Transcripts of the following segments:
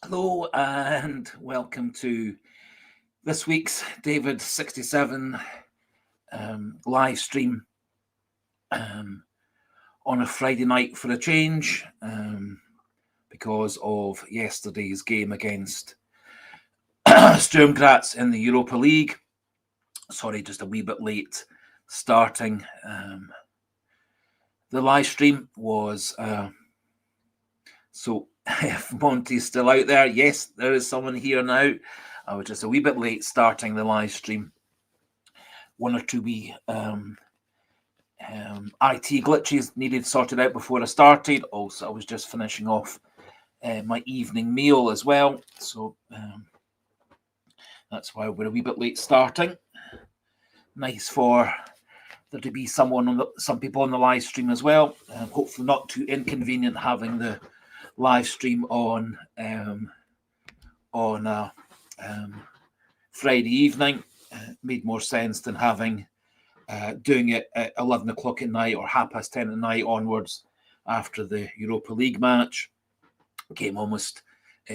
Hello and welcome to this week's David 67 live stream on a Friday night for a change because of yesterday's game against Sturm Graz in the Europa League. Sorry, just a wee bit late starting. The live stream was so if Monty's still out there, yes, there is someone here now. I was just a wee bit late starting the live stream. One or two wee IT glitches needed sorted out before I started. Also, I was just finishing off my evening meal as well. So that's why we're a wee bit late starting. Nice for there to be some people on the live stream as well. Hopefully not too inconvenient having the live stream on Friday evening. Made more sense than having doing it at 11 o'clock at night or 10:30 at night onwards after the Europa League match. Game almost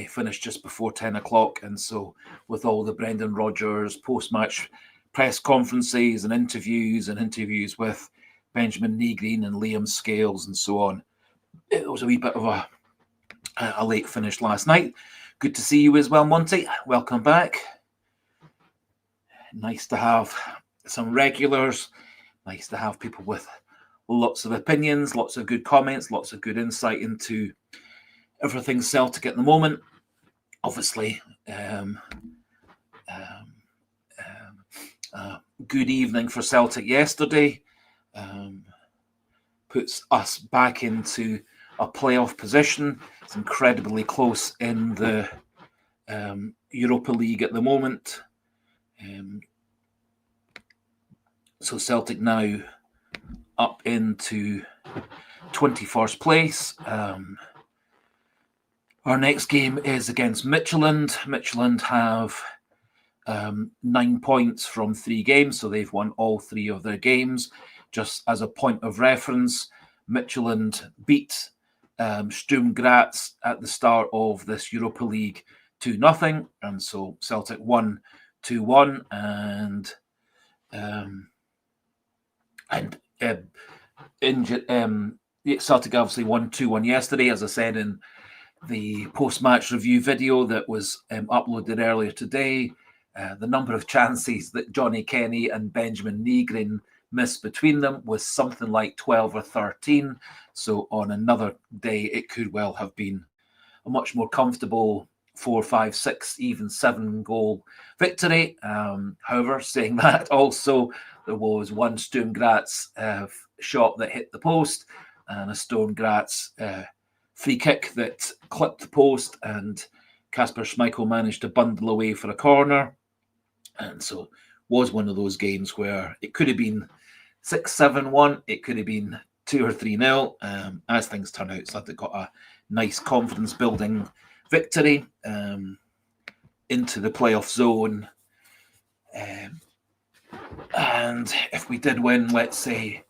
finished just before 10 o'clock, and so with all the Brendan Rodgers post-match press conferences and interviews with Benjamin Negrin and Liam Scales and so on, it was a wee bit of a late finish last night. Good to see you as well, Monty. Welcome back. Nice to have some regulars. Nice to have people with lots of opinions, lots of good comments, lots of good insight into everything Celtic at the moment. Obviously, good evening for Celtic yesterday. Puts us back into a playoff position. It's incredibly close in the Europa League at the moment. So Celtic now up into 21st place. Our next game is against Midtjylland. Midtjylland have 9 points from 3 games, so they've won all 3 of their games. Just as a point of reference, Midtjylland beat Sturm Graz at the start of this Europa League 2-0, and so Celtic won 2-1, and Celtic obviously won 2-1 yesterday, as I said in the post-match review video that was uploaded earlier today. The number of chances that Johnny Kenny and Benjamin Negrin missed between them was something like 12 or 13. So on another day, it could well have been a much more comfortable 4, 5, 6, even 7 goal victory. However, saying that, also there was one Sturm Graz shot that hit the post and a Sturm Graz free kick that clipped the post, and Kasper Schmeichel managed to bundle away for a corner. And so was one of those games where it could have been 6-7-1, it could have been 2 or 3-0. As things turn out, Celtic got a nice confidence building victory into the playoff zone. And if we did win, let's say,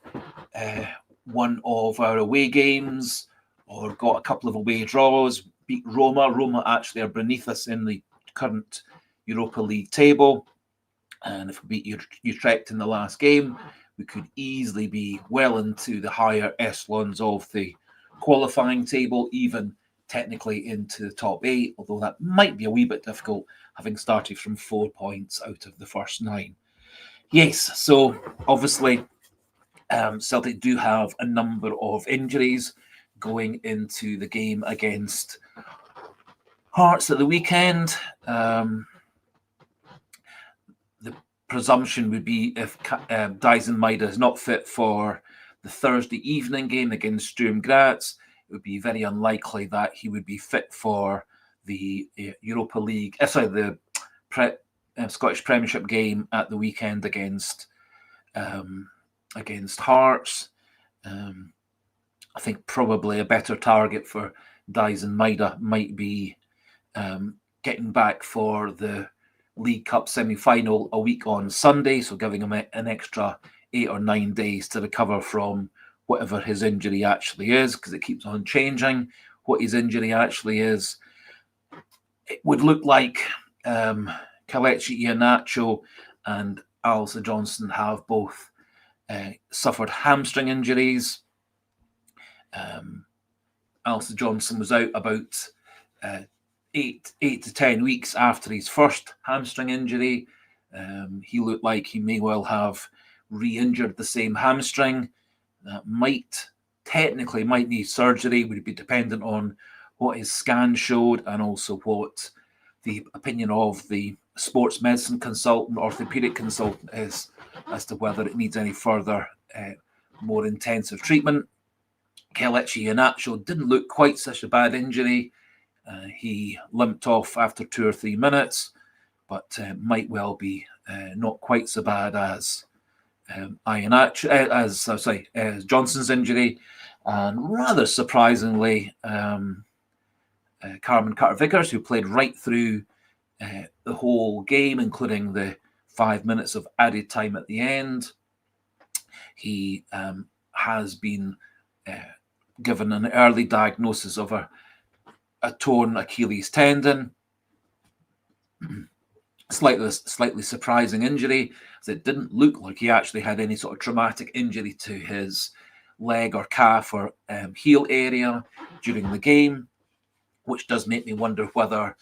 one of our away games, or got a couple of away draws, beat Roma. Roma actually are beneath us in the current Europa League table. And if we beat Utrecht in the last game, we could easily be well into the higher echelons of the qualifying table, even technically into the top 8, although that might be a wee bit difficult, having started from 4 points out of the first 9. Yes, so obviously Celtic do have a number of injuries going into the game against Hearts at the weekend. The presumption would be if Dyson Maeda is not fit for the Thursday evening game against Sturm Graz, it would be very unlikely that he would be fit for the Europa League, the Scottish Premiership game at the weekend against Hearts. I think probably a better target for Dyson Maeda might be getting back for the League Cup semi-final a week on Sunday, so giving him an extra 8 or 9 days to recover from whatever his injury actually is, because it keeps on changing what his injury actually is. it would look like Kelechi Iheanacho and Alistair Johnston have both suffered hamstring injuries. Alistair Johnston was out about 8 to 10 weeks after his first hamstring injury. He looked like he may well have re-injured the same hamstring. That technically might need surgery. Would be dependent on what his scan showed and also what the opinion of the sports medicine consultant, orthopedic consultant is as to whether it needs any further more intensive treatment. Kelechi Iheanacho didn't look quite such a bad injury. He limped off after 2 or 3 minutes, but might well be not quite so bad as Johnson's injury. And rather surprisingly, Carmen Carter-Vickers, who played right through the whole game, including the 5 minutes of added time at the end, he has been given an early diagnosis of a torn Achilles tendon. Slightly surprising injury, as it didn't look like he actually had any sort of traumatic injury to his leg or calf or heel area during the game, which does make me wonder whether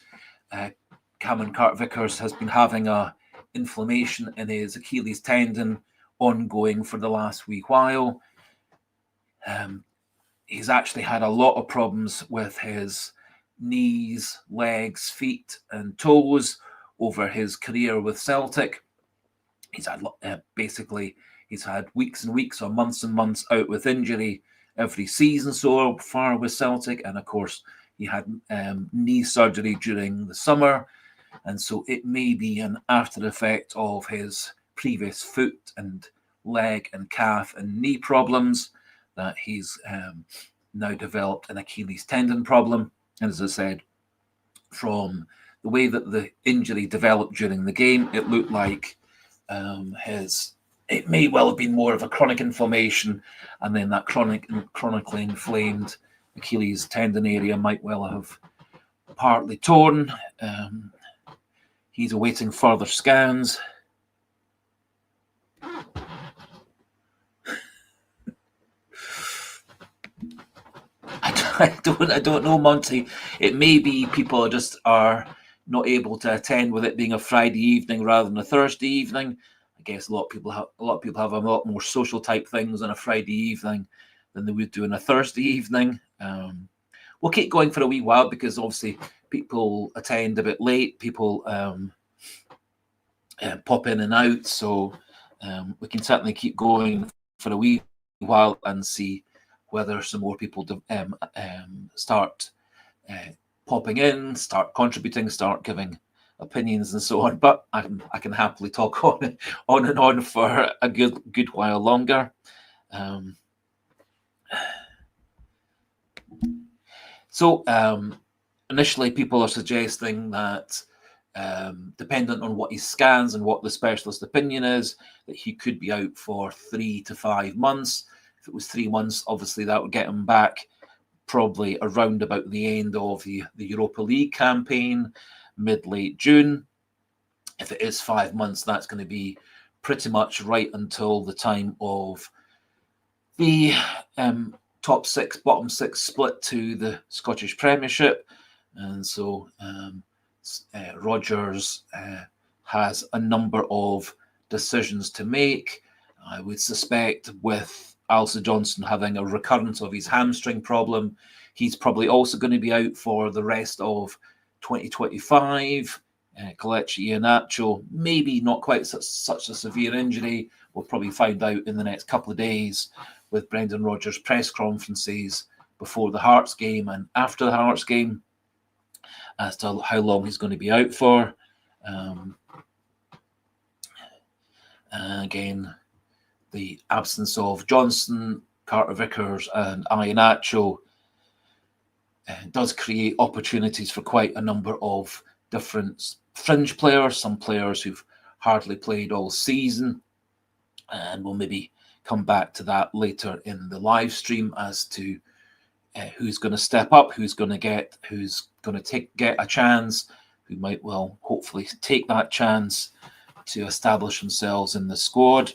Cameron Carter-Vickers has been having a inflammation in his Achilles tendon ongoing for the last wee while. He's actually had a lot of problems with his knees, legs, feet, and toes over his career with Celtic. He's had he's had weeks and weeks or months and months out with injury every season so far with Celtic, and of course he had knee surgery during the summer, and so it may be an after effect of his previous foot and leg and calf and knee problems that he's now developed an Achilles tendon problem. And as I said, from the way that the injury developed during the game, it looked like it may well have been more of a chronic inflammation, and then that chronically inflamed Achilles tendon area might well have partly torn. He's awaiting further scans. I don't know, Monty. It may be people are not able to attend with it being a Friday evening rather than a Thursday evening. I guess a lot of people have a lot more social type things on a Friday evening than they would do on a Thursday evening. We'll keep going for a wee while because obviously people attend a bit late. People pop in and out, so we can certainly keep going for a wee while and see whether some more people start popping in, start contributing, start giving opinions and so on. But I can happily talk on and on for a good while longer. So initially, people are suggesting that dependent on what he scans and what the specialist opinion is, that he could be out for 3 to 5 months. If it was 3 months, obviously that would get him back probably around about the end of the Europa League campaign, mid-late June. If it is 5 months, that's going to be pretty much right until the time of the top 6, bottom 6 split to the Scottish Premiership. And so Rodgers has a number of decisions to make. I would suspect with Alistair Johnston having a recurrence of his hamstring problem, he's probably also going to be out for the rest of 2025. Kelechi Iheanacho, maybe not quite such a severe injury. We'll probably find out in the next couple of days with Brendan Rodgers' press conferences before the Hearts game and after the Hearts game as to how long he's going to be out for. Again, the absence of Johnston, Carter-Vickers and Iheanacho does create opportunities for quite a number of different fringe players, some players who've hardly played all season, and we'll maybe come back to that later in the live stream as to who's going to step up, who's going to get a chance, who might hopefully take that chance to establish themselves in the squad.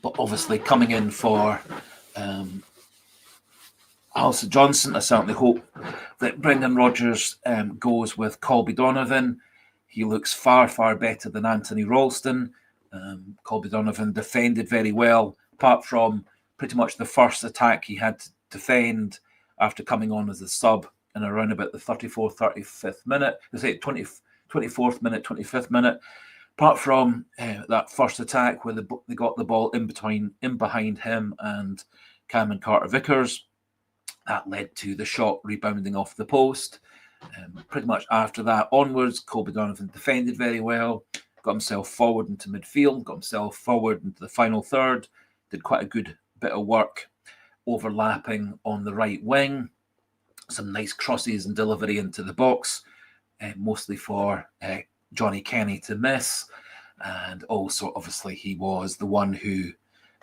But obviously coming in for Alistair Johnston, I certainly hope that Brendan Rodgers goes with Colby Donovan. He looks far, far better than Anthony Ralston. Colby Donovan defended very well, apart from pretty much the first attack he had to defend after coming on as a sub in around about the 34th, 35th minute, let's say 24th minute, 25th minute. Apart from that first attack where they got the ball in behind him and Cameron Carter-Vickers, that led to the shot rebounding off the post. Pretty much after that onwards, Colby Donovan defended very well, got himself forward into midfield, got himself forward into the final third, did quite a good bit of work overlapping on the right wing. Some nice crosses and delivery into the box, mostly for Johnny Kenny to miss. And also, obviously, he was the one who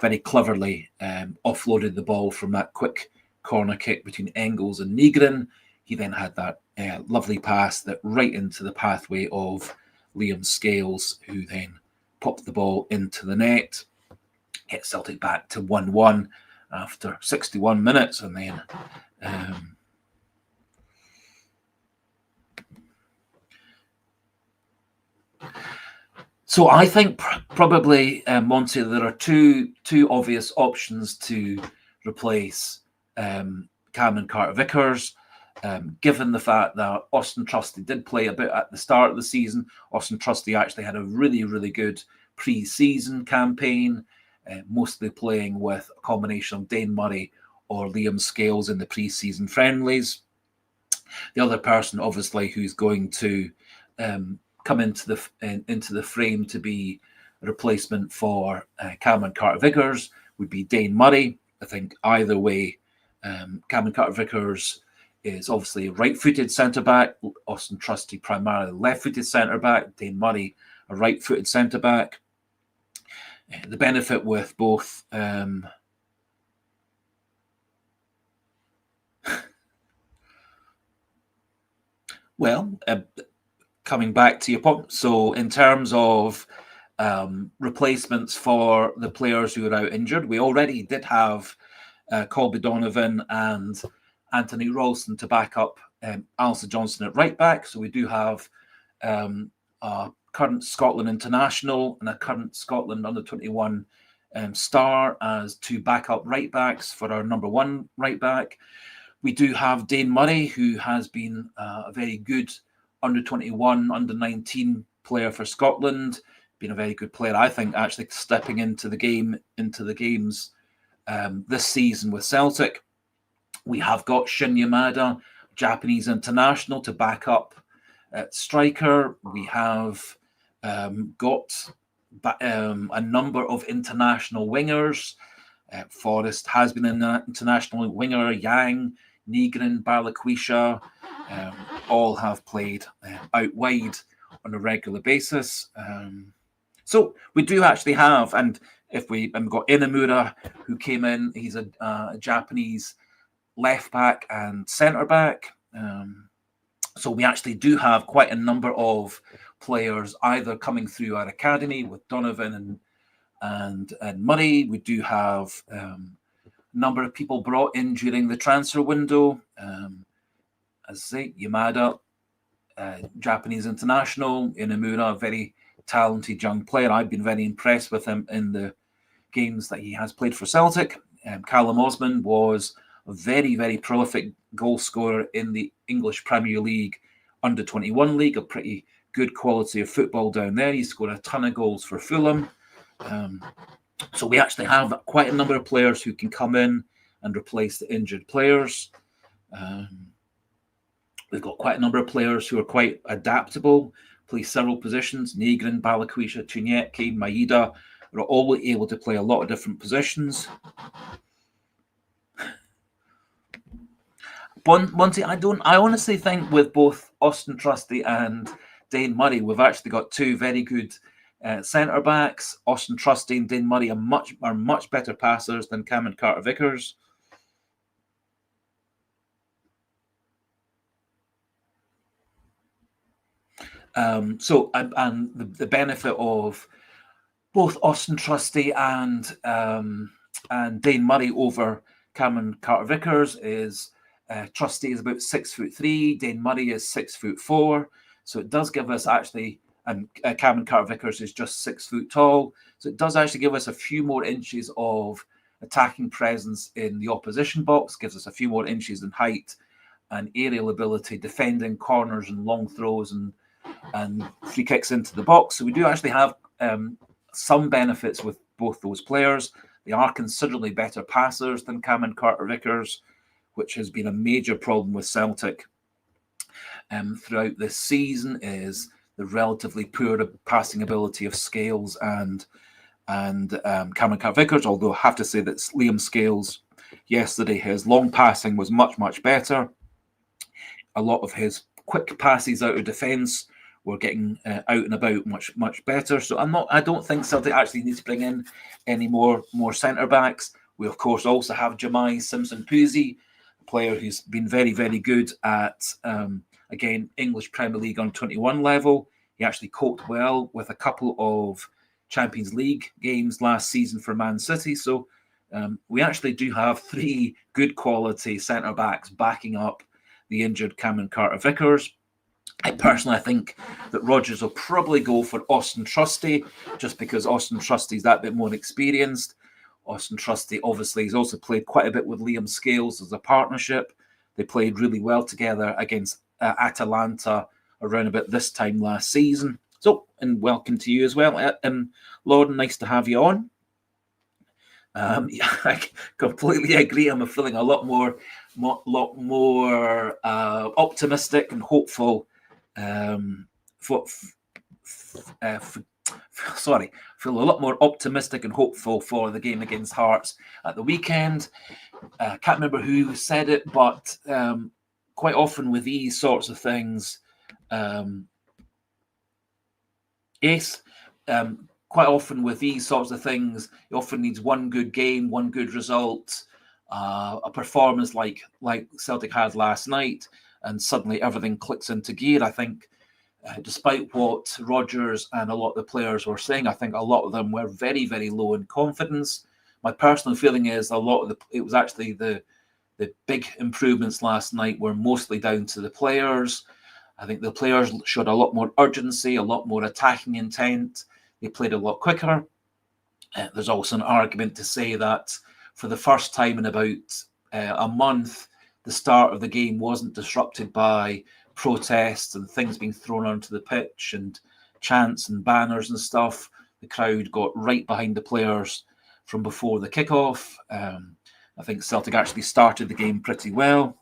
very cleverly offloaded the ball from that quick corner kick between Engels and Nygren. He then had that lovely pass that right into the pathway of Liam Scales, who then popped the ball into the net, hit Celtic back to 1-1 after 61 minutes. And then so I think probably, Monty, there are two obvious options to replace Cameron Carter-Vickers. Given the fact that Austin Trusty did play a bit at the start of the season, Austin Trusty actually had a really, really good pre-season campaign, mostly playing with a combination of Dane Murray or Liam Scales in the pre-season friendlies. The other person, obviously, who's going to come into the frame to be a replacement for Cameron Carter-Vickers would be Dane Murray. I think either way, Cameron Carter-Vickers is obviously a right-footed centre-back, Austin Trusty primarily left-footed centre-back, Dane Murray a right-footed centre-back. The benefit with both coming back to your point, so in terms of replacements for the players who are out injured, we already did have Colby Donovan and Anthony Ralston to back up Alistair Johnston at right back. So we do have a current Scotland international and a current Scotland under-21 star as two backup right backs for our number one right back. We do have Dane Murray, who has been a very good under-21, under-19 player for Scotland. Been a very good player, I think, actually stepping into the games this season with Celtic. We have got Shinya Maeda, Japanese international, to back up at striker. We have got a number of international wingers. Forrest has been an international winger. Yang, Nygren, Barlaquisha, all have played out wide on a regular basis. So we do actually have, and if we've got Inamura, who came in, he's a Japanese left back and centre back. So we actually do have quite a number of players either coming through our academy with Donovan and Murray. We do have a number of people brought in during the transfer window. As I say, Yamada, Japanese international, Inamura, a very talented young player. I've been very impressed with him in the games that he has played for Celtic. Callum Osman was a very, very prolific goal scorer in the English Premier League under-21 league, a pretty good quality of football down there. He scored a ton of goals for Fulham. So we actually have quite a number of players who can come in and replace the injured players. We've got quite a number of players who are quite adaptable, play several positions. Nygren, Balakwisha, Chinyetki, Maeda are all able to play a lot of different positions. Monty, I honestly think with both Austin Trusty and Dane Murray, we've actually got two very good centre-backs. Austin Trusty and Dane Murray are much better passers than Cameron Carter-Vickers. And the benefit of both Austin Trusty and Dane Murray over Cameron Carter-Vickers is Trusty is about 6'3", Dane Murray is 6'4", so it does give us actually, and Cameron Carter-Vickers is just 6 foot tall, so it does actually give us a few more inches of attacking presence in the opposition box, gives us a few more inches in height and aerial ability, defending corners and long throws and free kicks into the box. So we do actually have some benefits with both those players. They are considerably better passers than Cameron Carter-Vickers, which has been a major problem with Celtic throughout this season, is the relatively poor passing ability of Scales and Cameron Carter-Vickers, although I have to say that Liam Scales yesterday, his long passing was much better. A lot of his quick passes out of defence were getting out and about much better. So I don't think Celtic actually needs to bring in any more centre backs. We of course also have Jemai Simpson-Puzzi, a player who's been very good at again English Premier League on 21 level. He actually coped well with a couple of Champions League games last season for Man City. So we actually do have 3 good quality centre backs backing up the injured Cameron Carter-Vickers. I think that Rodgers will probably go for Austin Trusty, just because Austin Trusty is that bit more experienced. Austin Trusty obviously has also played quite a bit with Liam Scales as a partnership. They played really well together against Atalanta around about this time last season. So, and welcome to you as well, Lord. Nice to have you on. Yeah, I completely agree. I'm feeling a lot more optimistic and hopeful. Feel a lot more optimistic and hopeful for the game against Hearts at the weekend. Can't remember who said it, but quite often with these sorts of things, quite often with these sorts of things, it often needs one good game, one good result, a performance like Celtic had last night, and suddenly everything clicks into gear. I think, despite what Rodgers and a lot of the players were saying, I think a lot of them were very low in confidence. My personal feeling is it was actually the big improvements last night were mostly down to the players. I think the players showed a lot more urgency, a lot more attacking intent. They played a lot quicker. There's also an argument to say that for the first time in about a month, the start of the game wasn't disrupted by protests and things being thrown onto the pitch and chants and banners and stuff. The crowd got right behind the players from before the kickoff. I think Celtic actually started the game pretty well.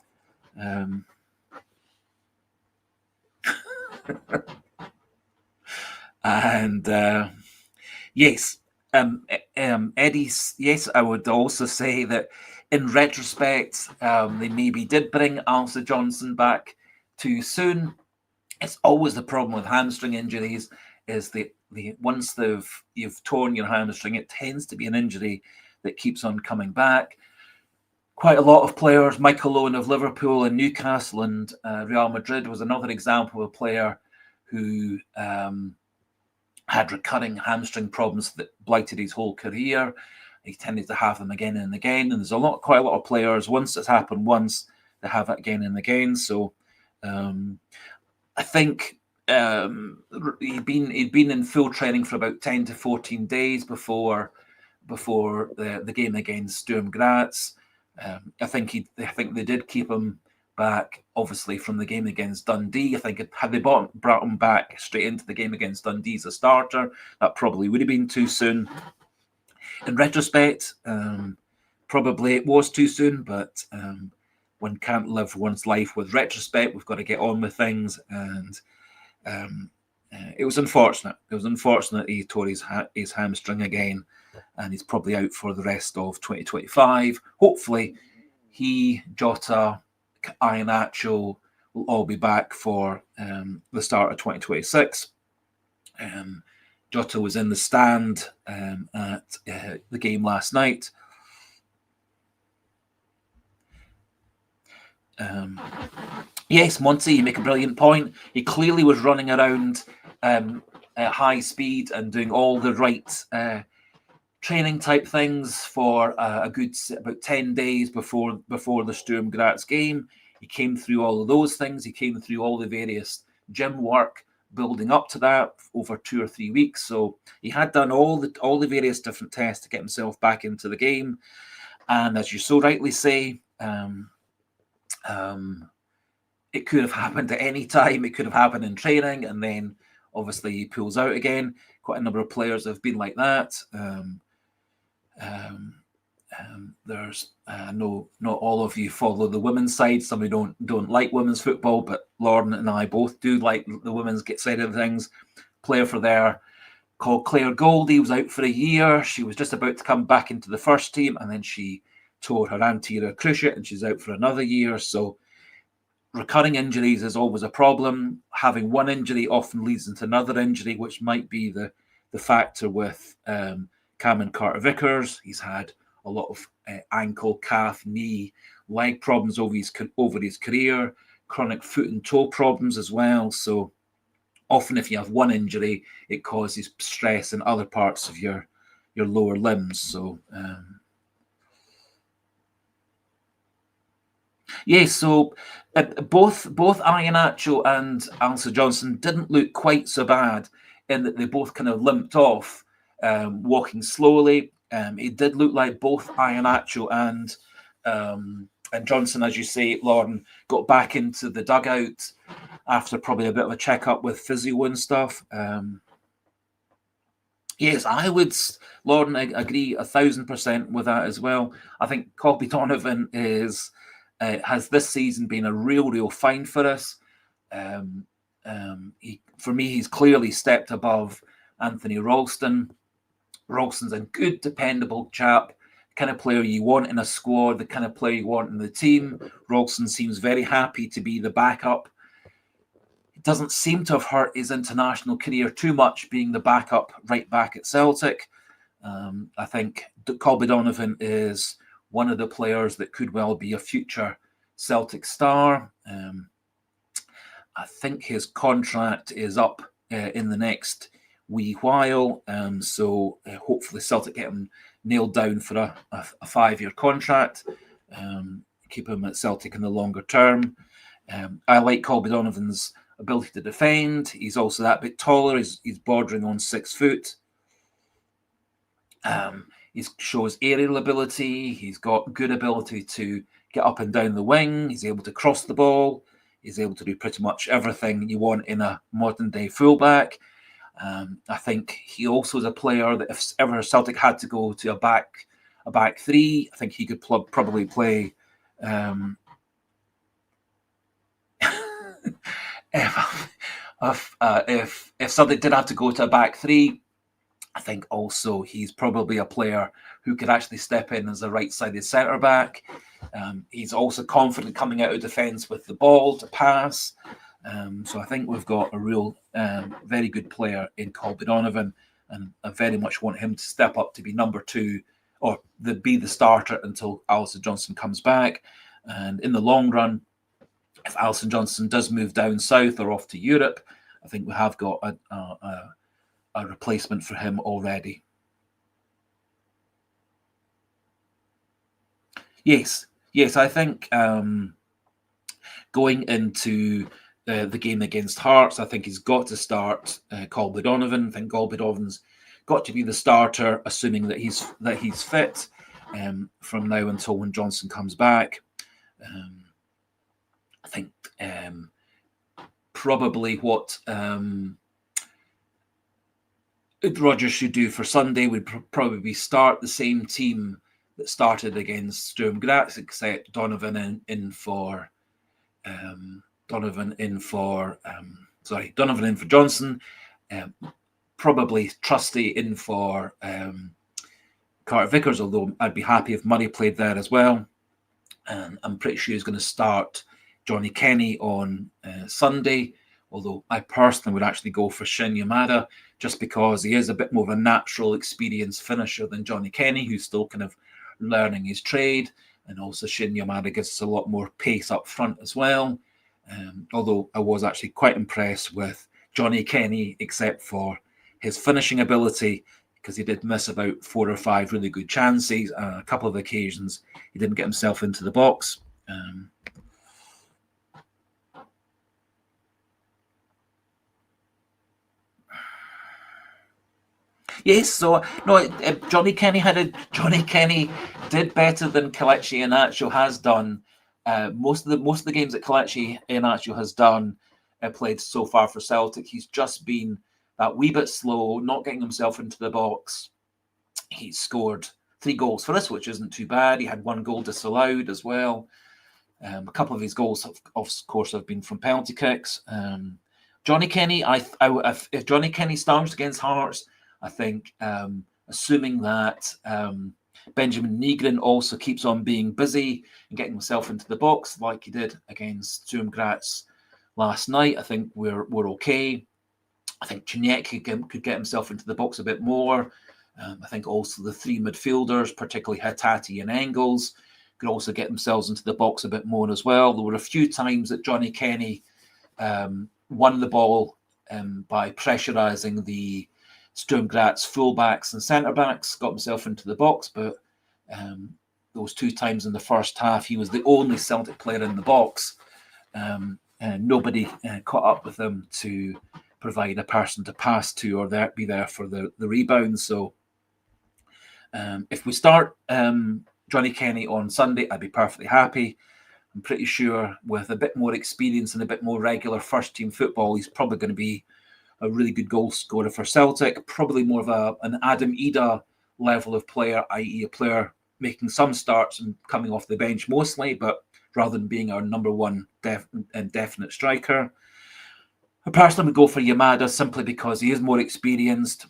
And yes, Eddie, yes, I would also say that in retrospect, they maybe did bring Alistair Johnson back too soon. It's always the problem with hamstring injuries, is that once you've torn your hamstring, it tends to be an injury that keeps on coming back. Quite a lot of players, Michael Owen of Liverpool and Newcastle and Real Madrid was another example of a player who had recurring hamstring problems that blighted his whole career. He tended to have them again and again, and there's quite a lot of players. Once it's happened once, they have it again and again. So I think he'd been in full training for about 10 to 14 days before the game against Sturm Graz. I think they did keep him back, obviously, from the game against Dundee. I think had they brought him back straight into the game against Dundee as a starter, that probably would have been too soon. In retrospect, probably it was too soon, but one can't live one's life with retrospect. We've got to get on with things, and it was unfortunate. It was unfortunate he tore his hamstring again, and he's probably out for the rest of 2025. Hopefully, he, Jota, Iheanacho will all be back for the start of 2026. Jota was in the stand at the game last night. Yes, Monty, you make a brilliant point. He clearly was running around at high speed and doing all the right training type things for a good about 10 days before the Sturm Graz game. He came through all of those things. He came through all the various gym work building up to that over 2 or 3 weeks. So he had done all the various different tests to get himself back into the game. And as you so rightly say, it could have happened at any time. It could have happened in training, and then obviously he pulls out again. Quite a number of players have been like that. There's no, not all of you follow the women's side. Some who don't like women's football, but Lauren and I both do like the women's side of things. Player for there called Claire Goldie was out for a year. She was just about to come back into the first team, and then she tore her anterior cruciate, and she's out for another year. So recurring injuries is always a problem. Having one injury often leads into another injury, which might be the factor with Cameron Carter-Vickers. He's had a lot of ankle, calf, knee, leg problems over his career, chronic foot and toe problems as well. So often if you have one injury, it causes stress in other parts of your lower limbs. So so both Iheanacho and Alistair Johnston didn't look quite so bad in that they both kind of limped off, walking slowly. It did look like both Iheanacho and Johnson, as you say, Lauren, got back into the dugout after probably a bit of a checkup with physio and stuff. Yes, I would, Lauren, agree 1,000% with that as well. I think Colby Donovan has this season been a real find for us. For me, he's clearly stepped above Anthony Ralston. Ralston's a good, dependable chap, kind of player you want in a squad, the kind of player you want in the team. Ralston seems very happy to be the backup. It doesn't seem to have hurt his international career too much being the backup right back at Celtic. I think Colby Donovan is one of the players that could well be a future Celtic star. I think his contract is up in the next wee while. So hopefully Celtic get him nailed down for a 5-year contract. Keep him at Celtic in the longer term. I like Colby Donovan's ability to defend. He's also that bit taller. He's bordering on 6 foot. He shows aerial ability. He's got good ability to get up and down the wing. He's able to cross the ball. He's able to do pretty much everything you want in a modern day fullback. I think he also is a player that if ever Celtic had to go to a back three, I think he could probably play. If Celtic did have to go to a back three, I think also he's probably a player who could actually step in as a right-sided centre back. He's also confident coming out of defence with the ball to pass. So I think we've got a real, very good player in Colby Donovan, and I very much want him to step up to be number 2 or be the starter until Alistair Johnston comes back. And in the long run, if Alistair Johnston does move down south or off to Europe, I think we have got a replacement for him already. Yes, I think going into the game against Hearts, I think he's got to start Colby Donovan. I think Colby Donovan's got to be the starter, assuming that he's fit from now until when Johnson comes back. I think probably what Rodgers should do for Sunday would probably start the same team that started against Sturm Graz, except Donovan in for Johnson. Probably Trusty in for Carter-Vickers, although I'd be happy if Murray played there as well. And I'm pretty sure he's going to start Johnny Kenny on Sunday Although I personally would actually go for Shinya Maeda, just because he is a bit more of a natural, experienced finisher than Johnny Kenny, who's still kind of learning his trade. And also Shinya Maeda gives us a lot more pace up front as well. Although I was actually quite impressed with Johnny Kenny, except for his finishing ability, because he did miss about 4 or 5 really good chances. A couple of occasions he didn't get himself into the box. Yes, so no, Johnny Kenny did better than Kelechi Iheanacho has done. Most of the games that Kelechi Iheanacho has done played so far for Celtic, he's just been that wee bit slow, not getting himself into the box. He's scored 3 goals for us, which isn't too bad. He had 1 goal disallowed as well. A couple of his goals, of course, have been from penalty kicks. Johnny Kenny, if Johnny Kenny starts against Hearts, I think, assuming that Benjamin Nygren also keeps on being busy and getting himself into the box like he did against Sturm Graz last night, I think we're okay. I think Chiniek could get himself into the box a bit more. I think also the 3 midfielders, particularly Hattati and Engels, could also get themselves into the box a bit more as well. There were a few times that Johnny Kenny won the ball by pressurising the Sturm Graz fullbacks and centre-backs, got himself into the box, but those 2 times in the first half, he was the only Celtic player in the box, and nobody caught up with him to provide a person to pass to or be there for the rebound. So if we start Johnny Kenny on Sunday, I'd be perfectly happy. I'm pretty sure with a bit more experience and a bit more regular first-team football, he's probably going to be a really good goal scorer for Celtic, probably more of an Adam Ida level of player, i.e. a player making some starts and coming off the bench mostly, but rather than being our number one definite striker. I personally would go for Yamada simply because he is more experienced.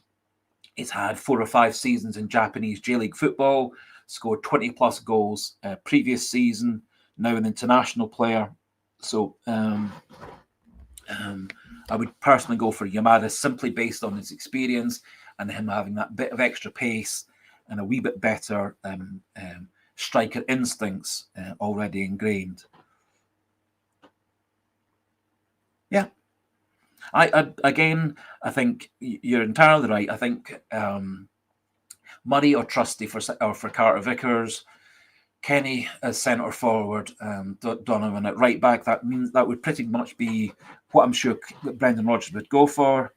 He's had 4 or 5 seasons in Japanese J-League football, scored 20 plus goals previous season, now an international player. So I would personally go for Yamada simply based on his experience and him having that bit of extra pace and a wee bit better striker instincts already ingrained. Yeah. I think you're entirely right. I think Murray or Trusty for Carter Vickers, Kenny as centre forward, Donovan at right back. That means that would pretty much be what I'm sure Brendan Rodgers would go for.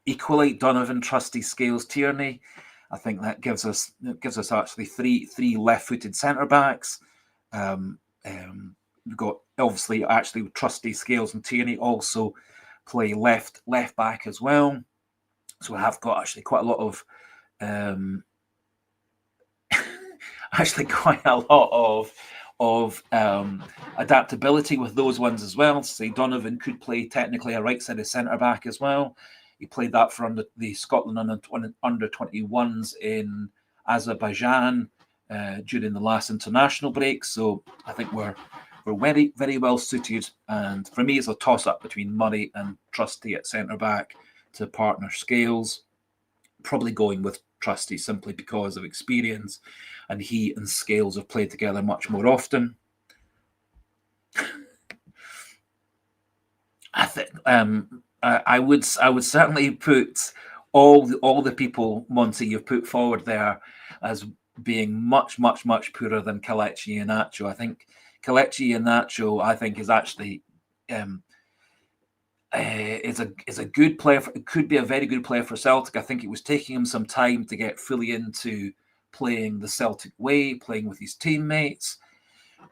Equally, Donovan, Trusty, Scales, Tierney. I think that gives us actually three left-footed centre backs. We've got obviously actually Trusty, Scales, and Tierney also play left back as well. So we have got actually quite a lot of adaptability with those ones as well. Say Donovan could play technically a right-sided centre back as well. He played that for the Scotland under 21s in Azerbaijan during the last international break. So I think we're very, very well suited. And for me, it's a toss-up between Murray and Trusty at centre back to partner Scales. Probably going with Trusty simply because of experience, and he and Scales have played together much more often. I think I would certainly put all the people, Monty, you've put forward there as being much poorer than Kelechi Iheanacho. I think Kelechi Iheanacho, I think, is actually is a good player. It could be a very good player for Celtic. I think it was taking him some time to get fully into playing the Celtic way, playing with his teammates.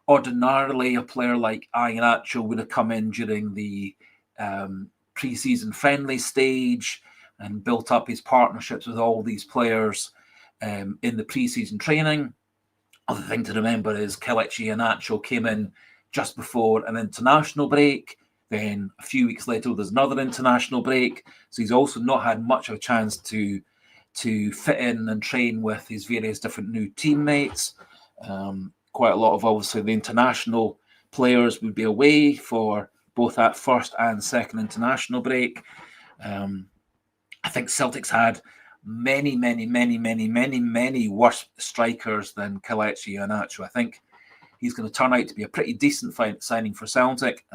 Ordinarily, a player like Iheanacho would have come in during the pre-season friendly stage and built up his partnerships with all these players in the pre-season training. Other thing to remember is Kelechi Iheanacho came in just before an international break. Then a few weeks later, there's another international break. So he's also not had much of a chance to to fit in and train with his various different new teammates. Quite a lot of, obviously, the international players would be away for both that first and second international break. I think Celtic's had many worse strikers than Kelechi Iheanacho. I think he's going to turn out to be a pretty decent signing for Celtic.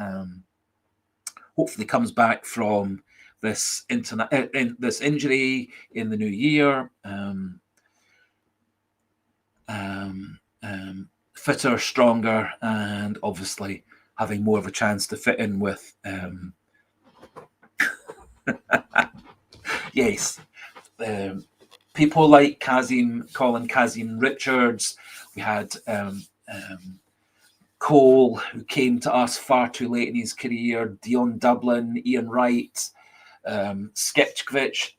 Hopefully comes back from this injury in the new year. Fitter, stronger, and obviously having more of a chance to fit in with yes, people like Colin Kazim Richards. We had Cole, who came to us far too late in his career, Dion Dublin, Ian Wright, Skipkovic,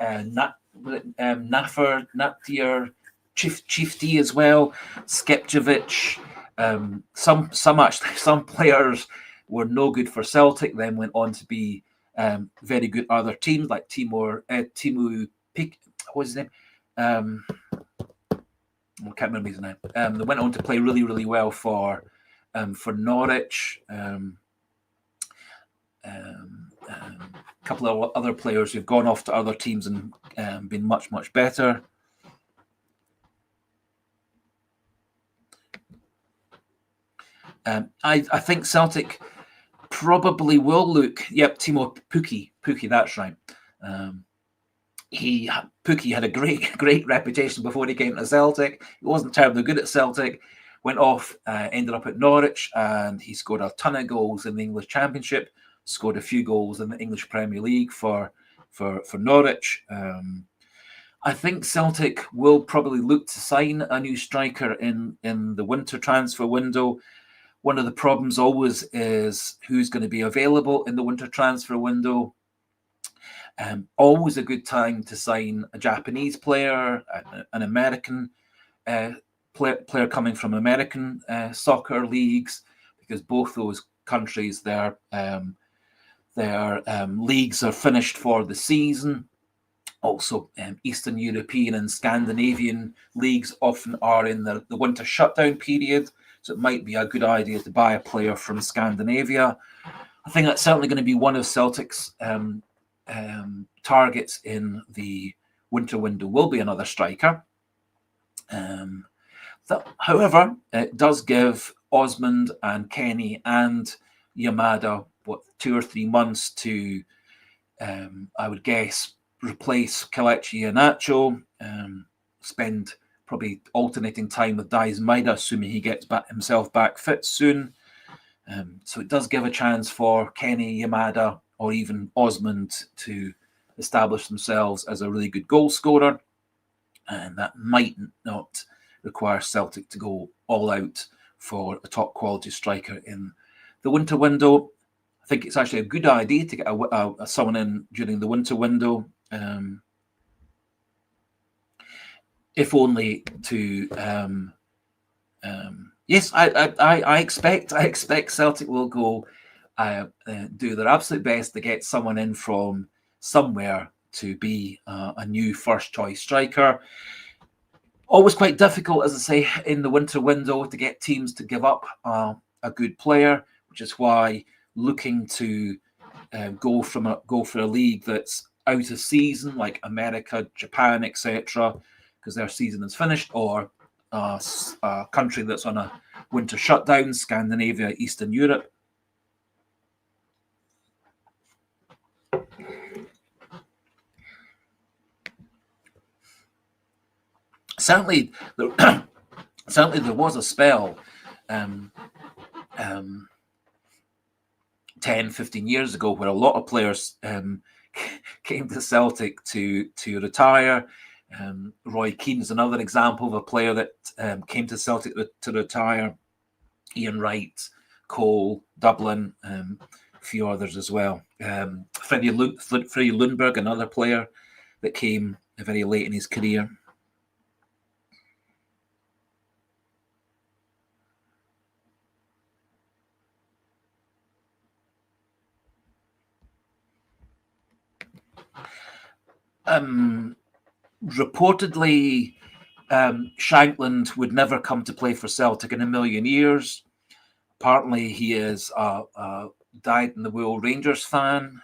Natir, Chief D as well, Skipkovic. Some players were no good for Celtic, then went on to be very good other teams like Timu Pik. What was his name? I can't remember his name. They went on to play really well for Norwich. A couple of other players who've gone off to other teams and been much better. I think Celtic probably will look. Yep, Timo Pukki, that's right. Pukki had a great reputation before he came to Celtic. He wasn't terribly good at Celtic. Went off, ended up at Norwich, and he scored a ton of goals in the English Championship. Scored a few goals in the English Premier League for Norwich. I think Celtic will probably look to sign a new striker in the winter transfer window. One of the problems always is who's going to be available in the winter transfer window. Always a good time to sign a Japanese player, an American player coming from American soccer leagues, because both those countries, their leagues are finished for the season. Also, Eastern European and Scandinavian leagues often are in the winter shutdown period, so it might be a good idea to buy a player from Scandinavia. I think that's certainly going to be one of Celtic's targets in the winter window, will be another striker. However, it does give Osmond and Kenny and Maeda 2 or 3 months to, I would guess, replace Kelechi Iheanacho, spend probably alternating time with Maeda, assuming he gets himself back fit soon. So it does give a chance for Kenny, Maeda, or even Osmond to establish themselves as a really good goal scorer. And that might not require Celtic to go all out for a top quality striker in the winter window. I think it's actually a good idea to get someone in during the winter window, if only to. Yes, I expect Celtic will go do their absolute best to get someone in from somewhere to be a new first choice striker. Always quite difficult, as I say, in the winter window to get teams to give up a good player, which is why looking to go for a league that's out of season, like America, Japan, etc., because their season is finished, or a country that's on a winter shutdown, Scandinavia, Eastern Europe. Certainly, there was a spell 10, 15 years ago where a lot of players came to Celtic to retire. Roy Keane is another example of a player that came to Celtic to retire. Ian Wright, Cole, Dublin, a few others as well. Freddie Lundberg, another player that came very late in his career. reportedly, Shankland would never come to play for Celtic in a million years. Apparently, he is a dyed-in-the-wool Rangers fan.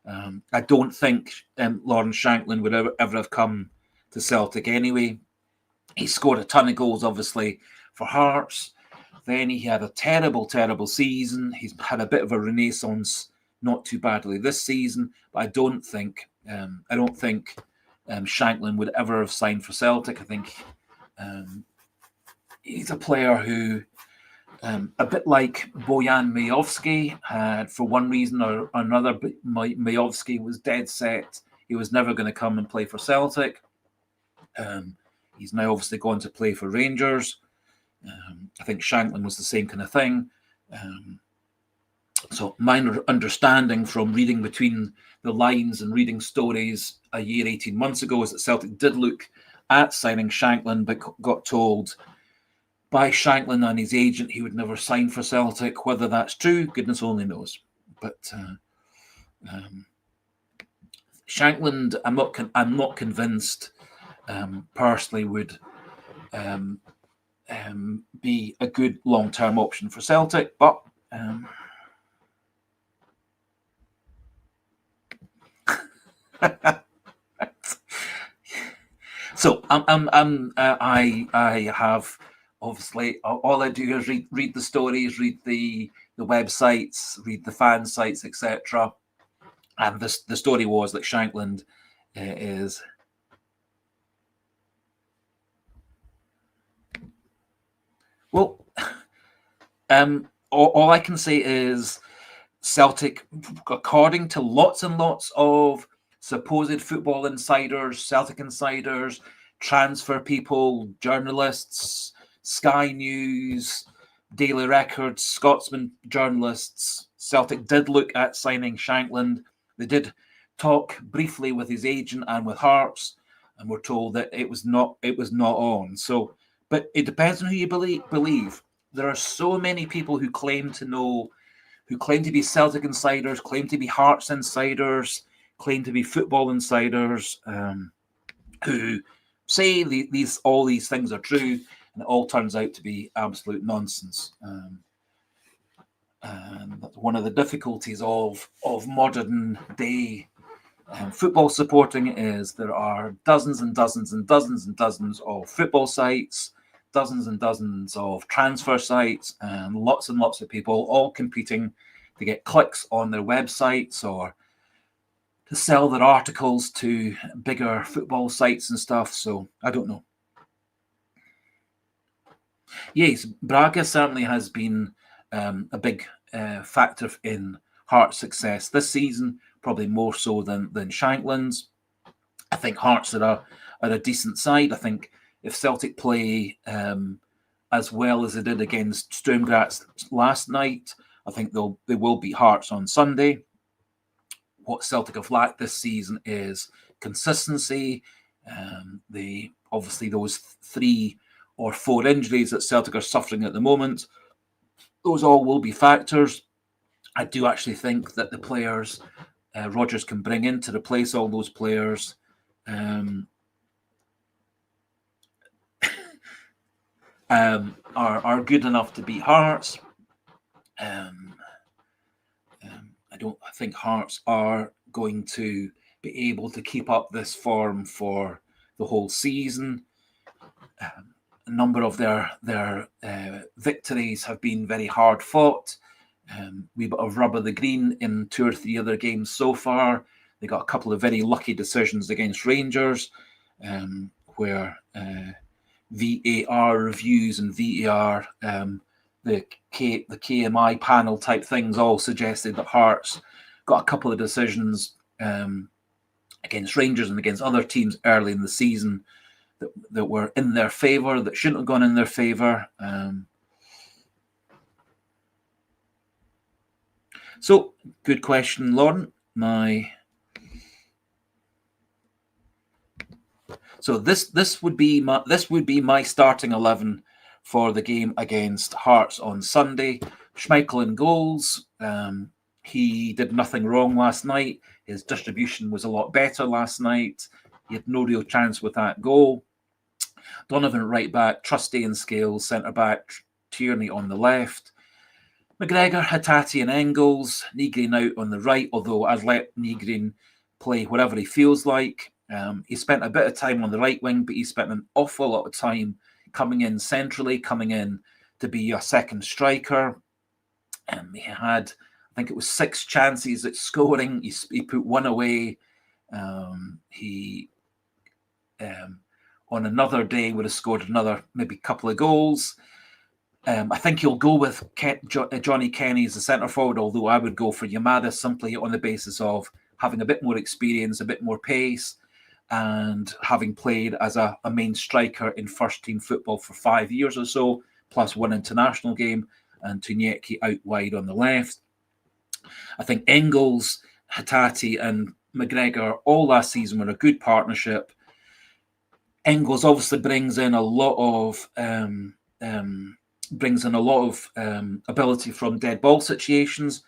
I don't think Lawrence Shankland would ever have come to Celtic anyway. He scored a ton of goals, obviously, for Hearts. Then he had a terrible, terrible season. He's had a bit of a renaissance, not too badly this season. But I don't think Shankland would ever have signed for Celtic. I think he's a player who, a bit like Bojan Majowski, had for one reason or another, Majowski was dead set. He was never going to come and play for Celtic. He's now obviously gone to play for Rangers. I think Shankland was the same kind of thing. So my understanding from reading between the lines and reading stories a year, 18 months ago, is that Celtic did look at signing Shankland, but got told by Shankland and his agent he would never sign for Celtic. Whether that's true, goodness only knows. But Shankland, I'm not convinced personally would be a good long-term option for Celtic, but so I have obviously all I do is read the stories, read the websites, read the fan sites, etc. And the story was that Shankland is. Well, all I can say is Celtic, according to lots and lots of supposed football insiders, Celtic insiders, transfer people, journalists, Sky News, Daily Record, Scotsman journalists, Celtic did look at signing Shankland. They did talk briefly with his agent and with Hearts, and were told that it was not on. So, but it depends on who you believe. There are so many people who claim to be Celtic insiders, claim to be Hearts insiders, claim to be football insiders, who say all these things are true, and it all turns out to be absolute nonsense. And one of the difficulties of modern day football supporting is there are dozens and dozens and dozens and dozens of football sites, dozens and dozens of transfer sites, and lots of people all competing to get clicks on their websites or to sell their articles to bigger football sites and stuff. So I don't know. Yes, Braga certainly has been a big factor in Hearts' success this season, probably more so than Shankland's. I think Hearts are a decent side. I think if Celtic play as well as they did against Sturm Graz last night, I think they will beat Hearts on Sunday. What Celtic have lacked this season is consistency. Obviously those 3 or 4 injuries that Celtic are suffering at the moment, those all will be factors. I do actually think that the players Rodgers can bring in to replace all those players are good enough to beat Hearts. I think Hearts are going to be able to keep up this form for the whole season. A number of their victories have been very hard fought. We bit of rub of the green in 2 or 3 other games so far. They got a couple of very lucky decisions against Rangers, where VAR reviews and VAR, the KMI panel type things all suggested that Hearts got a couple of decisions against Rangers and against other teams early in the season that were in their favour, that shouldn't have gone in their favour. So, good question, Lauren. So this would be my starting 11 for the game against Hearts on Sunday. Schmeichel in goals. He did nothing wrong last night. His distribution was a lot better last night. He had no real chance with that goal. Donovan right back, Trusty and Scales centre back, Tierney on the left. McGregor, Hatate and Engels, Negrin out on the right, although I'd let Negrin play whatever he feels like. He spent a bit of time on the right wing, but he spent an awful lot of time coming in centrally, coming in to be a second striker. He had, I think it was 6 chances at scoring. He put one away. He on another day would have scored another maybe couple of goals. I think he'll go with Johnny Kenny as the centre forward, although I would go for Maeda simply on the basis of having a bit more experience, a bit more pace, and having played as a main striker in first team football for 5 years or so, plus one international game, and Tunyeki out wide on the left. I think Engels, Hatate and McGregor all last season were a good partnership. Engels obviously brings in a lot of ability from dead ball situations.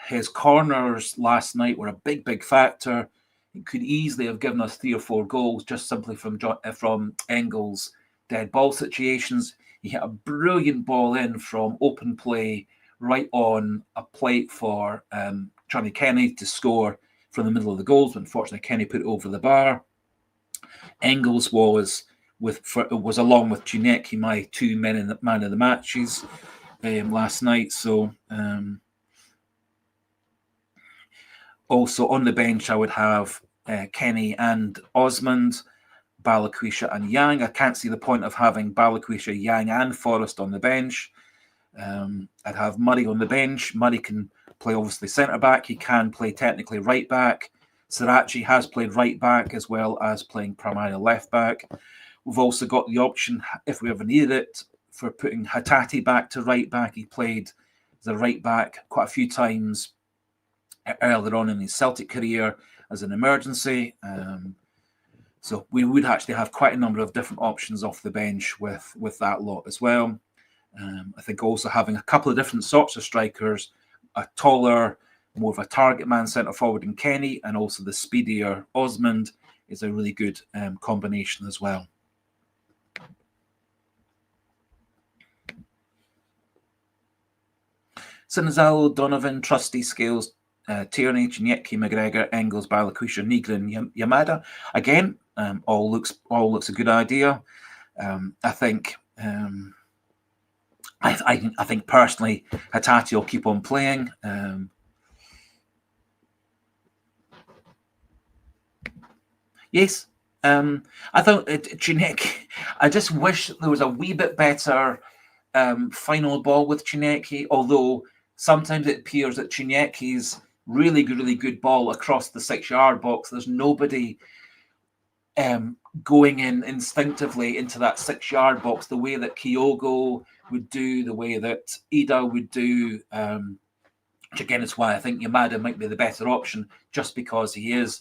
His corners last night were a big factor. It could easily have given us 3 or 4 goals just simply from Engels' dead ball situations. He hit a brilliant ball in from open play right on a plate for Johnny Kenny to score from the middle of the goals. Unfortunately, Kenny put it over the bar. Engels was along with Tuneki my 2 man of the matches last night. So also on the bench, I would have Kenny and Osmond, Balikwisha and Yang. I can't see the point of having Balikwisha, Yang and Forrest on the bench. I'd have Murray on the bench. Murray can play obviously centre back. He can play technically right back. Sirachi has played right back as well as playing primarily left back. We've also got the option, if we ever needed it, for putting Hatate back to right back. He played as a right back quite a few times earlier on in his Celtic career as an emergency. So we would actually have quite a number of different options off the bench with that lot as well. I think also having a couple of different sorts of strikers, a taller, more of a target man centre forward in Kenny, and also the speedier Osmond is a really good combination as well. Sinazalo, Donovan, Trusty, Scales, Tierney, Chinyeki, McGregor, Engels, Balikwisha, Negrin, Maeda. Again, all looks a good idea. I think personally, Hatate will keep on playing. Yes, I thought Chinyeki. I just wish there was a wee bit better final ball with Chinyeki. Although sometimes it appears that Chinyeki's really good ball across the 6-yard box. There's nobody going in instinctively into that 6-yard box the way that Kyogo would do, the way that Ida would do. Which again is why I think Maeda might be the better option, just because he is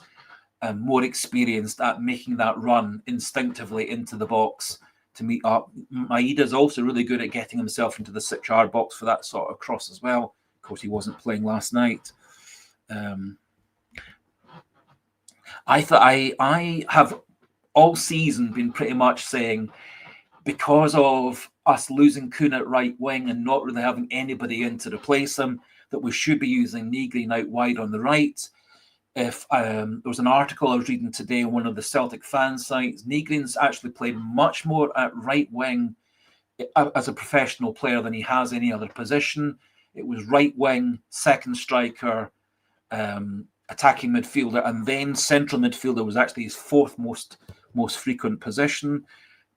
more experienced at making that run instinctively into the box to meet up. Maeda's also really good at getting himself into the 6-yard box for that sort of cross as well. Of course, he wasn't playing last night. I have all season been pretty much saying, because of us losing Kuhn at right wing and not really having anybody in to replace him, that we should be using Negrin out wide on the right. If there was an article I was reading today on one of the Celtic fan sites, Negrin's actually played much more at right wing as a professional player than he has any other position. It was right wing, second striker, attacking midfielder, and then central midfielder was actually his 4th most frequent position.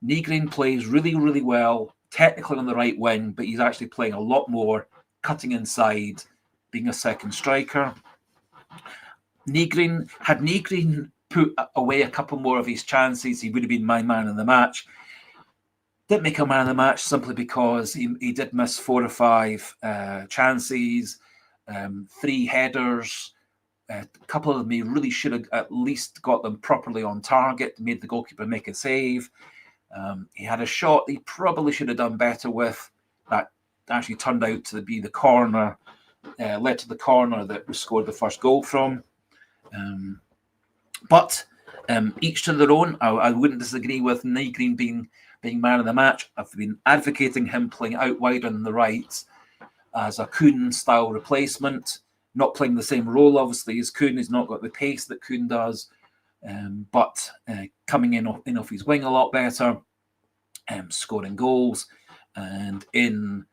Negrin plays really well, technically on the right wing, but he's actually playing a lot more cutting inside, being a second striker. Had Negrin put away a couple more of his chances, he would have been my man of the match. Didn't make a man of the match simply because he did miss 4 or 5 chances, 3 headers. A couple of them he really should have at least got them properly on target, made the goalkeeper make a save. He had a shot he probably should have done better with. That actually turned out to be the corner, led to the corner that we scored the first goal from. But Each to their own. I wouldn't disagree with Nygren being man of the match. I've been advocating him playing out wide on the right as a Kuhn-style replacement, not playing the same role, obviously, as Kuhn. He's not got the pace that Kuhn does, but coming in off his wing a lot better, scoring goals. And in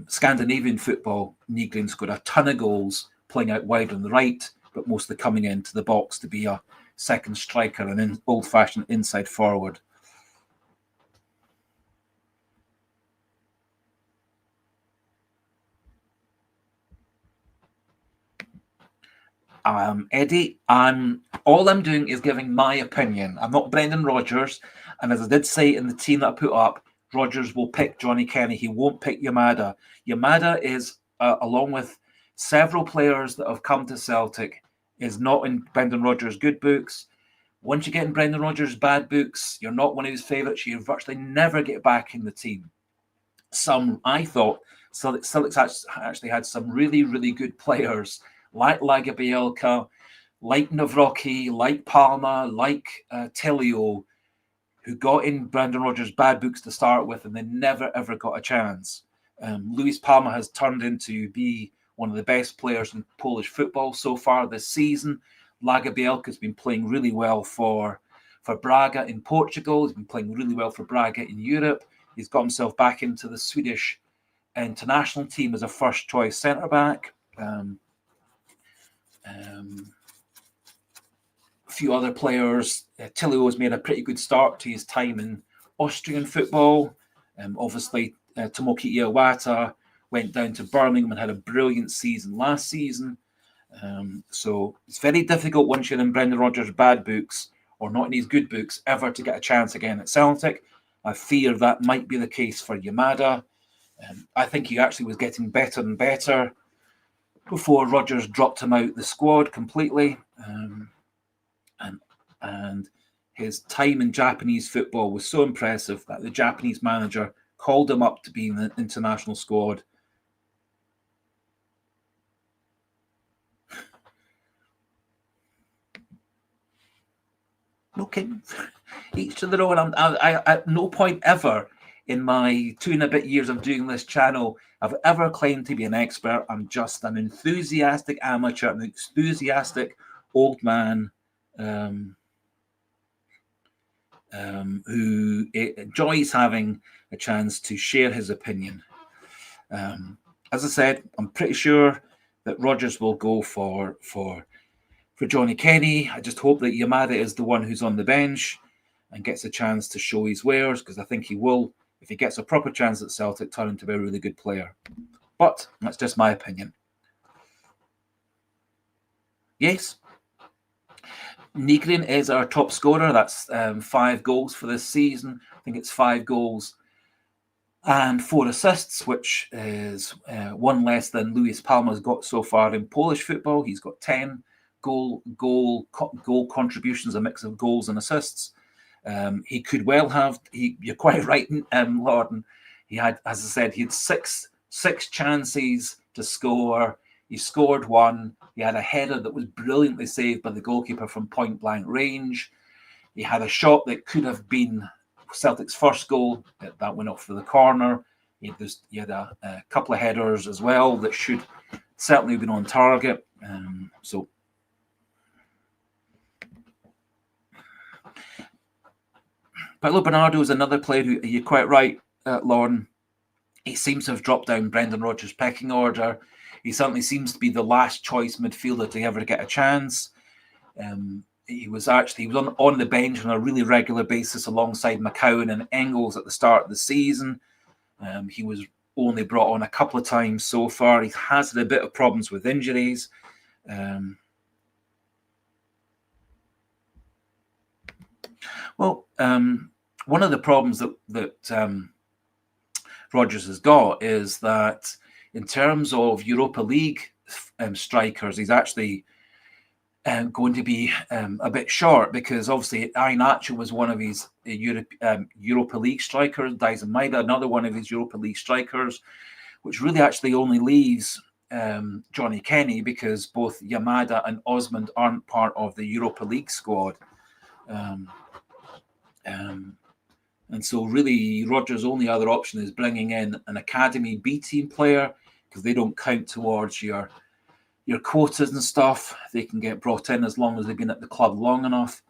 Scandinavian football, Nygren scored a ton of goals playing out wide on the right, but mostly coming into the box to be a second striker and an old-fashioned inside forward. Eddie, all I'm doing is giving my opinion. I'm not Brendan Rodgers, and as I did say in the team that I put up, Rodgers will pick Johnny Kenny. He won't pick Maeda. Maeda is, along with several players that have come to Celtic, is not in Brendan Rodgers' good books. Once you get in Brendan Rodgers' bad books, you're not one of his favourites. You virtually never get back in the team. I thought Celtic's actually had some really, really good players like Lagerbielka, like Nawrocki, like Palma, like Tilio, who got in Brendan Rodgers' bad books to start with, and they never, ever got a chance. Luis Palma has turned into be one of the best players in Polish football so far this season. Lagerbielka has been playing really well for Braga in Portugal. He's been playing really well for Braga in Europe. He's got himself back into the Swedish international team as a first-choice centre-back. A few other players. Tilio has made a pretty good start to his time in Austrian football. Obviously, Tomoki Iwata went down to Birmingham and had a brilliant season last season. So it's very difficult once you're in Brendan Rodgers' bad books or not in his good books ever to get a chance again at Celtic. I fear that might be the case for Maeda. I think he actually was getting better and better before Rodgers dropped him out the squad completely. And his time in Japanese football was so impressive that the Japanese manager called him up to be in the international squad. Okay, each to their own. I at no point ever in my 2.5 years of doing this channel I've ever claimed to be an expert. I'm just an enthusiastic amateur, an enthusiastic old man who enjoys having a chance to share his opinion. As I said, I'm pretty sure that Rodgers will go for Johnny Kenny. I just hope that Maeda is the one who's on the bench and gets a chance to show his wares, because I think he will, if he gets a proper chance at Celtic, turn into a really good player. But that's just my opinion. Yes, Nygren is our top scorer. That's 5 goals for this season. I think it's 5 goals and 4 assists, which is 1 less than Luis Palma's got so far in Polish football. He's got 10 goal contributions, a mix of goals and assists. He could well have. You're quite right, Lorden. He had, as I said, he had six chances to score. He scored 1. He had a header that was brilliantly saved by the goalkeeper from point blank range. He had a shot that could have been Celtic's first goal that went off for the corner. He had a couple of headers as well that should certainly have been on target. So Paulo Bernardo is another player who, you're quite right, Lauren. He seems to have dropped down Brendan Rodgers' pecking order. He certainly seems to be the last choice midfielder to ever get a chance. He was on the bench on a really regular basis alongside McCowan and Engels at the start of the season. He was only brought on a couple of times so far. He has had a bit of problems with injuries. One of the problems that Rodgers has got is that in terms of Europa League strikers, he's actually going to be a bit short, because obviously Iheanacho was one of his Europa League strikers, Dyson Maeda another one of his Europa League strikers, which really actually only leaves Johnny Kenny, because both Maeda and Osmond aren't part of the Europa League squad. Um, and so really Rodgers' only other option is bringing in an academy B team player, because they don't count towards your quotas and stuff. They can get brought in as long as they've been at the club long enough.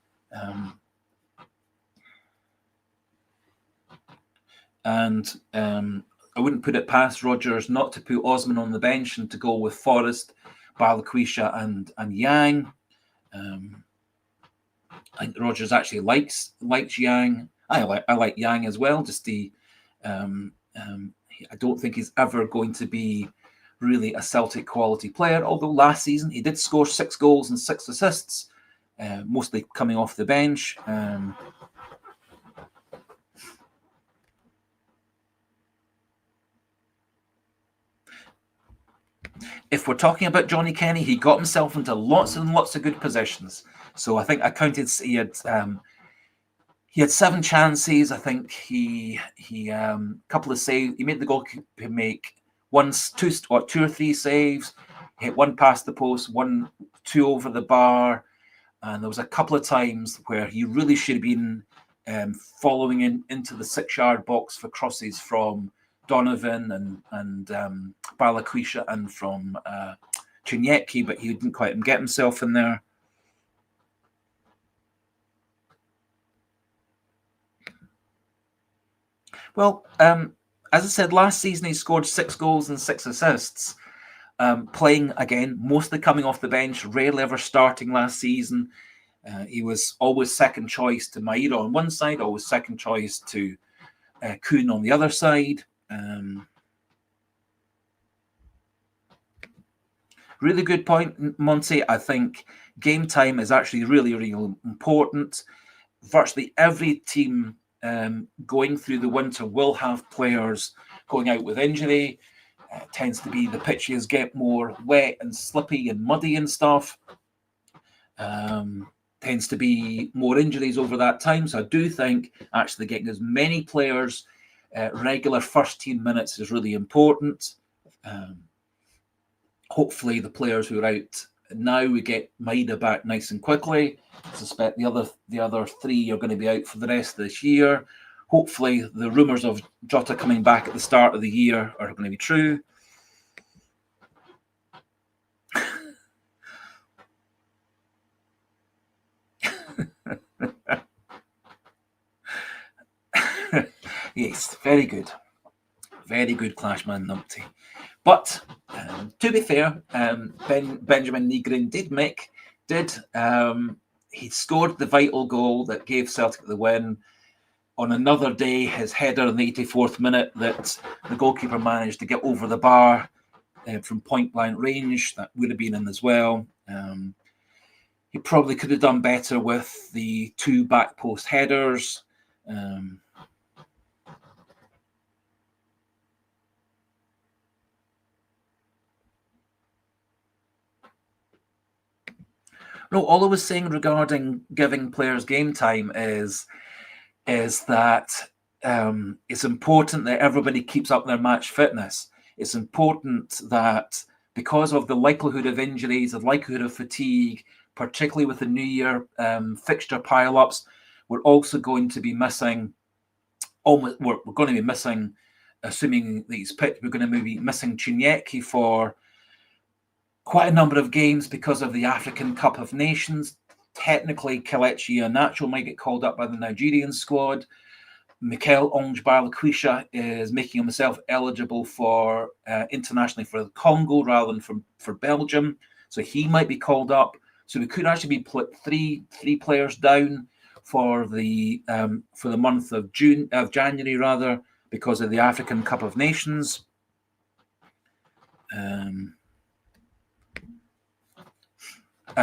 I wouldn't put it past Rodgers not to put Osman on the bench and to go with Forrest, Balikwisha and Yang. I think Rodgers actually likes Yang. I like Yang as well. Just I don't think he's ever going to be really a Celtic quality player, although last season he did score 6 goals and 6 assists, mostly coming off the bench. If we're talking about Johnny Kenny, he got himself into lots and lots of good positions. So I think I counted he had 7 chances. I think he couple of saves. He made the goalkeeper make two or three saves. He hit 1 past the post, 2 over the bar, and there was a couple of times where he really should have been following into the 6-yard box for crosses from Donovan and Balikwisha and from Chinyeki, but he didn't quite get himself in there. Well, as I said, last season he scored 6 goals and 6 assists. Playing again, mostly coming off the bench, rarely ever starting last season. He was always second choice to Maeda on one side, always second choice to Kuhn on the other side. Really good point, Monty. I think game time is actually really, really important. Virtually every team going through the winter will have players going out with injury. Tends to be the pitches get more wet and slippy and muddy and stuff. Tends to be more injuries over that time. So I do think actually getting as many players regular first team minutes is really important. Hopefully the players who are out now, we get Maeda back nice and quickly. I suspect the other 3 are going to be out for the rest of this year. Hopefully the rumours of Jota coming back at the start of the year are going to be true. Yes, very good. Very good Clashman numpty. But to be fair, Benjamin Nygren he scored the vital goal that gave Celtic the win. On another day, his header in the 84th minute that the goalkeeper managed to get over the bar from point blank range, that would have been in as well. He probably could have done better with the 2 back post headers. No, all I was saying regarding giving players game time is that it's important that everybody keeps up their match fitness. It's important that because of the likelihood of injuries, the likelihood of fatigue, particularly with the New Year fixture pile-ups, we're also going to be missing. We're going to be missing, assuming that he's picked, we're going to be missing Chinyeki for quite a number of games because of the African Cup of Nations. Technically, Kelechi Iheanacho might get called up by the Nigerian squad. Mikel Balikwisha is making himself eligible for internationally for the Congo rather than for Belgium, so he might be called up. So we could actually be three players down for the month of January rather, because of the African Cup of Nations.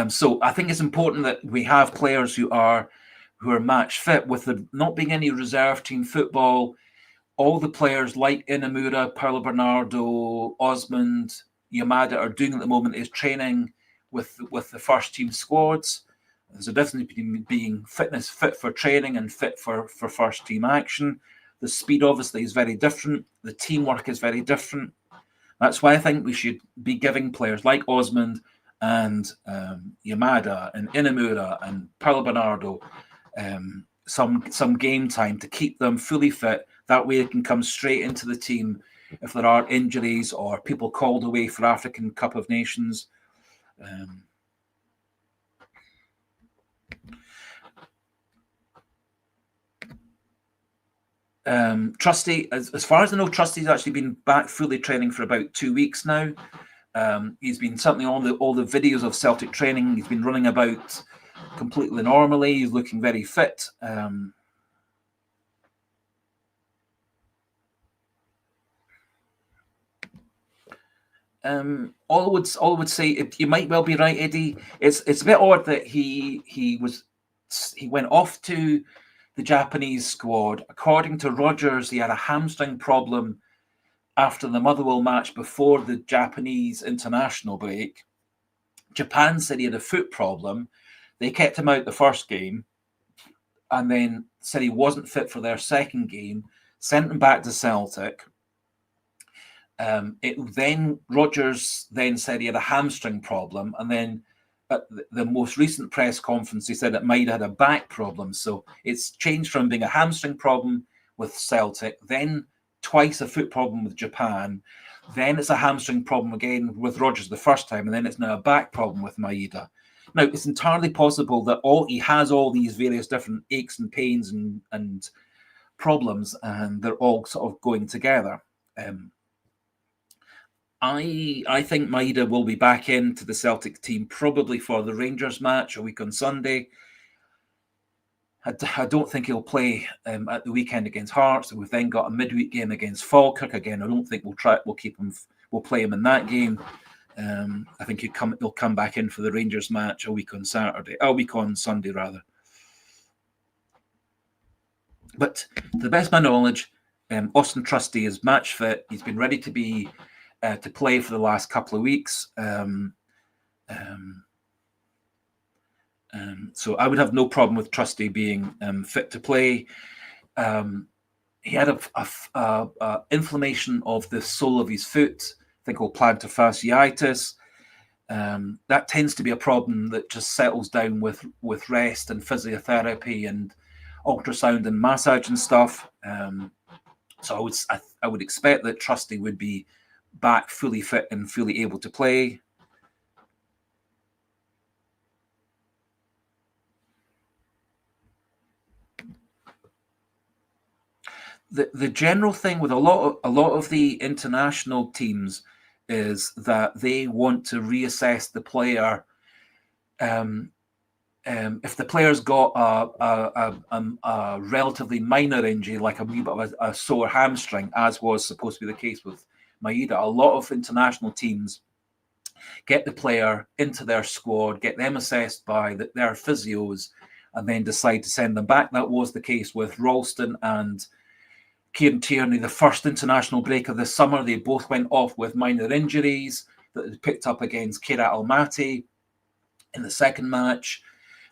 So I think it's important that we have players who are match fit. With there not being any reserve team football, all the players like Inamura, Paulo Bernardo, Osmond, Yamada are doing at the moment is training with the first team squads. There's a difference between being fit for training and fit for first team action. The speed obviously is very different. The teamwork is very different. That's why I think we should be giving players like Osmond and Yamada and Inamura and Paulo Bernardo some game time to keep them fully fit. That way they can come straight into the team if there are injuries or people called away for African Cup of Nations. Trusty, as far as I know, Trusty's actually been back fully training for about 2 weeks now. He's been certainly on all the videos of Celtic training. He's been running about completely normally. He's looking very fit. All I would say, you might well be right, Eddie. It's a bit odd that he went off to the Japanese squad. According to Rodgers, he had a hamstring problem after the Motherwell match before the Japanese international break. Japan said he had a foot problem. They kept him out the first game and then said he wasn't fit for their second game, sent him back to Celtic. Then Rodgers then said he had a hamstring problem, and then at the most recent press conference he said that Maeda had a back problem. So it's changed from being a hamstring problem with Celtic, then twice a foot problem with Japan, then it's a hamstring problem again with Rodgers the first time, and then it's now a back problem with Maeda. Now, it's entirely possible that he has all these various different aches and pains and problems, and they're all sort of going together. I think Maeda will be back into the Celtic team probably for the Rangers match a week on Sunday. I don't think he'll play at the weekend against Hearts. We've then got a midweek game against Falkirk again. I don't think we'll play him in that game. I think he'll come back in for the Rangers match a week on Sunday rather. But to the best of my knowledge, Austin Trusty is match fit. He's been ready to play for the last couple of weeks. So I would have no problem with Trusty being fit to play. He had a inflammation of the sole of his foot, I think called plantar fasciitis. That tends to be a problem that just settles down with rest and physiotherapy and ultrasound and massage and stuff. So I would expect that Trusty would be back fully fit and fully able to play. The general thing with a lot of the international teams is that they want to reassess the player. If the player's got a relatively minor injury, like a wee bit of a sore hamstring, as was supposed to be the case with Maeda, a lot of international teams get the player into their squad, get them assessed by their physios, and then decide to send them back. That was the case with Ralston and Kieran Tierney, the first international break of the summer. They both went off with minor injuries that they picked up against Kairat Almaty in the second match.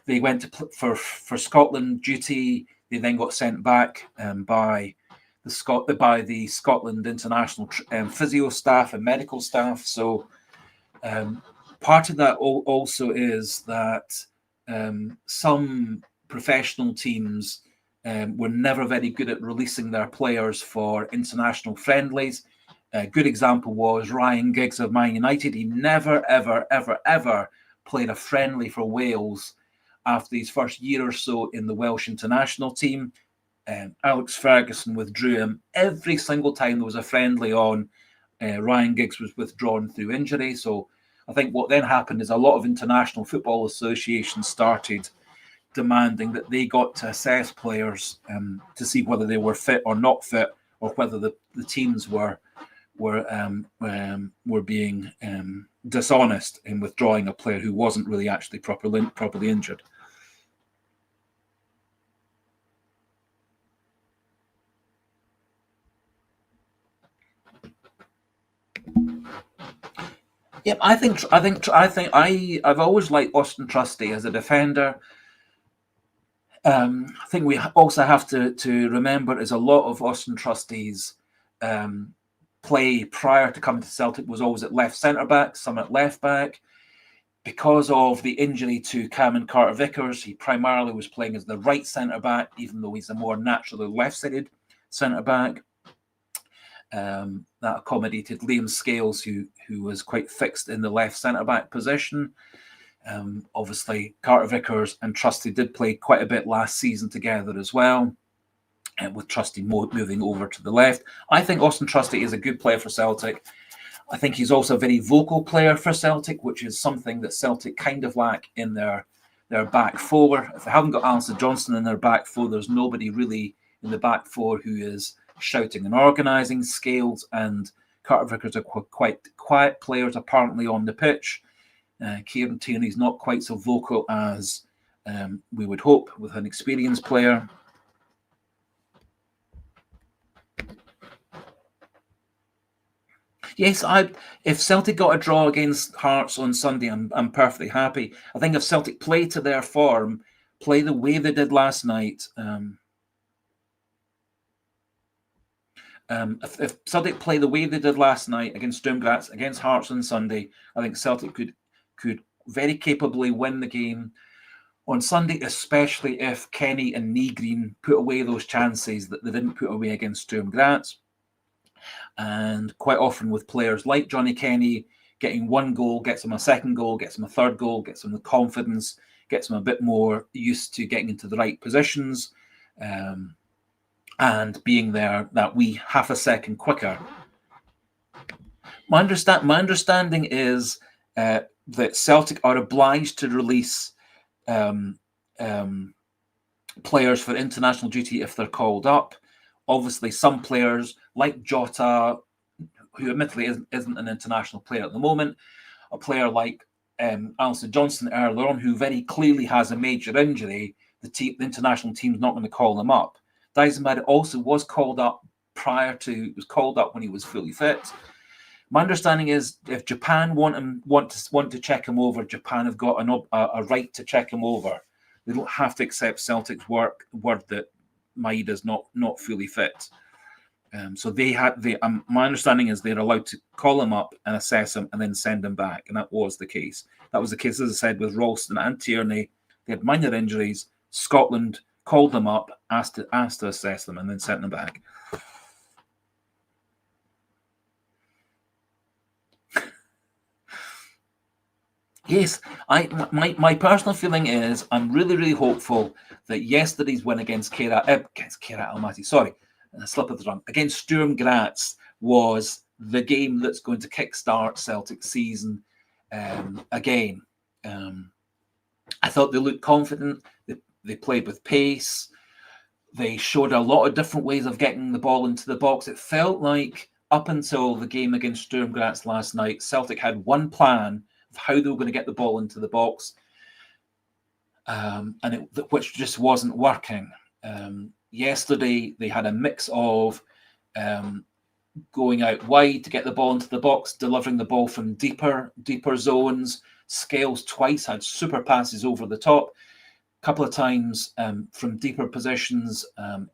They went for Scotland duty. They then got sent back by the Scotland international physio staff and medical staff. So part of that also is that some professional teams were never very good at releasing their players for international friendlies. A good example was Ryan Giggs of Man United. He never, ever, ever, ever played a friendly for Wales after his first year or so in the Welsh international team. Alex Ferguson withdrew him every single time there was a friendly on. Ryan Giggs was withdrawn through injury. So I think what then happened is a lot of international football associations started demanding that they got to assess players to see whether they were fit or not fit, or whether the teams were being dishonest in withdrawing a player who wasn't really actually properly injured. Yep, I've always liked Austin Trusty as a defender. I think we also have to remember is a lot of Austin Trusty's play prior to coming to Celtic was always at left centre back, some at left back. Because of the injury to Cameron Carter-Vickers, he primarily was playing as the right centre-back, even though he's a more naturally left-sided centre-back. That accommodated Liam Scales, who was quite fixed in the left centre-back position. Obviously, Carter-Vickers and Trusty did play quite a bit last season together as well, with Trusty moving over to the left. I think Austin Trusty is a good player for Celtic. I think he's also a very vocal player for Celtic, which is something that Celtic kind of lack in their back four. If they haven't got Alistair Johnston in their back four, there's nobody really in the back four who is shouting and organising. Scales and Carter-Vickers are quite quiet players apparently on the pitch. Kieran Tierney's not quite so vocal as we would hope with an experienced player. Yes, if Celtic got a draw against Hearts on Sunday, I'm perfectly happy. I think if Celtic play to their form, play the way they did last night, if Celtic play the way they did last night against Sturm Graz, against Hearts on Sunday, I think Celtic could very capably win the game on Sunday, especially if Kenny and Negrin put away those chances that they didn't put away against Sturm Graz. And quite often with players like Johnny Kenny, getting one goal gets him a second goal, gets him a third goal, gets him the confidence, gets him a bit more used to getting into the right positions, and being there that wee half a second quicker. My understanding is that Celtic are obliged to release players for international duty if they're called up. Obviously, some players like Jota, who admittedly isn't an international player at the moment, a player like Alistair Johnston earlier on, who very clearly has a major injury, the international team's not going to call him up. Daizen Maeda also was called up when he was fully fit. My understanding is if Japan want to check him over, Japan have got a right to check him over. They don't have to accept Celtic's word that Maeda's not fully fit. So my understanding is they're allowed to call him up and assess him and then send him back, and that was the case. That was the case, as I said, with Ralston and Tierney. They had minor injuries. Scotland called them up, asked to assess them, and then sent them back. Yes, my personal feeling is I'm really, really hopeful that yesterday's win against Kairat Almaty, sorry, a slip of the tongue, against Sturm Graz was the game that's going to kickstart Celtic's season again. I thought they looked confident. They played with pace. They showed a lot of different ways of getting the ball into the box. It felt like up until the game against Sturm Graz last night, Celtic had one plan of how they were going to get the ball into the box, which just wasn't working. Yesterday, they had a mix of going out wide to get the ball into the box, delivering the ball from deeper zones. Scales twice had super passes over the top. A couple of times from deeper positions,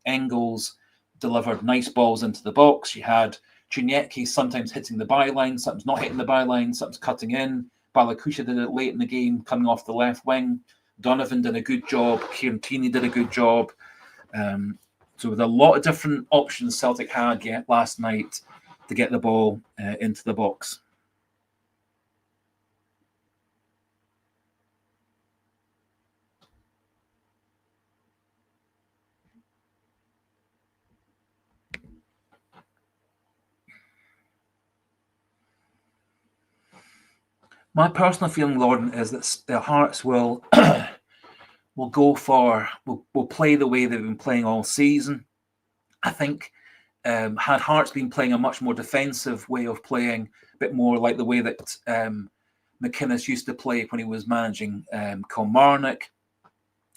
Engels delivered nice balls into the box. You had Chuniecki sometimes hitting the byline, sometimes not hitting the byline, sometimes cutting in. Balakusha did it late in the game, coming off the left wing. Donovan did a good job. Kieran Tierney did a good job. So with a lot of different options Celtic had last night to get the ball into the box. My personal feeling, Lauren, is that the Hearts will will play the way they've been playing all season. I think had Hearts been playing a much more defensive way of playing, a bit more like the way that McInnes used to play when he was managing Kilmarnock,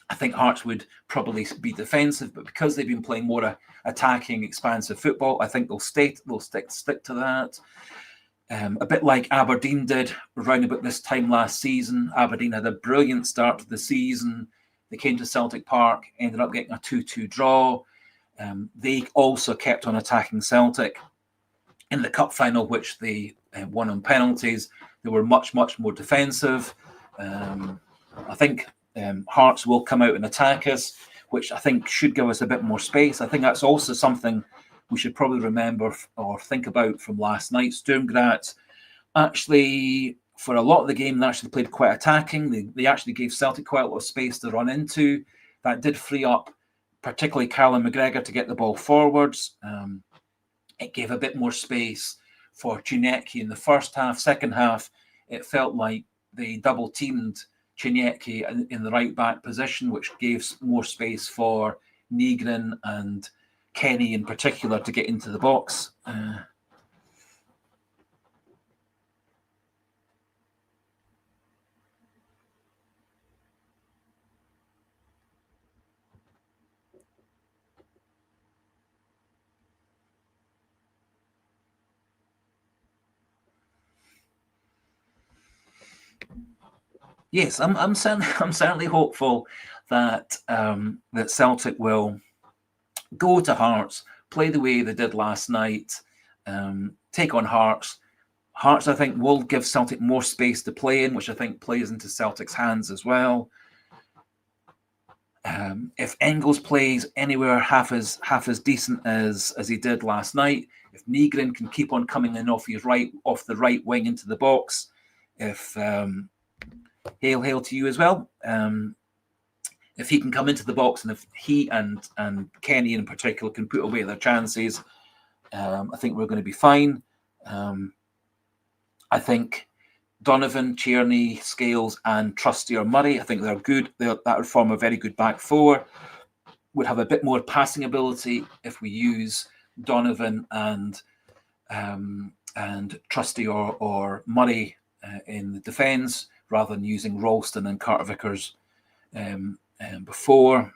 I think Hearts would probably be defensive, but because they've been playing more attacking, expansive football, I think they'll stick to that. A bit like Aberdeen did around about this time last season. Aberdeen had a brilliant start to the season. They came to Celtic Park, ended up getting a 2-2 draw. They also kept on attacking Celtic. In the cup final, which they won on penalties, they were much, much more defensive. I think Hearts will come out and attack us, which I think should give us a bit more space. I think that's also something we should probably remember or think about from last night. Sturm Graz actually, for a lot of the game, they actually played quite attacking. They actually gave Celtic quite a lot of space to run into. That did free up, particularly Callum McGregor, to get the ball forwards. It gave a bit more space for Chinecki in the first half. Second half, it felt like they double-teamed Chinecki in the right-back position, which gave more space for Nygren and Kenny in particular to get into the box. Yes, I'm certainly hopeful that that Celtic will go to Hearts, play the way they did last night, take on Hearts. Hearts, I think, will give Celtic more space to play in, which I think plays into Celtic's hands as well. If Engels plays anywhere half as decent as he did last night, if Nygren can keep on coming in off the right wing into the box, if hail to you as well. If he can come into the box and if he and Kenny in particular can put away their chances, I think we're going to be fine. I think Donovan, Tierney, Scales, and Trusty or Murray, I think they're good. That would form a very good back four. Would have a bit more passing ability if we use Donovan and Trusty or Murray in the defence, rather than using Ralston and Carter Vickers before.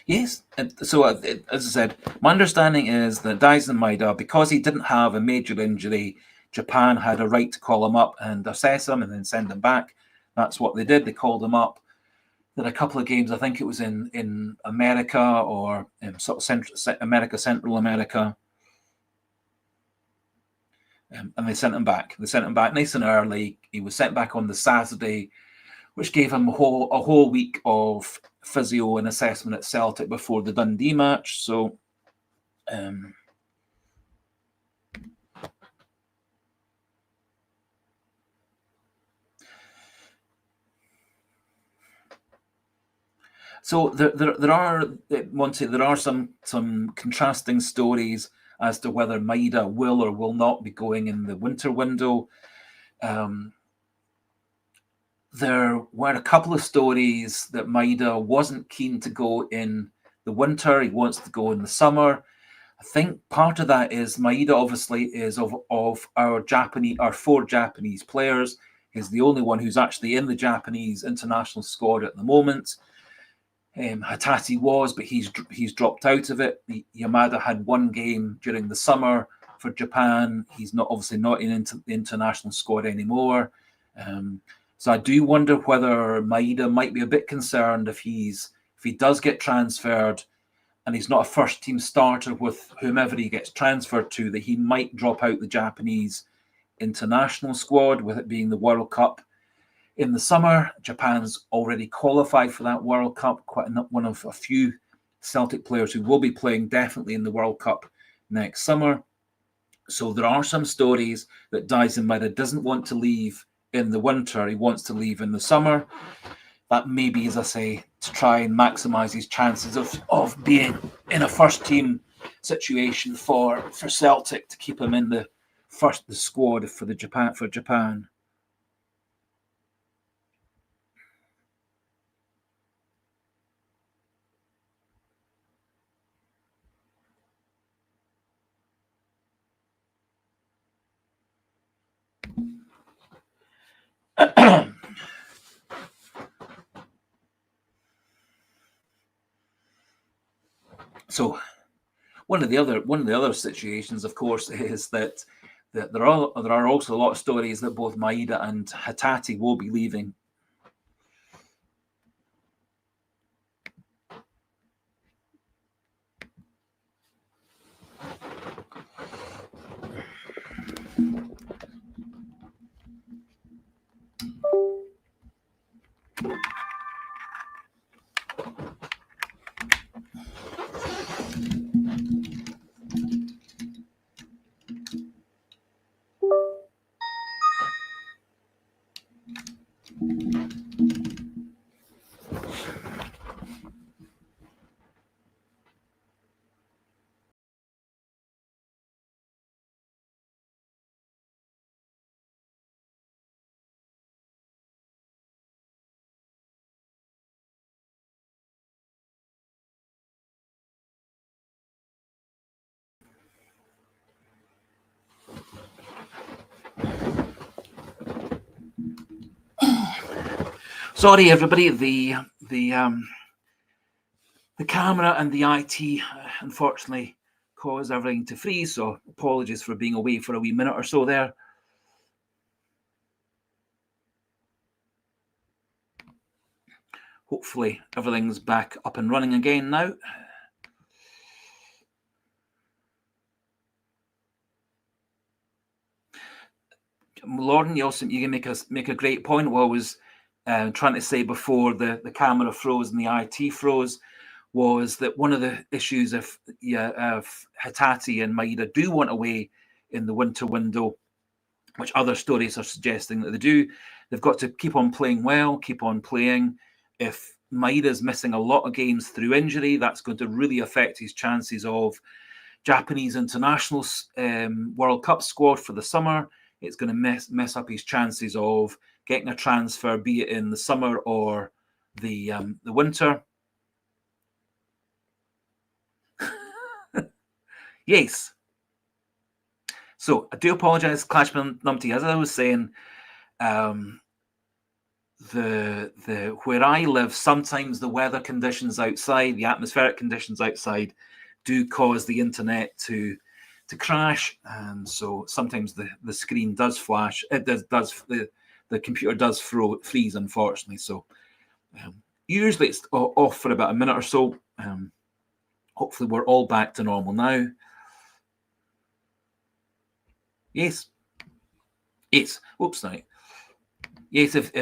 Yes, so as I said, my understanding is that Daisen Maeda, because he didn't have a major injury, Japan had a right to call him up and assess him and then send him back. That's what they did. They called him up. There are a couple of games, I think it was in America or sort of Central America. And they sent him back. They sent him back nice and early. He was sent back on the Saturday, which gave him a whole week of physio and assessment at Celtic before the Dundee match. So, there are some contrasting stories as to whether Maeda will or will not be going in the winter window. There were a couple of stories that Maeda wasn't keen to go in the winter. He wants to go in the summer. I think part of that is Maeda obviously is of our four Japanese players. He's the only one who's actually in the Japanese international squad at the moment. Hatate was, but he's dropped out of it. Yamada had one game during the summer for Japan. He's obviously not in the international squad anymore. So I do wonder whether Maeda might be a bit concerned if he does get transferred and he's not a first team starter with whomever he gets transferred to, that he might drop out the Japanese international squad, with it being the World Cup in the summer. Japan's already qualified for that World Cup, one of a few Celtic players who will be playing definitely in the World Cup next summer. So there are some stories that Daisen Maeda doesn't want to leave in the winter. He wants to leave in the summer. That may be, as I say, to try and maximise his chances of being in a first team situation for Celtic, to keep him in the squad for Japan. So one of the other situations, of course, is that there are also a lot of stories that both Maeda and Hatate will be leaving. Sorry, everybody. The camera and the IT unfortunately caused everything to freeze. So apologies for being away for a wee minute or so there. Hopefully everything's back up and running again now. Lauren, you can make a great point. What I was trying to say before the camera froze and the IT froze was that one of the issues if Hatate and Maeda do want away in the winter window, which other stories are suggesting that they do, they've got to keep on playing well, keep on playing. If Maeda's missing a lot of games through injury, that's going to really affect his chances of Japanese international World Cup squad for the summer. It's going to mess up his chances of getting a transfer, be it in the summer or the winter. Yes. So I do apologise, Clashman Numpty. As I was saying, the where I live, sometimes the weather conditions outside, the atmospheric conditions outside, do cause the internet to crash, and so sometimes the screen does flash. It does the computer does freeze, unfortunately. So usually it's off for about a minute or so. Hopefully we're all back to normal now. Yes. Oops, sorry. Yes, if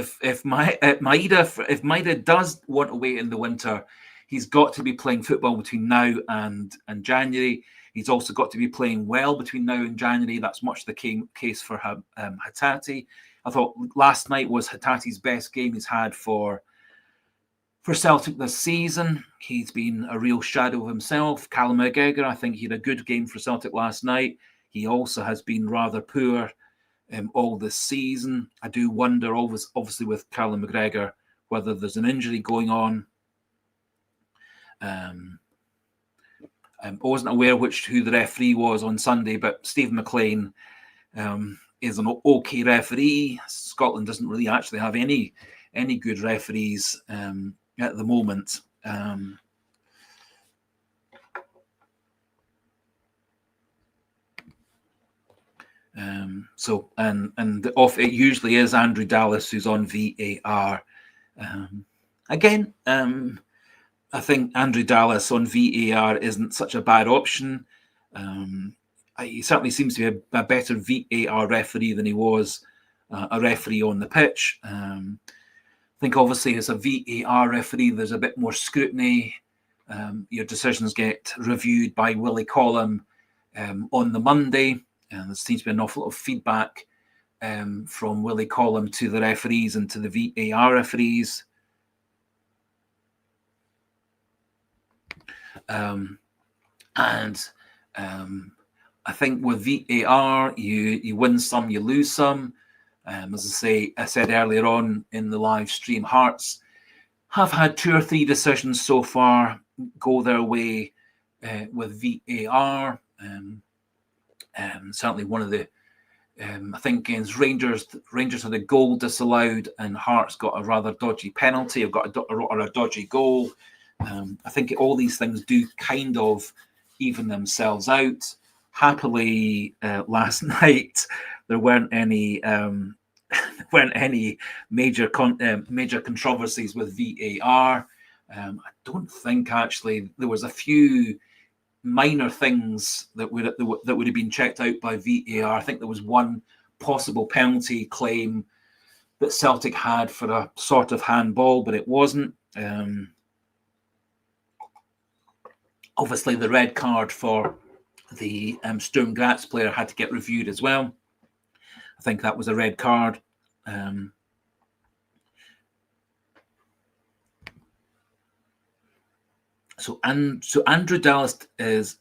Maeda does want to wait in the winter, he's got to be playing football between now and January. He's also got to be playing well between now and January. That's much the case for Hatate. I thought last night was Hatate's best game he's had for Celtic this season. He's been a real shadow of himself. Callum McGregor, I think he had a good game for Celtic last night. He also has been rather poor all this season. I do wonder, obviously with Callum McGregor, whether there's an injury going on. I wasn't aware who the referee was on Sunday, but Stephen McLean is an okay referee. Scotland doesn't really actually have any good referees at the moment. It usually is Andrew Dallas who's on VAR. Again, I think Andrew Dallas on VAR isn't such a bad option. He certainly seems to be a better VAR referee than he was a referee on the pitch. I think obviously as a VAR referee, there's a bit more scrutiny. Your decisions get reviewed by Willie Collum on the Monday. And there seems to be an awful lot of feedback from Willie Collum to the referees and to the VAR referees. I think with VAR, you win some, you lose some. As I said earlier on in the live stream, Hearts have had 2 or 3 decisions so far go their way with VAR. Certainly one of the, I think against Rangers had a goal disallowed and Hearts got a rather dodgy penalty. Have got a dodgy goal. I think all these things do kind of even themselves out. Happily, last night there weren't any major controversies with VAR. I don't think actually there was a few minor things that would have been checked out by VAR. I think there was one possible penalty claim that Celtic had for a sort of handball, but it wasn't. Obviously, the red card for the Sturm Graz player had to get reviewed as well. I think that was a red card. So Andrew Dallas is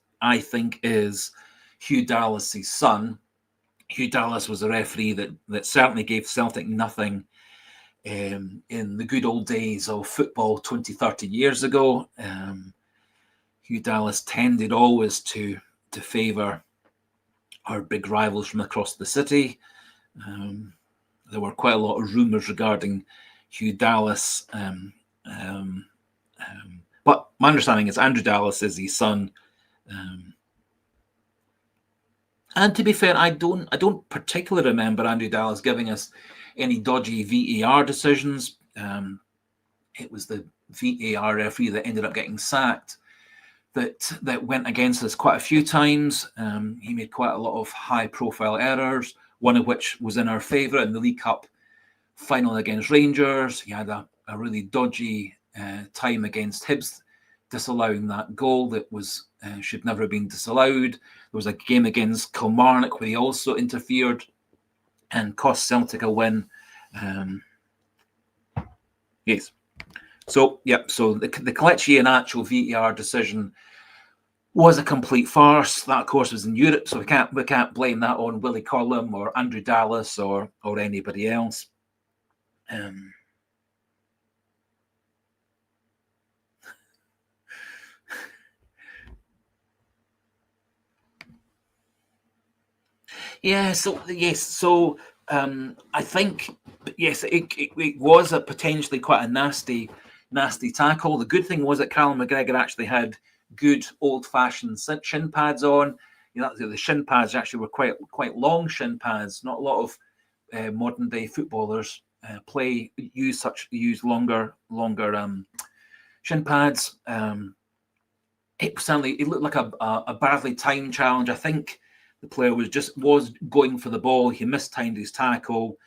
Hugh Dallas's son. Hugh Dallas was a referee that certainly gave Celtic nothing in the good old days of football 20, 30 years ago. Hugh Dallas tended always to favour our big rivals from across the city. There were quite a lot of rumours regarding Hugh Dallas. But my understanding is Andrew Dallas is his son. And to be fair, I don't particularly remember Andrew Dallas giving us any dodgy VAR decisions. It was the VAR referee that ended up getting sacked that went against us quite a few times. He made quite a lot of high-profile errors, one of which was in our favour in the League Cup final against Rangers. He had a really dodgy time against Hibs, disallowing that goal that was should never have been disallowed. There was a game against Kilmarnock where he also interfered and cost Celtic a win. Yes. So, the Kelechi Iheanacho VAR decision was a complete farce. That, of course, was in Europe, so we can't blame that on Willie Collum or Andrew Dallas or anybody else. I think yes, it was a potentially quite a nasty tackle. The good thing was that Callum McGregor actually had good old-fashioned shin pads on. The shin pads actually were quite long shin pads. Not a lot of modern day footballers use longer shin pads. It looked like a badly timed challenge. I think the player was going for the ball. He mistimed his tackle.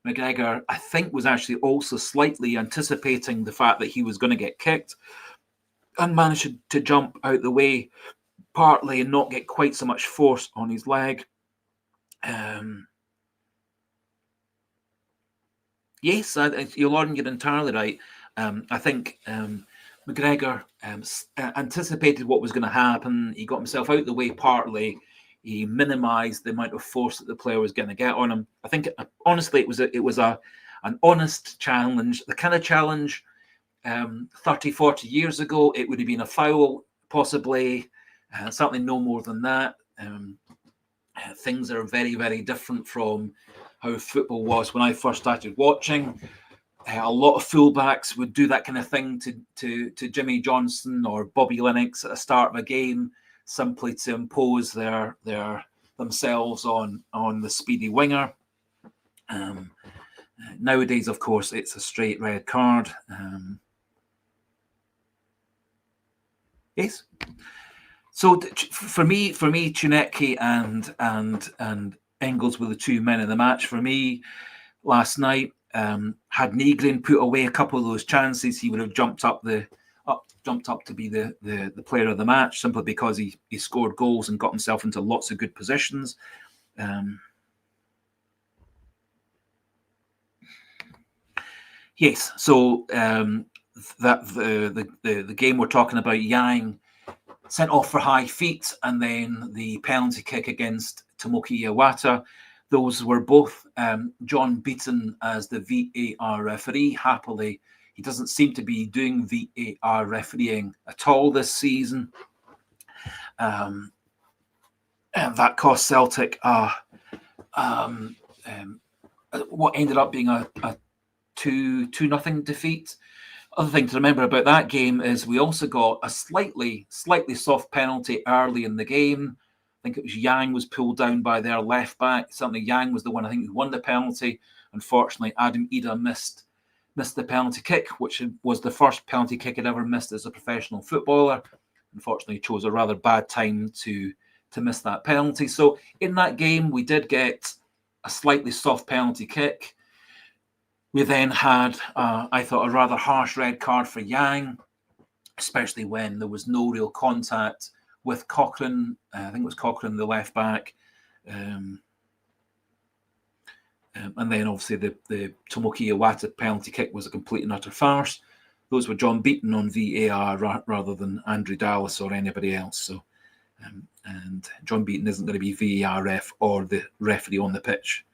McGregor, I think, was actually also slightly anticipating the fact that he was going to get kicked and managed to jump out the way partly and not get quite so much force on his leg. Yes, you're entirely right. I think McGregor anticipated what was going to happen. He got himself out the way partly. He minimised the amount of force that the player was going to get on him. I think, honestly, it was an honest challenge. The kind of challenge 30, 40 years ago, it would have been a foul, possibly. Certainly no more than that. Things are very, very different from how football was when I first started watching. A lot of fullbacks would do that kind of thing to Jimmy Johnson or Bobby Lennox at the start of a game, simply to impose themselves on the speedy winger. Nowadays, of course, it's a straight red card. Yes. So for me, Chunetke and Engels were the two men of the match. For me, last night, had Negrin put away a couple of those chances, he would have jumped up to be the player of the match, simply because he scored goals and got himself into lots of good positions. Yes, so that the game we're talking about, Yang sent off for high feet, and then the penalty kick against Tomoki Iwata. Those were both John Beaton as the VAR referee. Happily, he doesn't seem to be doing VAR refereeing at all this season. And that cost Celtic what ended up being a 2-0 defeat. Other thing to remember about that game is we also got a slightly soft penalty early in the game. I think it was Yang was pulled down by their left back. Certainly Yang was the one, I think, who won the penalty. Unfortunately, Adam Ida missed the penalty kick, which was the first penalty kick he'd ever missed as a professional footballer. Unfortunately, he chose a rather bad time to miss that penalty. So in that game, we did get a slightly soft penalty kick. We then had, I thought, a rather harsh red card for Yang, especially when there was no real contact with Cochrane. I think it was Cochrane, the left back. And then, obviously, the Tomoki Iwata penalty kick was a complete and utter farce. Those were John Beaton on VAR rather than Andrew Dallas or anybody else. So, and John Beaton isn't going to be VAR ref or the referee on the pitch.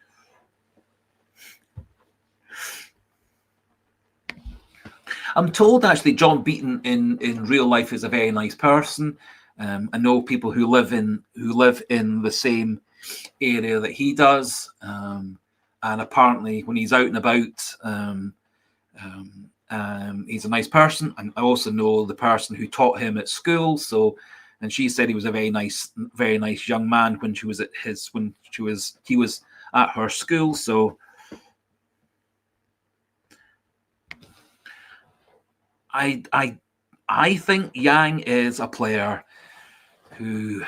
I'm told, actually, John Beaton in real life is a very nice person. I know people who live in the same area that he does, and apparently when he's out and about, He's a nice person, and I also know the person who taught him at school. So, and she said he was a very nice young man when he was at her school. So, I think Yang is a player who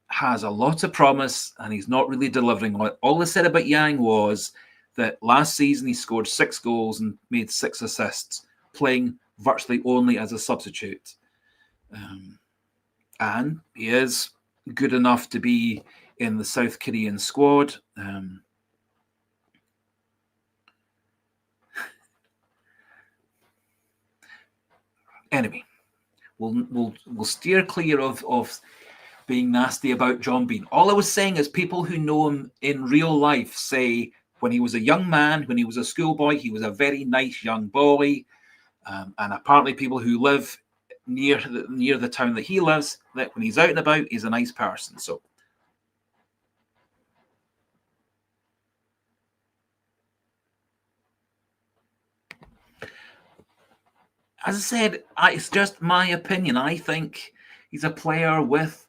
has a lot of promise, and he's not really delivering on it. All I said about Yang was that last season he scored 6 goals and made 6 assists, playing virtually only as a substitute. And he is good enough to be in the South Korean squad. Anyway, we'll steer clear of being nasty about John Bean. All I was saying is people who know him in real life say when he was a young man, when he was a schoolboy, he was a very nice young boy. And apparently people who live near the town that he lives, that when he's out and about, he's a nice person. So as I said, it's just my opinion. I think he's a player with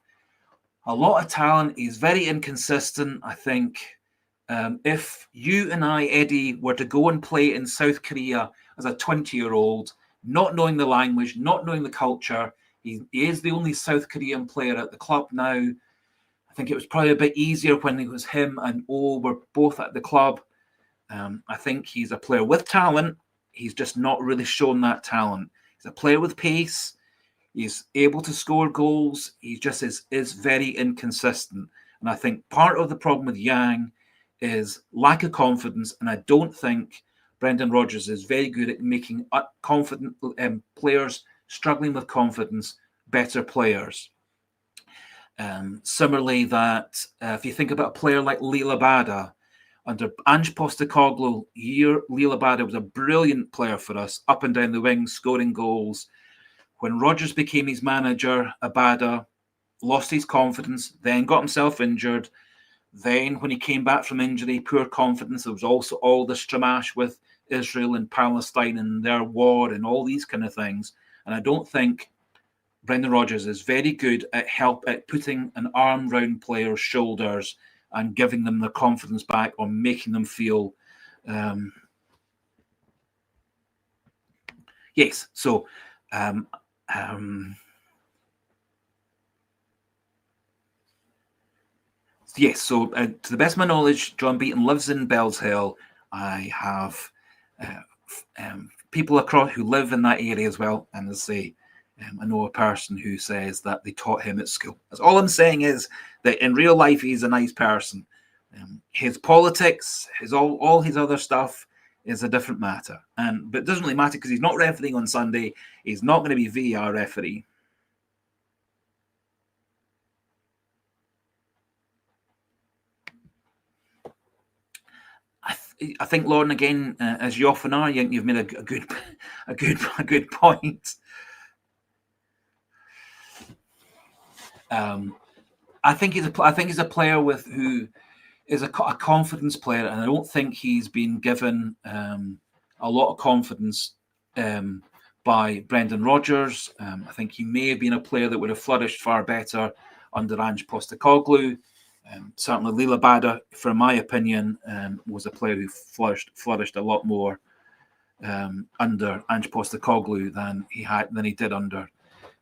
a lot of talent. He's very inconsistent. I think if you and I, Eddie, were to go and play in South Korea as a 20-year-old, not knowing the language, not knowing the culture, he is the only South Korean player at the club now. I think it was probably a bit easier when it was him and O were both at the club. I think he's a player with talent. He's just not really shown that talent. He's a player with pace. He's able to score goals. He just is very inconsistent. And I think part of the problem with Yang is lack of confidence. And I don't think Brendan Rodgers is very good at making confident players struggling with confidence better players. Similarly, that if you think about a player like Lila Bada, under Ange Postecoglou, Lila Bada was a brilliant player for us, up and down the wing, scoring goals. When Rodgers became his manager, Abada lost his confidence, then got himself injured. Then when he came back from injury, poor confidence. There was also all the stramash with Israel and Palestine and their war and all these kind of things. And I don't think Brendan Rodgers is very good at putting an arm round players' shoulders and giving them their confidence back or making them feel yes. So yes, so to the best of my knowledge, John Beaton lives in Bells Hill. I have people across who live in that area as well, and as I say, I know a person who says that they taught him at school. That's all I'm saying is that in real life, he's a nice person. His politics, all his other stuff is a different matter. But it doesn't really matter because he's not refereeing on Sunday. He's not going to be VAR referee. I think, Lauren, again, as you often are, you've made a good point. I think he's a player who is a confidence player, and I don't think he's been given a lot of confidence by Brendan Rodgers. I think he may have been a player that would have flourished far better under Ange Postecoglou. Certainly, Lila Bada, for my opinion, was a player who flourished a lot more under Ange Postecoglou than he did under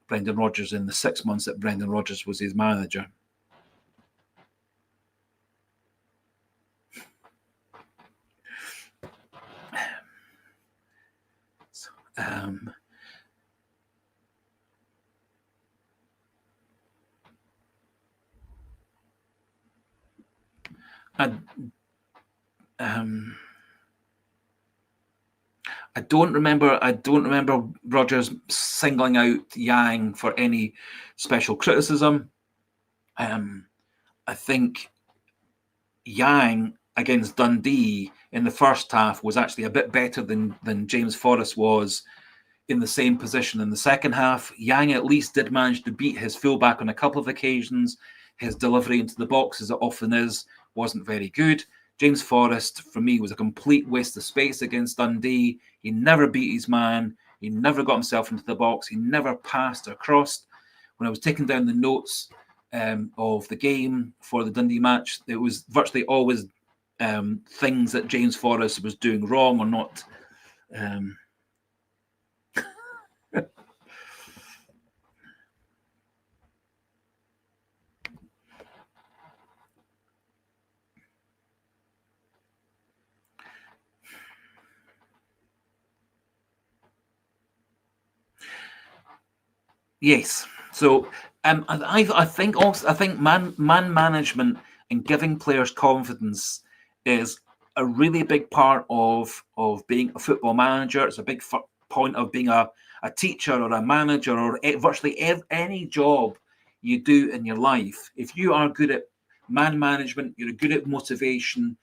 Brendan Rodgers in the 6 months that Brendan Rodgers was his manager. I don't remember Rodgers singling out Yang for any special criticism. I think Yang against Dundee in the first half was actually a bit better than James Forrest was in the same position in the second half. Yang at least did manage to beat his fullback on a couple of occasions. His delivery into the box, as it often is, wasn't very good. James Forrest, for me, was a complete waste of space against Dundee. He never beat his man. He never got himself into the box. He never passed or crossed. When I was taking down the notes of the game for the Dundee match, it was virtually always things that James Forrest was doing wrong or not. Yes. So I think man management and giving players confidence is a really big part of being a football manager. It's a big point of being a teacher or a manager or virtually any job you do in your life. If you are good at man management, you're good at motivation.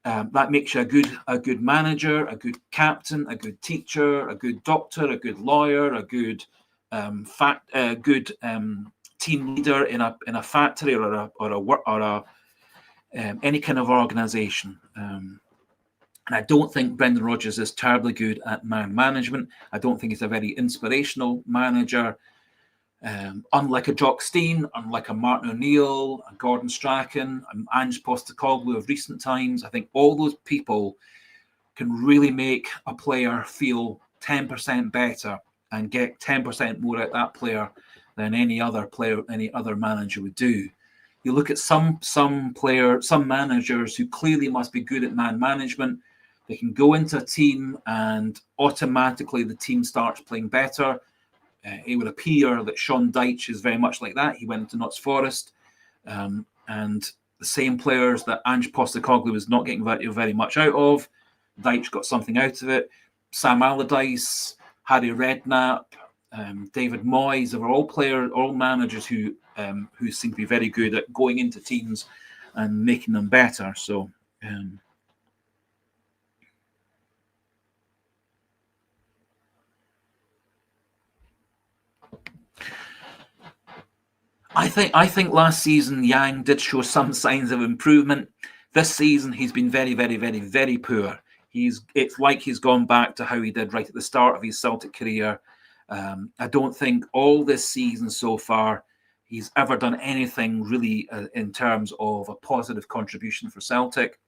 That makes you a good manager, a good captain, a good teacher, a good doctor, a good lawyer, a good team leader in a factory or any kind of organization. And I don't think Brendan Rodgers is terribly good at man management. I don't think he's a very inspirational manager. Unlike a Jock Stein, unlike a Martin O'Neill, a Gordon Strachan, Ange Postecoglou of recent times, I think all those people can really make a player feel 10% better and get 10% more out that player than any other manager would do. You look at some managers who clearly must be good at man management. They can go into a team and automatically the team starts playing better. It would appear that Sean Dyche is very much like that. He went into Notts Forest, and the same players that Ange Postecoglou was not getting very much out of, Dyche got something out of it. Sam Allardyce, Harry Redknapp, David Moyes are all managers who seem to be very good at going into teams and making them better. So. I think last season Yang did show some signs of improvement. This season he's been very, very, very, very poor. It's like he's gone back to how he did right at the start of his Celtic career. I don't think all this season so far he's ever done anything really in terms of a positive contribution for Celtic.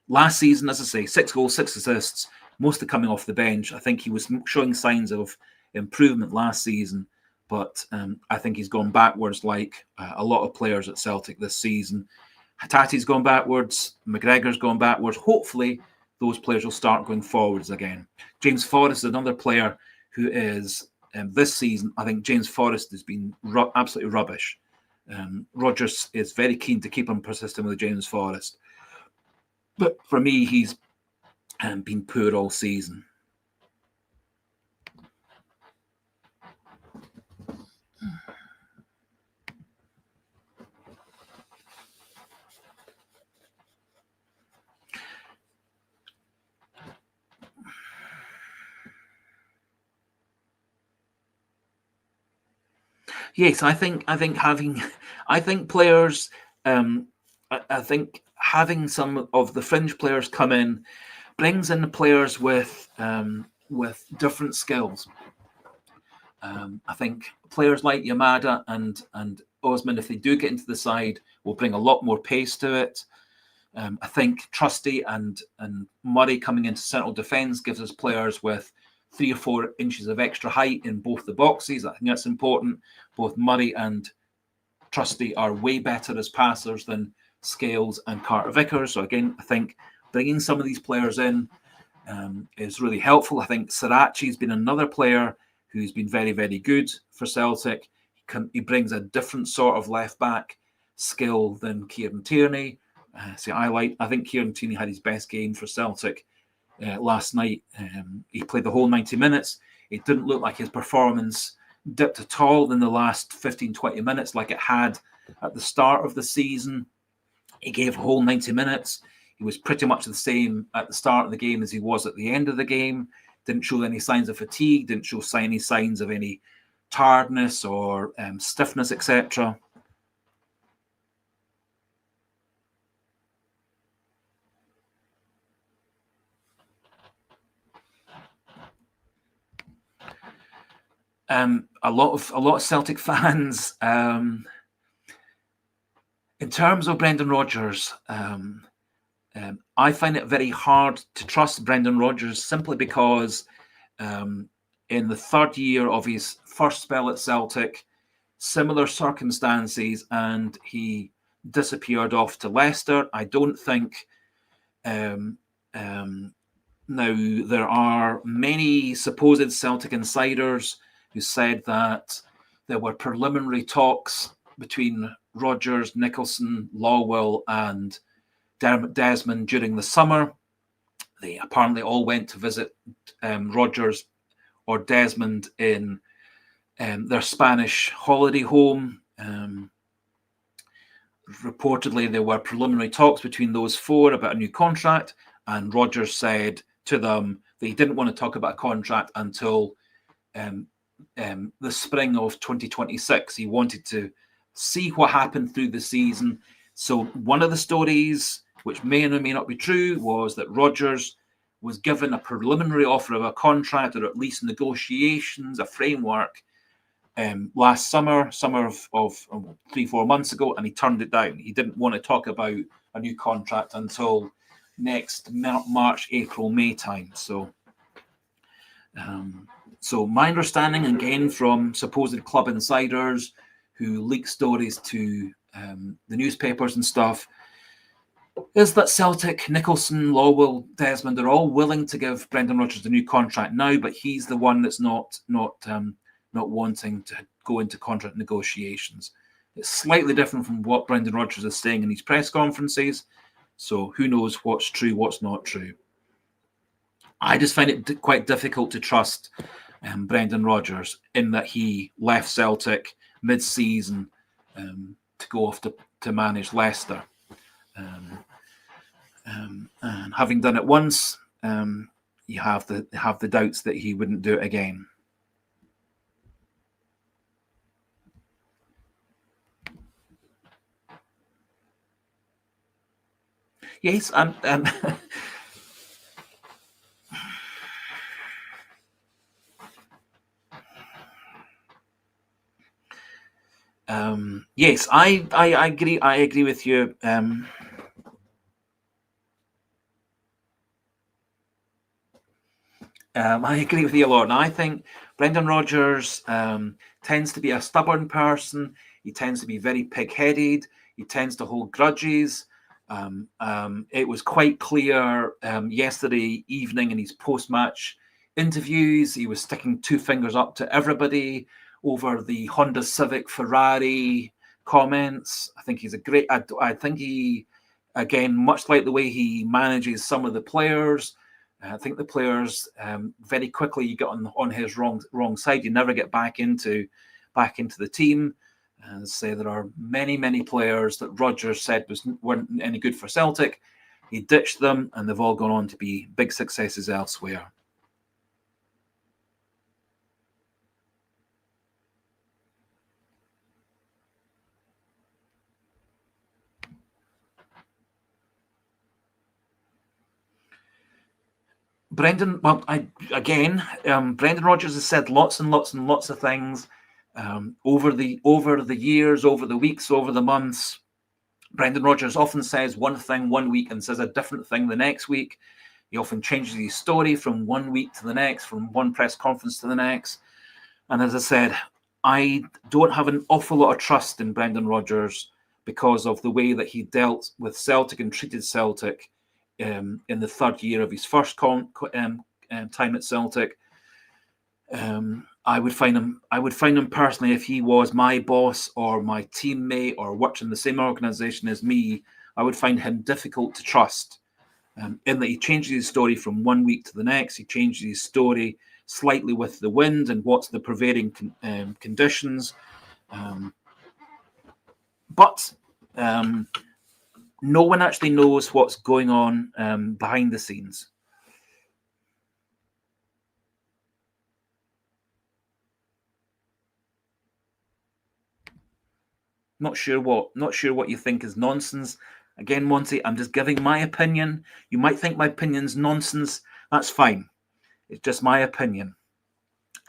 Last season, as I say, 6 goals, 6 assists, mostly coming off the bench. I think he was showing signs of improvement last season. But I think he's gone backwards like a lot of players at Celtic this season. Hatate's gone backwards. McGregor's gone backwards. Hopefully, those players will start going forwards again. James Forrest is another player who is, this season, I think James Forrest has been absolutely rubbish. Rodgers is very keen to keep on persisting with James Forrest. But for me, he's been poor all season. Yes, I think players. I think having some of the fringe players come in brings in the players with different skills. I think players like Maeda and Osman, if they do get into the side, will bring a lot more pace to it. I think Trusty and Murray coming into central defence gives us players with 3 or 4 inches of extra height in both the boxes. I think that's important. Both Murray and Trusty are way better as passers than Scales and Carter Vickers. So again, I think bringing some of these players in is really helpful. I think Sirachi's been another player who's been very, very good for Celtic. He brings a different sort of left-back skill than Kieran Tierney. I think Kieran Tierney had his best game for Celtic last night. He played the whole 90 minutes. It didn't look like his performance dipped at all in the last 15-20 minutes like it had at the start of the season. He gave a whole 90 minutes. He was pretty much the same at the start of the game as he was at the end of the game. Didn't show any signs of fatigue, didn't show any signs of any tiredness or stiffness, etc. A lot of Celtic fans. In terms of Brendan Rodgers, I find it very hard to trust Brendan Rodgers simply because in the third year of his first spell at Celtic, similar circumstances, and he disappeared off to Leicester. I don't think. Now, there are many supposed Celtic insiders who said that there were preliminary talks between Rodgers, Nicholson, Lawwell, and Dermot Desmond during the summer. They apparently all went to visit Rodgers or Desmond in their Spanish holiday home. Reportedly, there were preliminary talks between those four about a new contract, and Rodgers said to them that he didn't want to talk about a contract until the spring of 2026. He wanted to see what happened through the season. So one of the stories, which may or may not be true, was that Rodgers was given a preliminary offer of a contract, or at least negotiations, a framework, last summer of 3-4 months ago, and he turned it down. He didn't want to talk about a new contract until next March, April, May time. So my understanding, again from supposed club insiders who leak stories to the newspapers and stuff, is that Celtic, Nicholson, Lawwell, Desmond are all willing to give Brendan Rodgers a new contract now, but he's the one that's not wanting to go into contract negotiations. It's slightly different from what Brendan Rodgers is saying in these press conferences. So who knows what's true, what's not true. I just find it quite difficult to trust Brendan Rodgers in that he left Celtic mid-season to go off to manage Leicester. And having done it once, you have the doubts that he wouldn't do it again. Yes, yes, I agree. I agree with you. I agree with you a lot, and I think Brendan Rodgers tends to be a stubborn person. He tends to be very pig-headed. He tends to hold grudges. It was quite clear yesterday evening in his post-match interviews. He was sticking two fingers up to everybody over the Honda Civic Ferrari comments. I think he's a great. I think he, again, much like the way he manages some of the players. I think the players very quickly you get on his wrong side. You never get back into the team. And say there are many players that Rodgers said weren't any good for Celtic. He ditched them, and they've all gone on to be big successes elsewhere. Brendan Rodgers has said lots and lots of things over the years, over the weeks, over the months. Brendan Rodgers often says one thing one week and says a different thing the next week. He often changes his story from one week to the next, from one press conference to the next. And as I said, I don't have an awful lot of trust in Brendan Rodgers because of the way that he dealt with Celtic and treated Celtic in the third year of his first time at Celtic. I would find him personally, if he was my boss or my teammate or worked in the same organisation as me, I would find him difficult to trust. In that he changes his story from one week to the next. He changes his story slightly with the wind and what's the prevailing conditions. But no one actually knows what's going on behind the scenes. Not sure what you think is nonsense. Again, Monty, I'm just giving my opinion. You might think my opinion's nonsense. That's fine. It's just my opinion.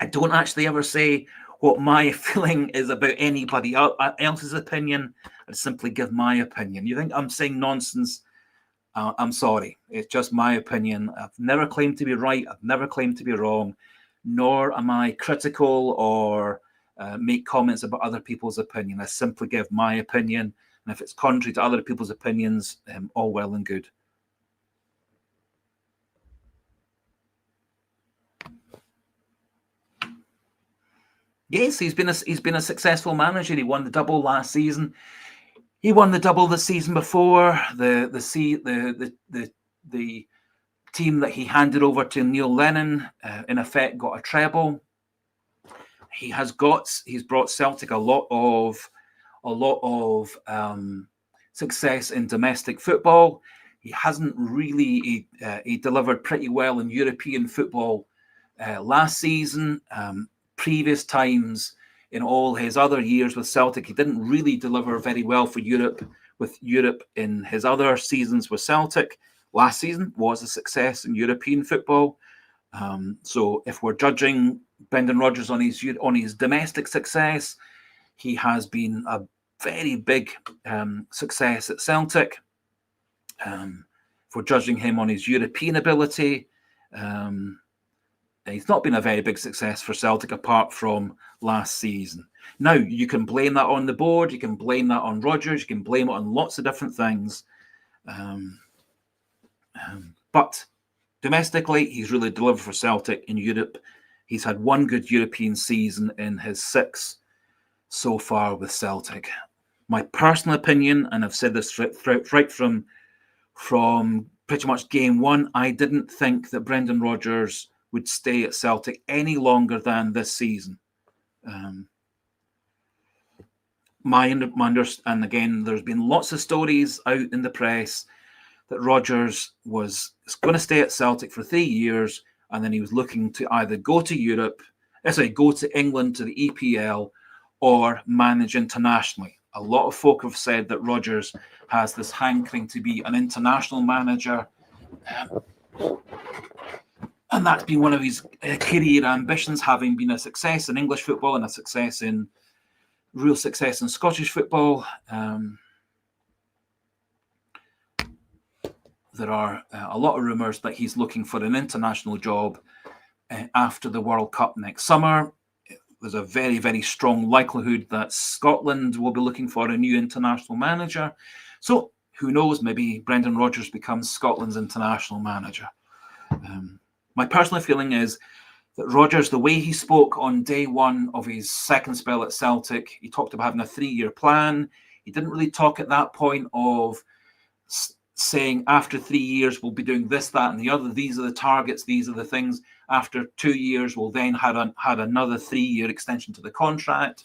I don't actually ever say what my feeling is about anybody else's opinion. I simply give my opinion. You think I'm saying nonsense? I'm sorry. It's just my opinion. I've never claimed to be right. I've never claimed to be wrong. Nor am I critical or make comments about other people's opinion. I simply give my opinion. And if it's contrary to other people's opinions, all well and good. Yes, he's been a successful manager. He won the double last season. He won the double the season before. The team that he handed over to Neil Lennon, in effect, got a treble. He's brought Celtic a lot of success in domestic football. He hasn't really he delivered pretty well in European football last season. Previous times in all his other years with Celtic, he didn't really deliver very well for Europe. With Europe in his other seasons with Celtic, last season was a success in European football. So if we're judging Brendan Rodgers on his domestic success, he has been a very big success at Celtic. If we're judging him on his European ability, he's not been a very big success for Celtic apart from last season. Now, you can blame that on the board, you can blame that on Rodgers, you can blame it on lots of different things. But domestically, he's really delivered for Celtic in Europe. He's had one good European season in his 6 so far with Celtic. My personal opinion, and I've said this right from pretty much game 1, I didn't think that Brendan Rodgers would stay at Celtic any longer than this season. And again, there's been lots of stories out in the press that Rodgers was going to stay at Celtic for 3 years, and then he was looking to either go to England to the EPL, or manage internationally. A lot of folk have said that Rodgers has this hankering to be an international manager. And that's been one of his career ambitions, having been a success in English football and real success in Scottish football. There are a lot of rumours that he's looking for an international job after the World Cup next summer. There's a very, very strong likelihood that Scotland will be looking for a new international manager. So who knows, maybe Brendan Rodgers becomes Scotland's international manager. My personal feeling is that Rodgers, the way he spoke on day 1 of his second spell at Celtic, he talked about having a 3-year plan. He didn't really talk at that point of saying after 3 years we'll be doing this, that, and the other. These are the targets. These are the things. After 2 years, we'll then had another 3-year extension to the contract.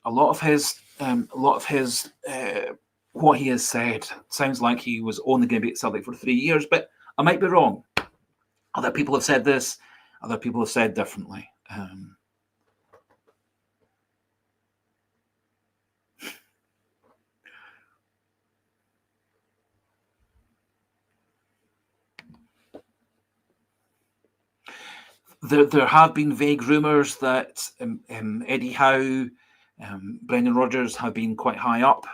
A lot of his what he has said sounds like he was only going to be at Celtic for 3 years, but I might be wrong. Other people have said this. Other people have said differently. There have been vague rumours that Eddie Howe, Brendan Rodgers have been quite high up.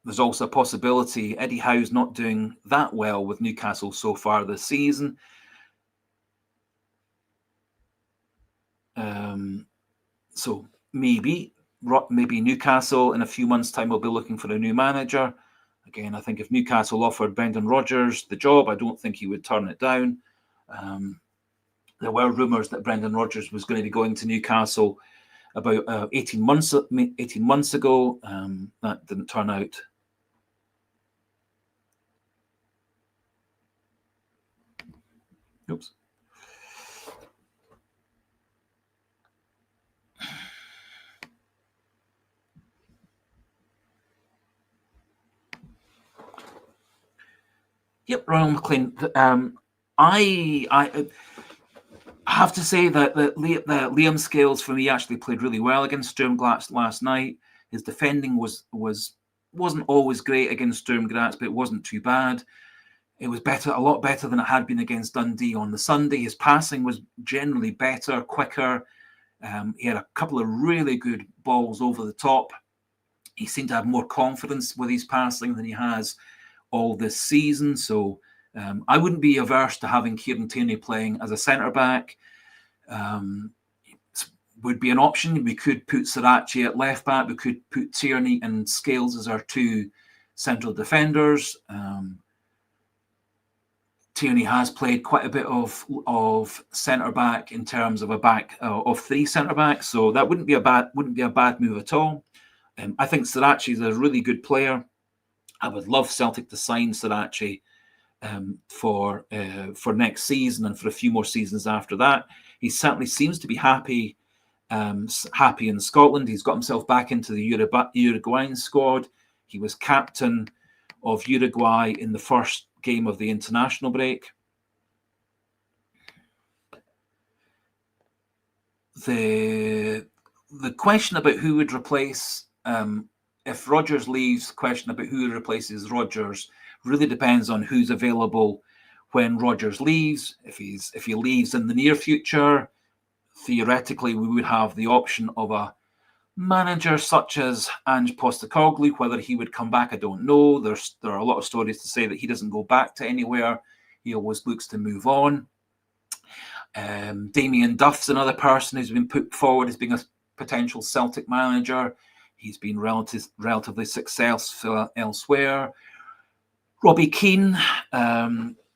There's also a possibility Eddie Howe's not doing that well with Newcastle so far this season. So maybe Newcastle in a few months' time will be looking for a new manager. Again, I think if Newcastle offered Brendan Rodgers the job, I don't think he would turn it down. There were rumours that Brendan Rodgers was going to be going to Newcastle about 18 months ago. That didn't turn out. Oops. Yep, Ronald McLean. I have to say that Liam Scales for me actually played really well against Sturm Graz last night. His defending wasn't always great against Sturm Graz, but it wasn't too bad. It was a lot better than it had been against Dundee on the Sunday. His passing was generally better, quicker. He had a couple of really good balls over the top. He seemed to have more confidence with his passing than he has all this season. So I wouldn't be averse to having Kieran Tierney playing as a centre-back. Would be an option. We could put Sirachi at left-back. We could put Tierney and Scales as our two central defenders. Tierney has played quite a bit of centre back in terms of a back of three centre backs, so that wouldn't be a bad move at all. I think Sirachi is a really good player. I would love Celtic to sign Sirachi for next season and for a few more seasons after that. He certainly seems to be happy in Scotland. He's got himself back into the Uruguayan squad. He was captain of Uruguay in the first game of the international break. The question about who would replace, if Rodgers leaves, the question about who replaces Rodgers really depends on who's available when Rodgers leaves. If he leaves in the near future, theoretically we would have the option of a manager such as Ange Postecoglou. Whether he would come back, I don't know. There are a lot of stories to say that he doesn't go back to anywhere. He always looks to move on. Damien Duff's another person who's been put forward as being a potential Celtic manager. He's been relatively successful elsewhere. Robbie Keane,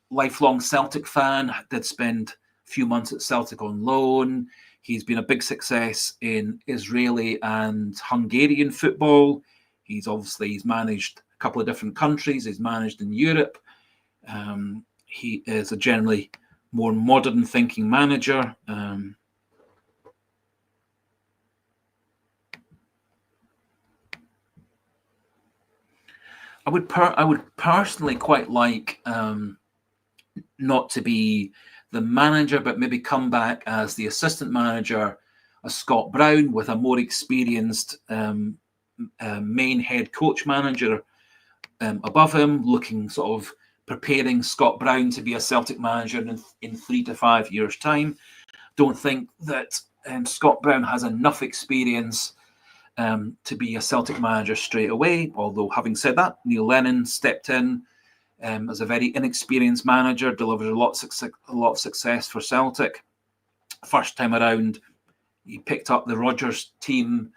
lifelong Celtic fan, did spend a few months at Celtic on loan. He's been a big success in Israeli and Hungarian football. He's managed a couple of different countries. He's managed in Europe. He is a generally more modern thinking manager. I would personally quite like not to be the manager, but maybe come back as the assistant manager, a Scott Brown with a more experienced main head coach manager above him, looking sort of preparing Scott Brown to be a Celtic manager in 3 to 5 years' time. Don't think that Scott Brown has enough experience to be a Celtic manager straight away. Although, having said that, Neil Lennon stepped in as a very inexperienced manager, delivered a lot of success for Celtic. First time around, he picked up the Rodgers team,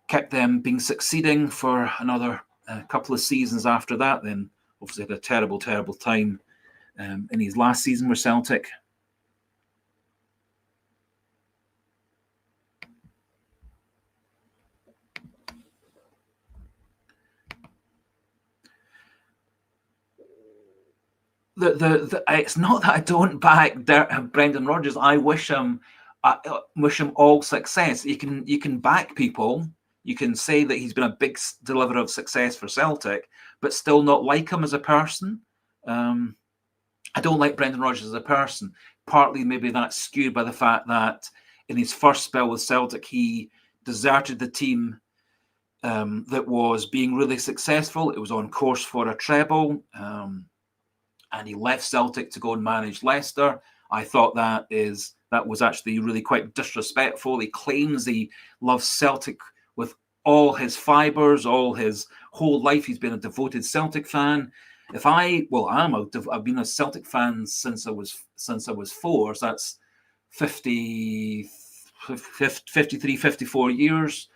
kept them succeeding for another couple of seasons after that. Then obviously had a terrible time in his last season with Celtic. It's not that I don't back Brendan Rodgers. I wish him all success. You can back people. You can say that he's been a big deliverer of success for Celtic, but still not like him as a person. I don't like Brendan Rodgers as a person. Partly maybe that's skewed by the fact that in his first spell with Celtic, he deserted the team that was being really successful. It was on course for a treble. And he left Celtic to go and manage Leicester. I thought that was actually really quite disrespectful. He claims he loves Celtic with all his fibres, all his whole life. He's been a devoted Celtic fan. I've been a Celtic fan since I was 4. So that's 53, 54 years.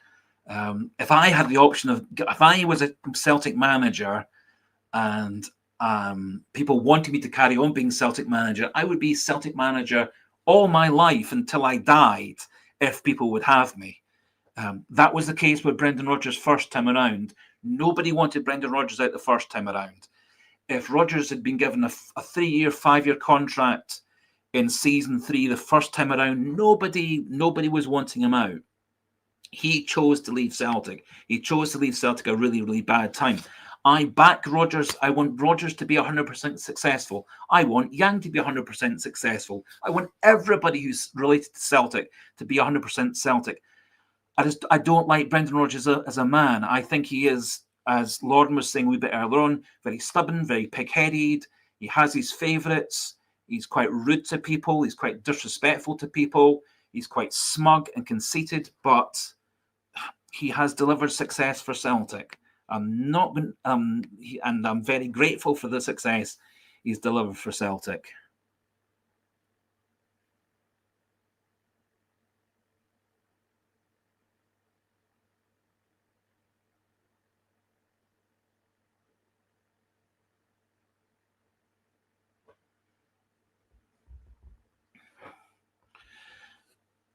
If I had the option if I was a Celtic manager and people wanted me to carry on being Celtic manager, I would be Celtic manager all my life until I died, if people would have me. That was the case with Brendan Rodgers' first time around. Nobody wanted Brendan Rodgers out the first time around. If Rodgers had been given a 3-year, 5-year contract in season 3 the first time around, nobody was wanting him out. He chose to leave Celtic. He chose to leave Celtic a really, really bad time. I back Rodgers. I want Rodgers to be 100% successful. I want Yang to be 100% successful. I want everybody who's related to Celtic to be 100% Celtic. I don't like Brendan Rodgers as a man. I think he is, as Lauren was saying a wee bit earlier on, very stubborn, very pig-headed. He has his favourites. He's quite rude to people. He's quite disrespectful to people. He's quite smug and conceited, but he has delivered success for Celtic. And I'm very grateful for the success he's delivered for Celtic.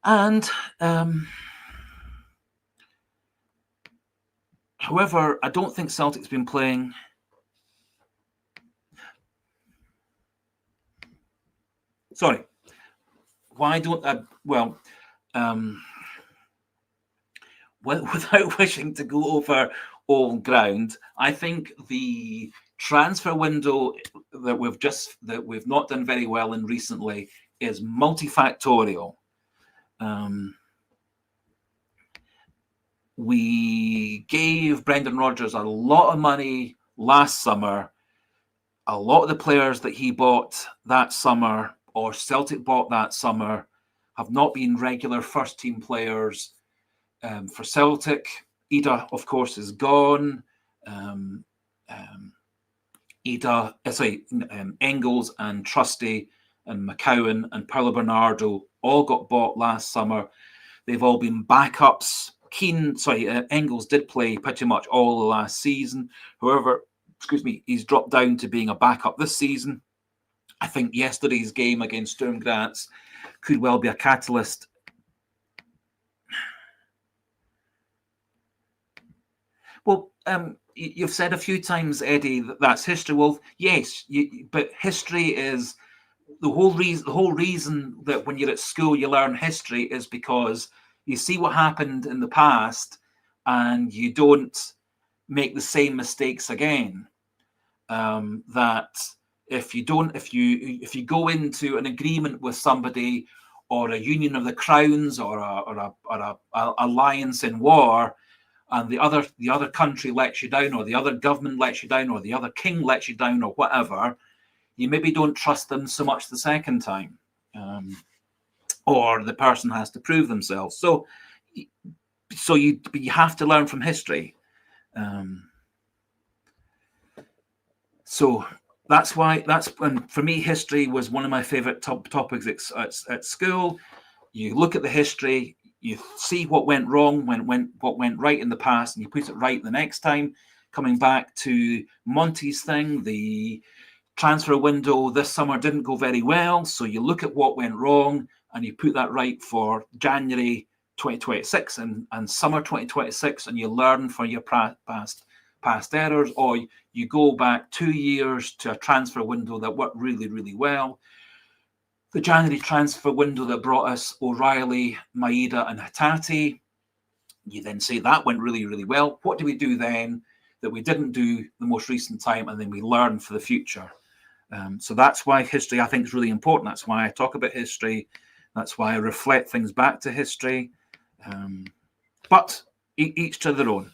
And however, I don't think Celtic's been playing. Sorry. Why don't I? Well, without wishing to go over old ground, I think the transfer window that we've not done very well in recently is multifactorial. We gave Brendan Rodgers a lot of money last summer. A lot of the players that he bought that summer, or Celtic bought that summer, have not been regular first-team players for Celtic. Maeda, of course, is gone. Engels and Trusty and McCowan and Paulo Bernardo all got bought last summer. They've all been backups. Engels did play pretty much all the last season. However, he's dropped down to being a backup this season. I think yesterday's game against Sturm Graz could well be a catalyst. Well, you've said a few times, Eddie, that's history. Well, yes, but history is the whole reason that when you're at school you learn history is because you see what happened in the past and you don't make the same mistakes again. That if you go into an agreement with somebody or a union of the crowns or a alliance in war, and the other country lets you down, or the other government lets you down, or the other king lets you down, or whatever, you maybe don't trust them so much the second time, or the person has to prove themselves. So you have to learn from history. So when for me, history was one of my favorite topics at school. You look at the history, you see what went wrong, what went right in the past, and you put it right the next time. Coming back to Monty's thing, the transfer window this summer didn't go very well, so you look at what went wrong and you put that right for January 2026 and summer 2026, and you learn from your past errors, or you go back 2 years to a transfer window that worked really, really well. The January transfer window that brought us O'Reilly, Maeda and Hatate. You then say that went really, really well. What do we do then that we didn't do the most recent time, and then we learn for the future? So that's why history, I think, is really important. That's why I talk about history. That's why I reflect things back to history. But each to their own.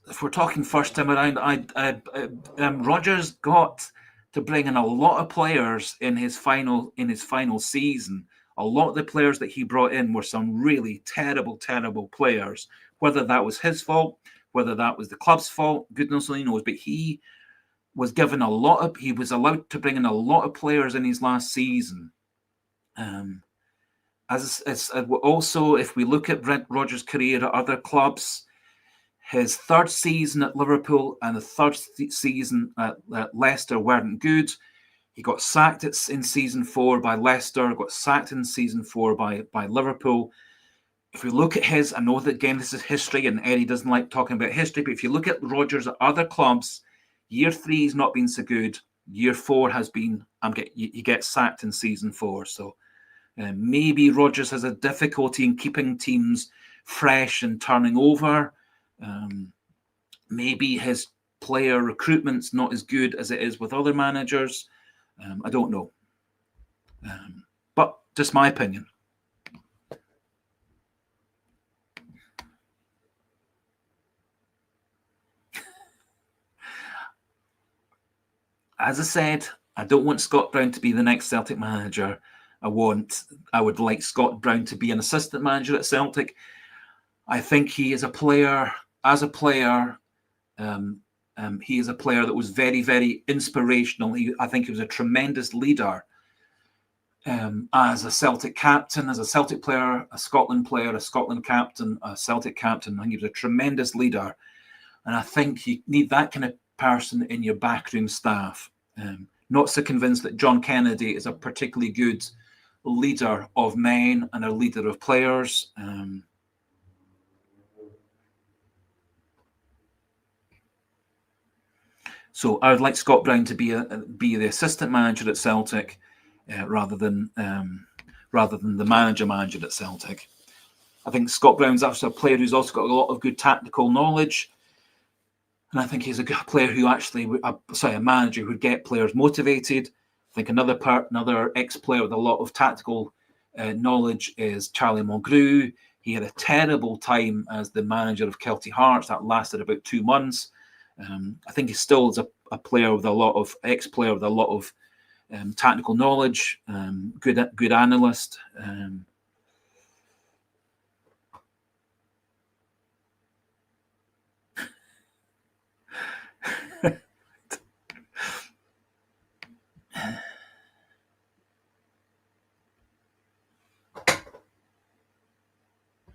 If we're talking first time around, Rodgers got to bring in a lot of players in his final season. A lot of the players that he brought in were some really terrible players. Whether that was his fault, whether that was the club's fault, goodness only knows. But he was given he was allowed to bring in a lot of players in his last season. Also, if we look at Rodgers' career at other clubs, his third season at Liverpool and the third season at Leicester weren't good. He got sacked in season 4 by Leicester, got sacked in season 4 by Liverpool. if we look at his, I know that again this is history, and Eddie doesn't like talking about history, but if you look at Rodgers at other clubs, year 3 has not been so good. Year 4 has been, he gets sacked in season 4. So maybe Rodgers has a difficulty in keeping teams fresh and turning over. Maybe his player recruitment's not as good as it is with other managers. I don't know. But just my opinion. As I said, I don't want Scott Brown to be the next Celtic manager. I would like Scott Brown to be an assistant manager at Celtic. I think he is a player. As a player, he is a player that was very, very inspirational. I think he was a tremendous leader as a Celtic captain, as a Celtic player, a Scotland captain, a Celtic captain. I think he was a tremendous leader. And I think you need that kind of person in your backroom staff. Not so convinced that John Kennedy is a particularly good leader of men and a leader of players. So I would like Scott Brown to be the assistant manager at Celtic rather than the manager at Celtic. I think Scott Brown's also a player who's also got a lot of good tactical knowledge. And I think he's a good player who a manager who would get players motivated. I think another ex-player with a lot of tactical knowledge is Charlie Mulgrew. He had a terrible time as the manager of Celtic Hearts. That lasted about 2 months. I think he still is a player with a lot of ex-player with a lot of tactical knowledge. Good analyst.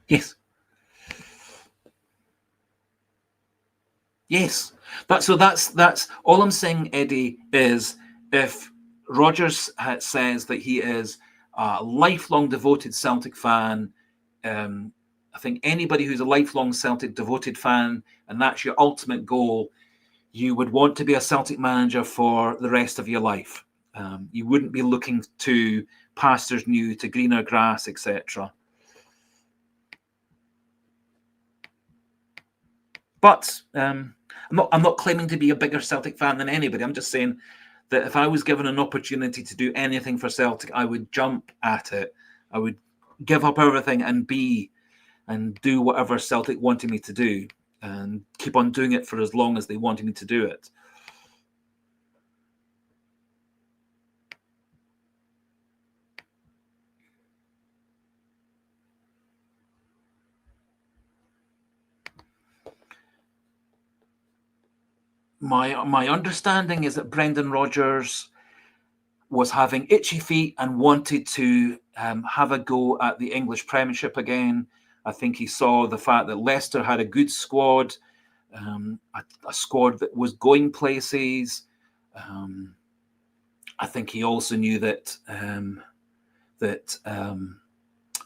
Yes. Yes. That's all I'm saying, Eddie, is if Rodgers says that he is a lifelong devoted Celtic fan, I think anybody who's a lifelong Celtic devoted fan, and that's your ultimate goal, you would want to be a Celtic manager for the rest of your life. You wouldn't be looking to pastures new, to greener grass, etc. But I'm not claiming to be a bigger Celtic fan than anybody. I'm just saying that if I was given an opportunity to do anything for Celtic, I would jump at it. I would give up everything and do whatever Celtic wanted me to do, and keep on doing it for as long as they wanted me to do it. My understanding is that Brendan Rodgers was having itchy feet and wanted to have a go at the English Premiership again. I think he saw the fact that Leicester had a good squad, a squad that was going places. I think he also knew that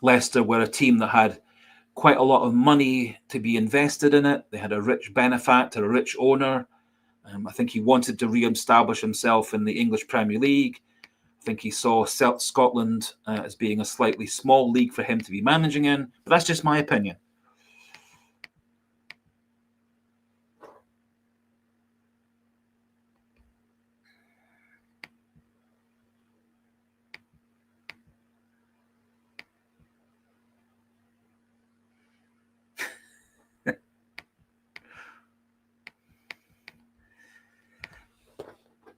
Leicester were a team that had quite a lot of money to be invested in it. They had a rich benefactor, a rich owner. I think he wanted to re-establish himself in the English Premier League. I think he saw Scotland as being a slightly small league for him to be managing in. But that's just my opinion.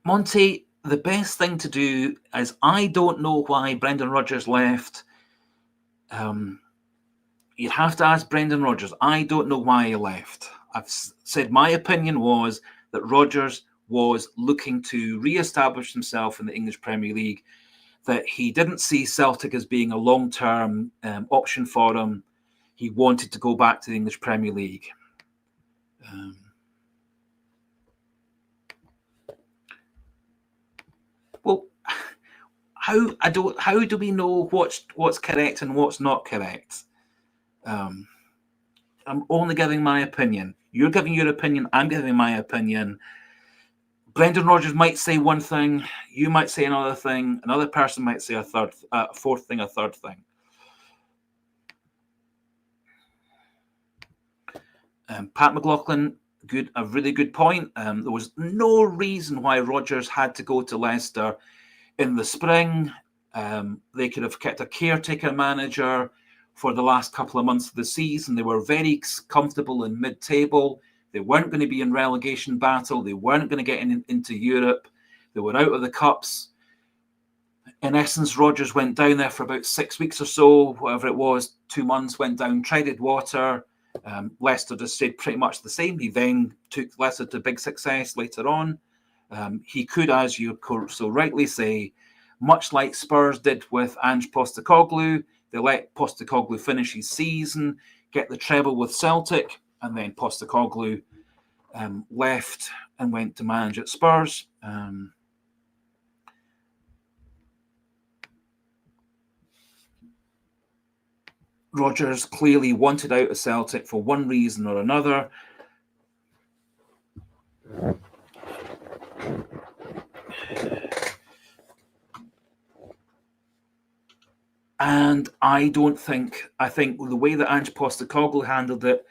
Monty, the best thing to do is, I don't know why Brendan Rodgers left. You'd have to ask Brendan Rodgers. I don't know why he left. I've said my opinion was that Rodgers was looking to re-establish himself in the English Premier League, that he didn't see Celtic as being a long-term option for him. He wanted to go back to the English Premier League. Well, how do we know what's correct and what's not correct? I'm only giving my opinion. You're giving your opinion. I'm giving my opinion. Brendan Rodgers might say one thing. You might say another thing. Another person might say a fourth thing, a third thing. Pat McLaughlin, a really good point. There was no reason why Rodgers had to go to Leicester in the spring. They could have kept a caretaker manager for the last couple of months of the season. They were very comfortable in mid-table. They weren't going to be in relegation battle. They weren't going to get into Europe. They were out of the cups. In essence, Rodgers went down there for about 6 weeks or so, whatever it was, 2 months, went down, treaded water. Leicester just stayed pretty much the same. He then took Leicester to big success later on. He could, as you so rightly say, much like Spurs did with Ange Postecoglou, they let Postecoglou finish his season, get the treble with Celtic, and then Postecoglou left and went to manage at Spurs. Rodgers clearly wanted out of Celtic for one reason or another. And I think the way that Ange Postecoglou handled it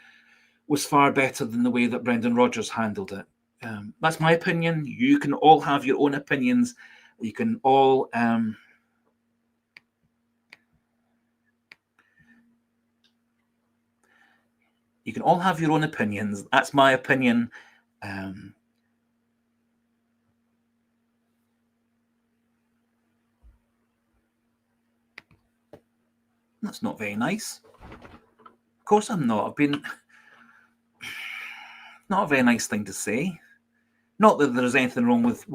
was far better than the way that Brendan Rodgers handled it. That's my opinion. You can all have your own opinions. You can all have your own opinions. That's my opinion. That's not very nice. Of course I'm not. Not a very nice thing to say. Not that there's anything wrong with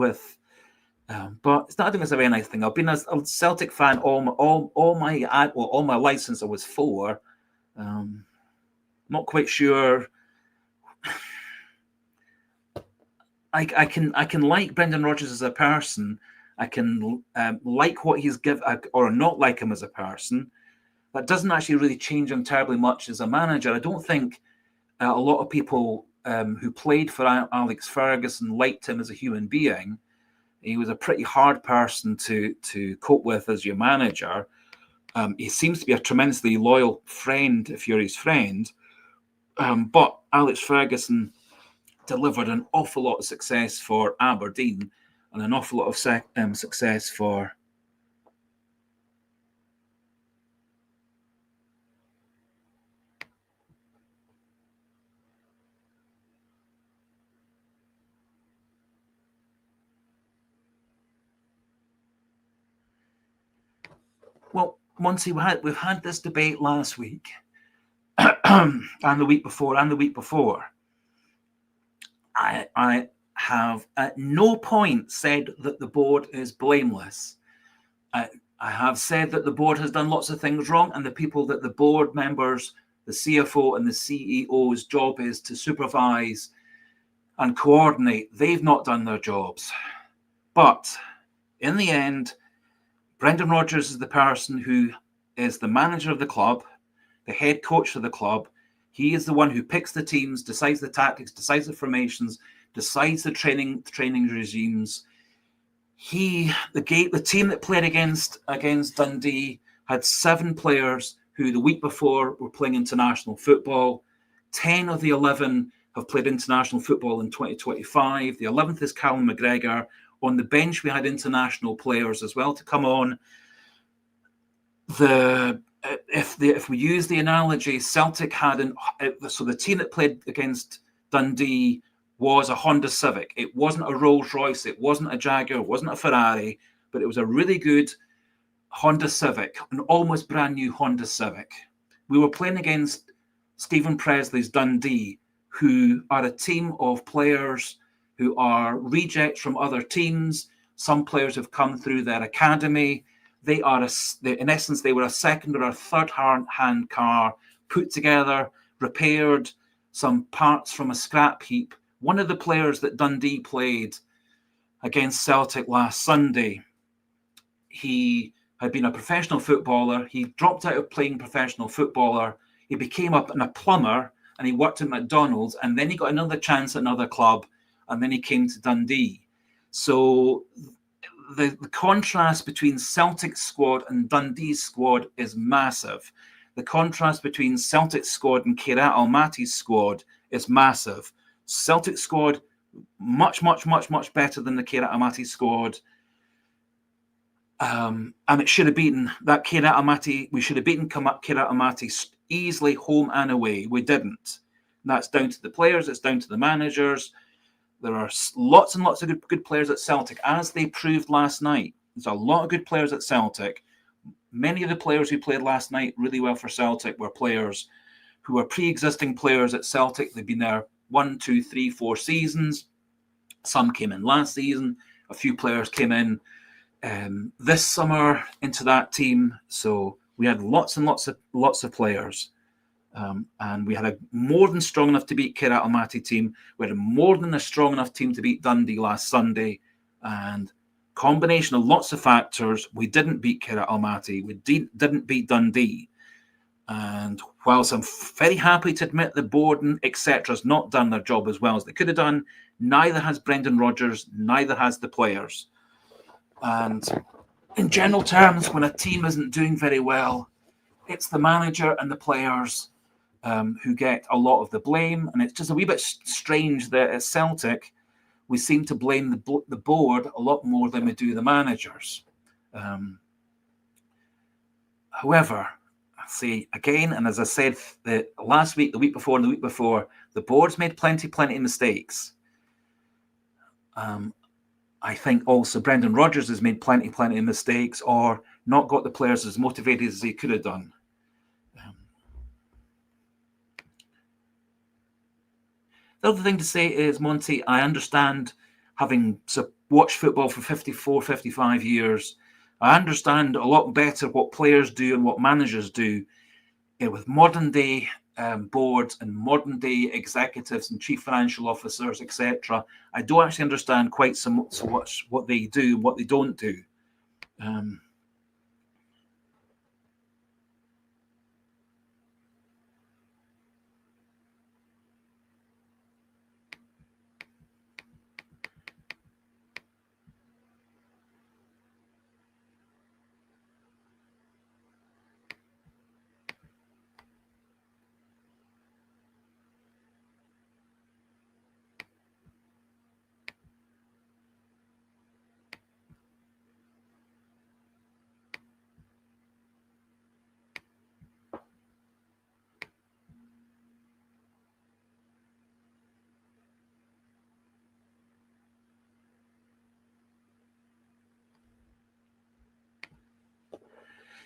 but I think it's a very nice thing. I've been a Celtic fan all my life since I was 4. Not quite sure. I can like Brendan Rodgers as a person. I can like what he's given or not like him as a person. That doesn't actually really change him terribly much as a manager. I don't think a lot of people who played for Alex Ferguson liked him as a human being. He was a pretty hard person to cope with as your manager. He seems to be a tremendously loyal friend if you're his friend. But Alex Ferguson delivered an awful lot of success for Aberdeen and an awful lot of success for Well, Monty, we've had this debate last week and the week before and the week before. I have at no point said that the board is blameless. I have said that the board has done lots of things wrong, and the people that the board members, the CFO and the CEO's job is to supervise and coordinate. They've not done their jobs. But in the end, Brendan Rodgers is the person who is the manager of the club, the head coach of the club. He is the one who picks the teams, decides the tactics, decides the formations, decides the training regimes. The team that played against Dundee had 7 players who the week before were playing international football. 10 of the 11 have played international football in 2025. The 11th is Callum McGregor. On the bench, we had international players as well to come on. If we use the analogy, Celtic had so the team that played against Dundee was a Honda Civic. It wasn't a Rolls Royce. It wasn't a Jaguar. It wasn't a Ferrari, but it was a really good Honda Civic, an almost brand new Honda Civic. We were playing against Stephen Presley's Dundee, who are a team of players who are rejects from other teams. Some players have come through their academy. In essence, they were a second or a third hand car put together, repaired, some parts from a scrap heap. One of the players that Dundee played against Celtic last Sunday, he had been a professional footballer. He dropped out of playing professional footballer. He became a plumber, and he worked at McDonald's, and then he got another chance at another club, and then he came to Dundee. So the contrast between Celtic's squad and Dundee's squad is massive. The contrast between Celtic's squad and Kirat Almaty's squad is massive. Celtic squad much better than the Kirat Almaty squad. And it should have beaten that Kirat Almaty. We should have beaten Kirat Almaty easily, home and away. We didn't. And that's down to the players. It's down to the managers. There are lots and lots of good players at Celtic, as they proved last night. There's a lot of good players at Celtic. Many of the players who played last night really well for Celtic were players who were pre-existing players at Celtic. They've been there 1, 2, 3, 4 seasons. Some came in last season. A few players came in this summer into that team. So we had lots and lots of players. And we had a more than strong enough to beat Kirat Almaty team. We had a more than a strong enough team to beat Dundee last Sunday. And combination of lots of factors, we didn't beat Kirat Almaty. We didn't beat Dundee. And whilst I'm very happy to admit the board and etc. has not done their job as well as they could have done, neither has Brendan Rodgers, neither has the players. And in general terms, when a team isn't doing very well, it's the manager and the players who get a lot of the blame. And it's just a wee bit strange that at Celtic, we seem to blame the board a lot more than we do the managers. However, I say again, and as I said last week, the week before, and the week before, the board's made plenty of mistakes. I think also Brendan Rodgers has made plenty of mistakes, or not got the players as motivated as he could have done. The other thing to say is, Monty, I understand, having watched football for 54, 55 years, I understand a lot better what players do and what managers do with modern day boards and modern day executives and chief financial officers, etc. I don't actually understand quite so much what they do and what they don't do.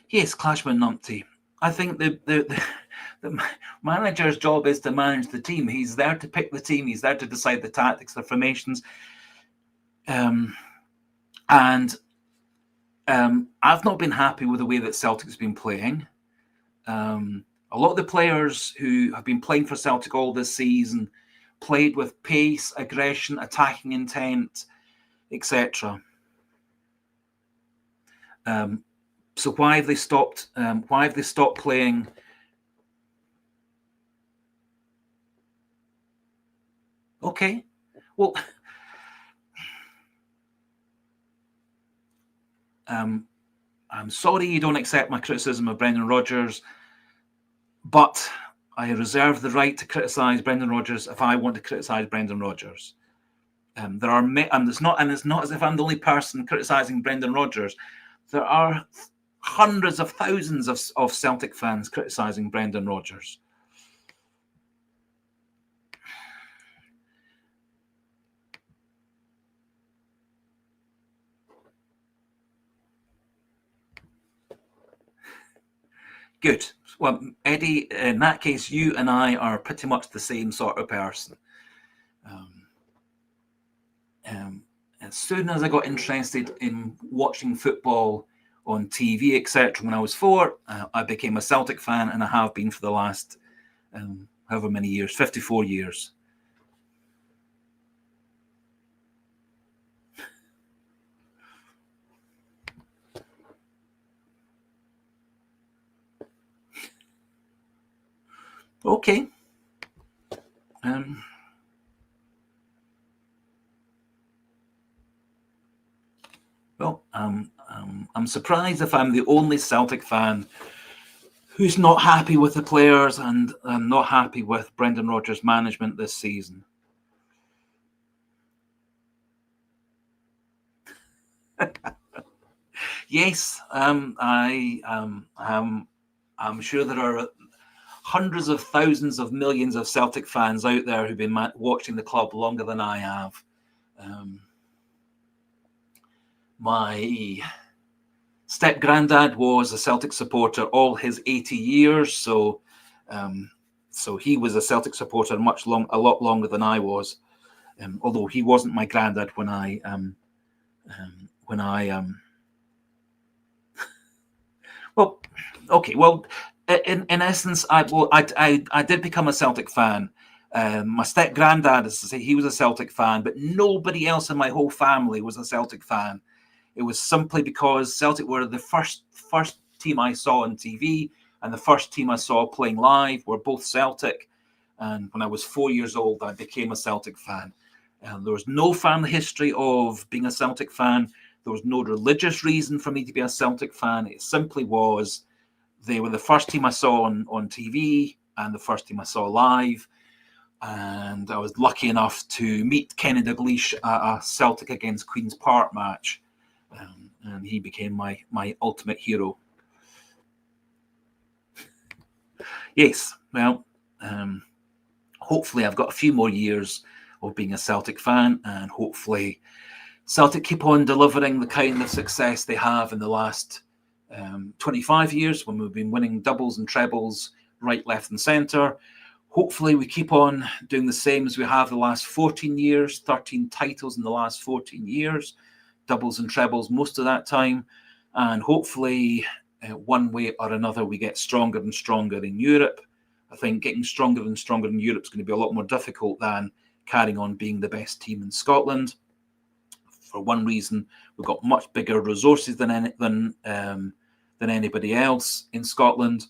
Yes, Clashman Numpty. I think the manager's job is to manage the team. He's there to pick the team. He's there to decide the tactics, the formations. And I've not been happy with the way that Celtic's been playing. A lot of the players who have been playing for Celtic all this season played with pace, aggression, attacking intent, etc. So why have they stopped? Why have they stopped playing? Okay, well, I'm sorry you don't accept my criticism of Brendan Rodgers, but I reserve the right to criticise Brendan Rodgers if I want to criticise Brendan Rodgers. And it's not as if I'm the only person criticising Brendan Rodgers. There are hundreds of thousands of Celtic fans criticising Brendan Rodgers. Good. Well, Eddie, in that case, you and I are pretty much the same sort of person. As soon as I got interested in watching football on TV, etc., when I was 4, I became a Celtic fan, and I have been for the last however many years, 54 years. Okay. Well, I'm surprised if I'm the only Celtic fan who's not happy with the players and not happy with Brendan Rodgers' management this season. Yes, I'm sure there are hundreds of thousands of millions of Celtic fans out there who've been watching the club longer than I have. My step-granddad was a Celtic supporter all his 80 years, so he was a Celtic supporter a lot longer than I was. Although he wasn't my granddad when I well, okay, well, in essence, I did become a Celtic fan. My step granddad, as I say, he was a Celtic fan, but nobody else in my whole family was a Celtic fan. It was simply because Celtic were the first team I saw on TV, and the first team I saw playing live were both Celtic. And when I was 4 years old, I became a Celtic fan. There was no family history of being a Celtic fan. There was no religious reason for me to be a Celtic fan. It simply was they were the first team I saw on TV and the first team I saw live. And I was lucky enough to meet Kenny Dalglish at a Celtic against Queen's Park match. And he became my ultimate hero. Yes, well, hopefully I've got a few more years of being a Celtic fan, and hopefully Celtic keep on delivering the kind of success they have in the last 25 years when we've been winning doubles and trebles right, left and centre. Hopefully we keep on doing the same as we have the last 14 years, 13 titles in the last 14 years, doubles and trebles most of that time. And hopefully one way or another we get stronger and stronger in Europe. I think getting stronger and stronger in Europe is going to be a lot more difficult than carrying on being the best team in Scotland. For one reason, we've got much bigger resources than anybody else in Scotland.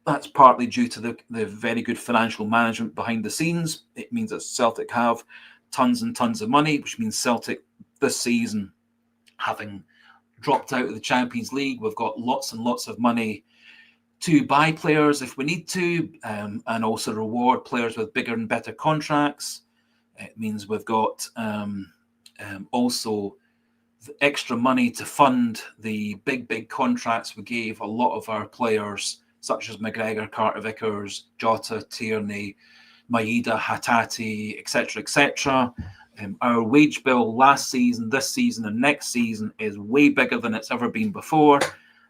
That's partly due to the very good financial management behind the scenes. It means that Celtic have tons and tons of money, which means Celtic this season, having dropped out of the Champions League, we've got lots and lots of money to buy players if we need to, and also reward players with bigger and better contracts. It means we've got also the extra money to fund the big contracts we gave a lot of our players, such as McGregor, Carter-Vickers, Jota, Tierney, Maeda, Hatate, etc. Our wage bill last season, this season, and next season is way bigger than it's ever been before.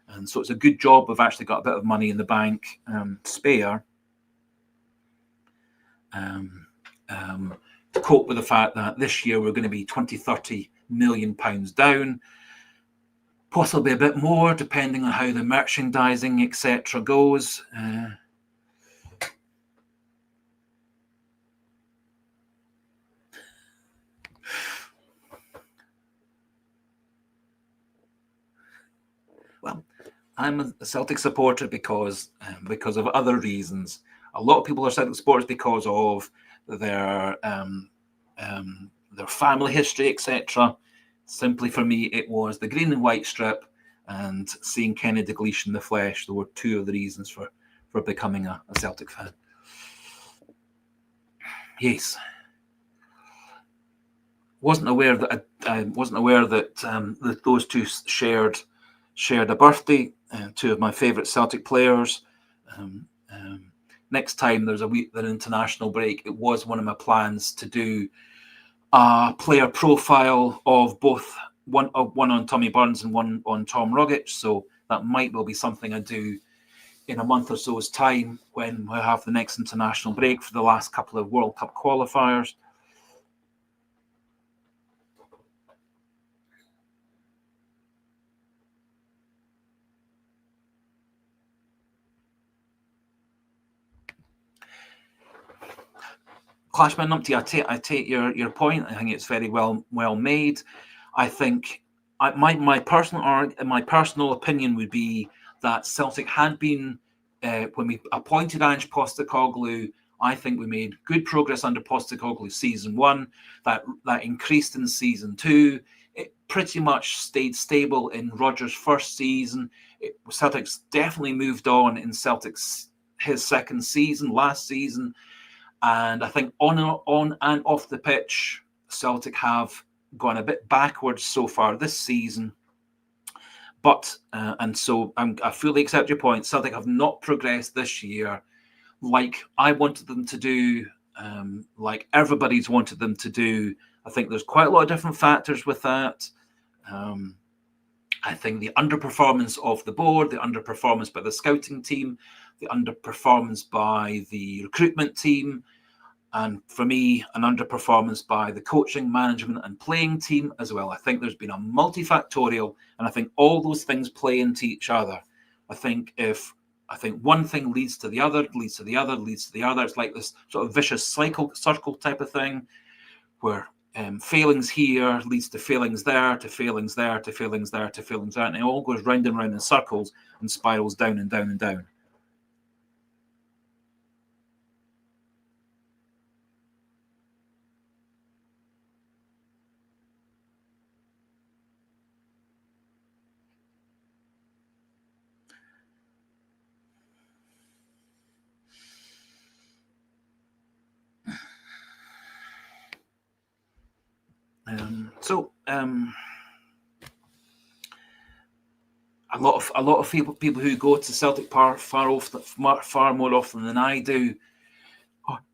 And so it's a good job we've actually got a bit of money in the bank spare to cope with the fact that this year we're going to be 20-30 million pounds down, possibly a bit more depending on how the merchandising etc goes. Well, I'm a Celtic supporter because of other reasons. A lot of people are Celtic supporters because of their family history, etc. Simply for me, it was the green and white strip and seeing Kenny Dalglish in the flesh. There were two of the reasons for becoming a Celtic fan. Yes. Wasn't aware that that those two shared a birthday. Two of my favourite Celtic players. Next time there's an international break, it was one of my plans to do a player profile of both one on Tommy Burns and one on Tom Rogic. So that might well be something I do in a month or so's time when we have the next international break for the last couple of World Cup qualifiers. Clashman Numpty, I take your point. I think it's very well made. I think my personal opinion would be that Celtic had been when we appointed Ange Postecoglou, I think we made good progress under Postecoglou season 1. That increased in season 2. It pretty much stayed stable in Rodgers' first season. Celtic's definitely moved on in his second season, last season. And I think on and off the pitch, Celtic have gone a bit backwards so far this season. But, and so I fully accept your point, Celtic have not progressed this year like I wanted them to do, like everybody's wanted them to do. I think there's quite a lot of different factors with that. I think the underperformance of the board, the underperformance by the scouting team, the underperformance by the recruitment team, and for me, an underperformance by the coaching, management, and playing team as well. I think there's been a multifactorial, and I think all those things play into each other. I think one thing leads to the other, leads to the other, leads to the other. It's like this sort of vicious circle type of thing, where failings here leads to failings there, to failings there, to failings there, to failings there, and it all goes round and round in circles and spirals down and down and down. A lot of people who go to Celtic Park far more often than I do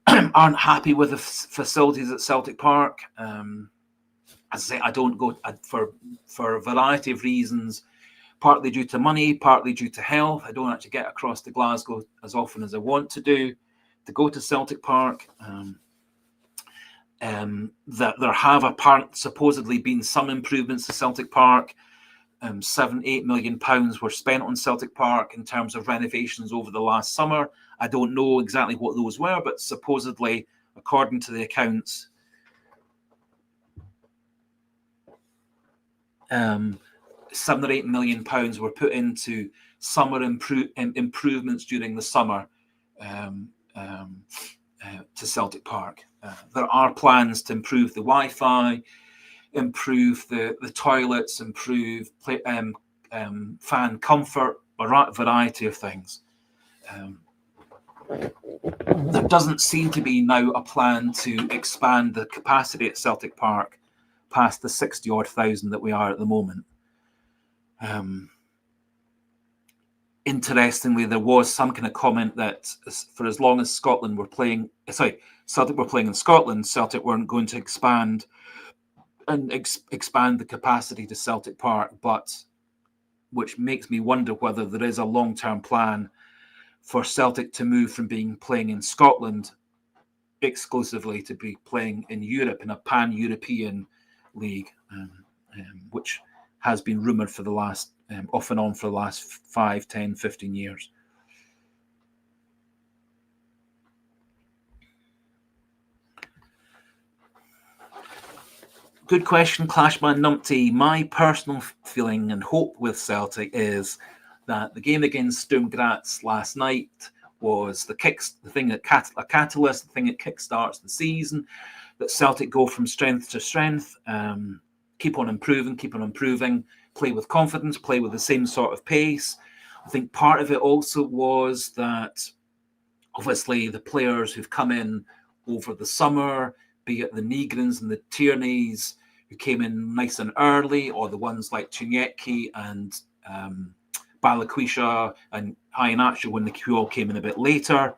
aren't happy with the facilities at Celtic Park. As I say, I don't go for a variety of reasons, partly due to money, partly due to health. I don't actually get across to Glasgow as often as I want to do to go to Celtic Park. That there have supposedly been some improvements to Celtic Park. £7-8 million were spent on Celtic Park in terms of renovations over the last summer. I don't know exactly what those were, but supposedly, according to the accounts, £7 or £8 million were put into summer improvements during the summer to Celtic Park. There are plans to improve the Wi-Fi, improve the toilets, improve fan comfort, a variety of things. There doesn't seem to be now a plan to expand the capacity at Celtic Park past the 60-odd thousand that we are at the moment. Interestingly, there was some kind of comment that for as long as Celtic were playing in Scotland, Celtic weren't going to expand the capacity to Celtic Park, but which makes me wonder whether there is a long-term plan for Celtic to move from playing in Scotland exclusively to be playing in Europe in a pan-European league, which has been rumoured for the last off and on for the last 5, 10, 15 years. Good question, Clashman Numpty. My personal feeling and hope with Celtic is that the game against Sturm Graz last night was a catalyst, the thing that kickstarts the season, that Celtic go from strength to strength, keep on improving, play with confidence, play with the same sort of pace. I think part of it also was that obviously the players who've come in over the summer, be it the Negrins and the Tierneys, who came in nice and early, or the ones like Chinyecki and Balakwisha and Iheanacho when who all came in a bit later.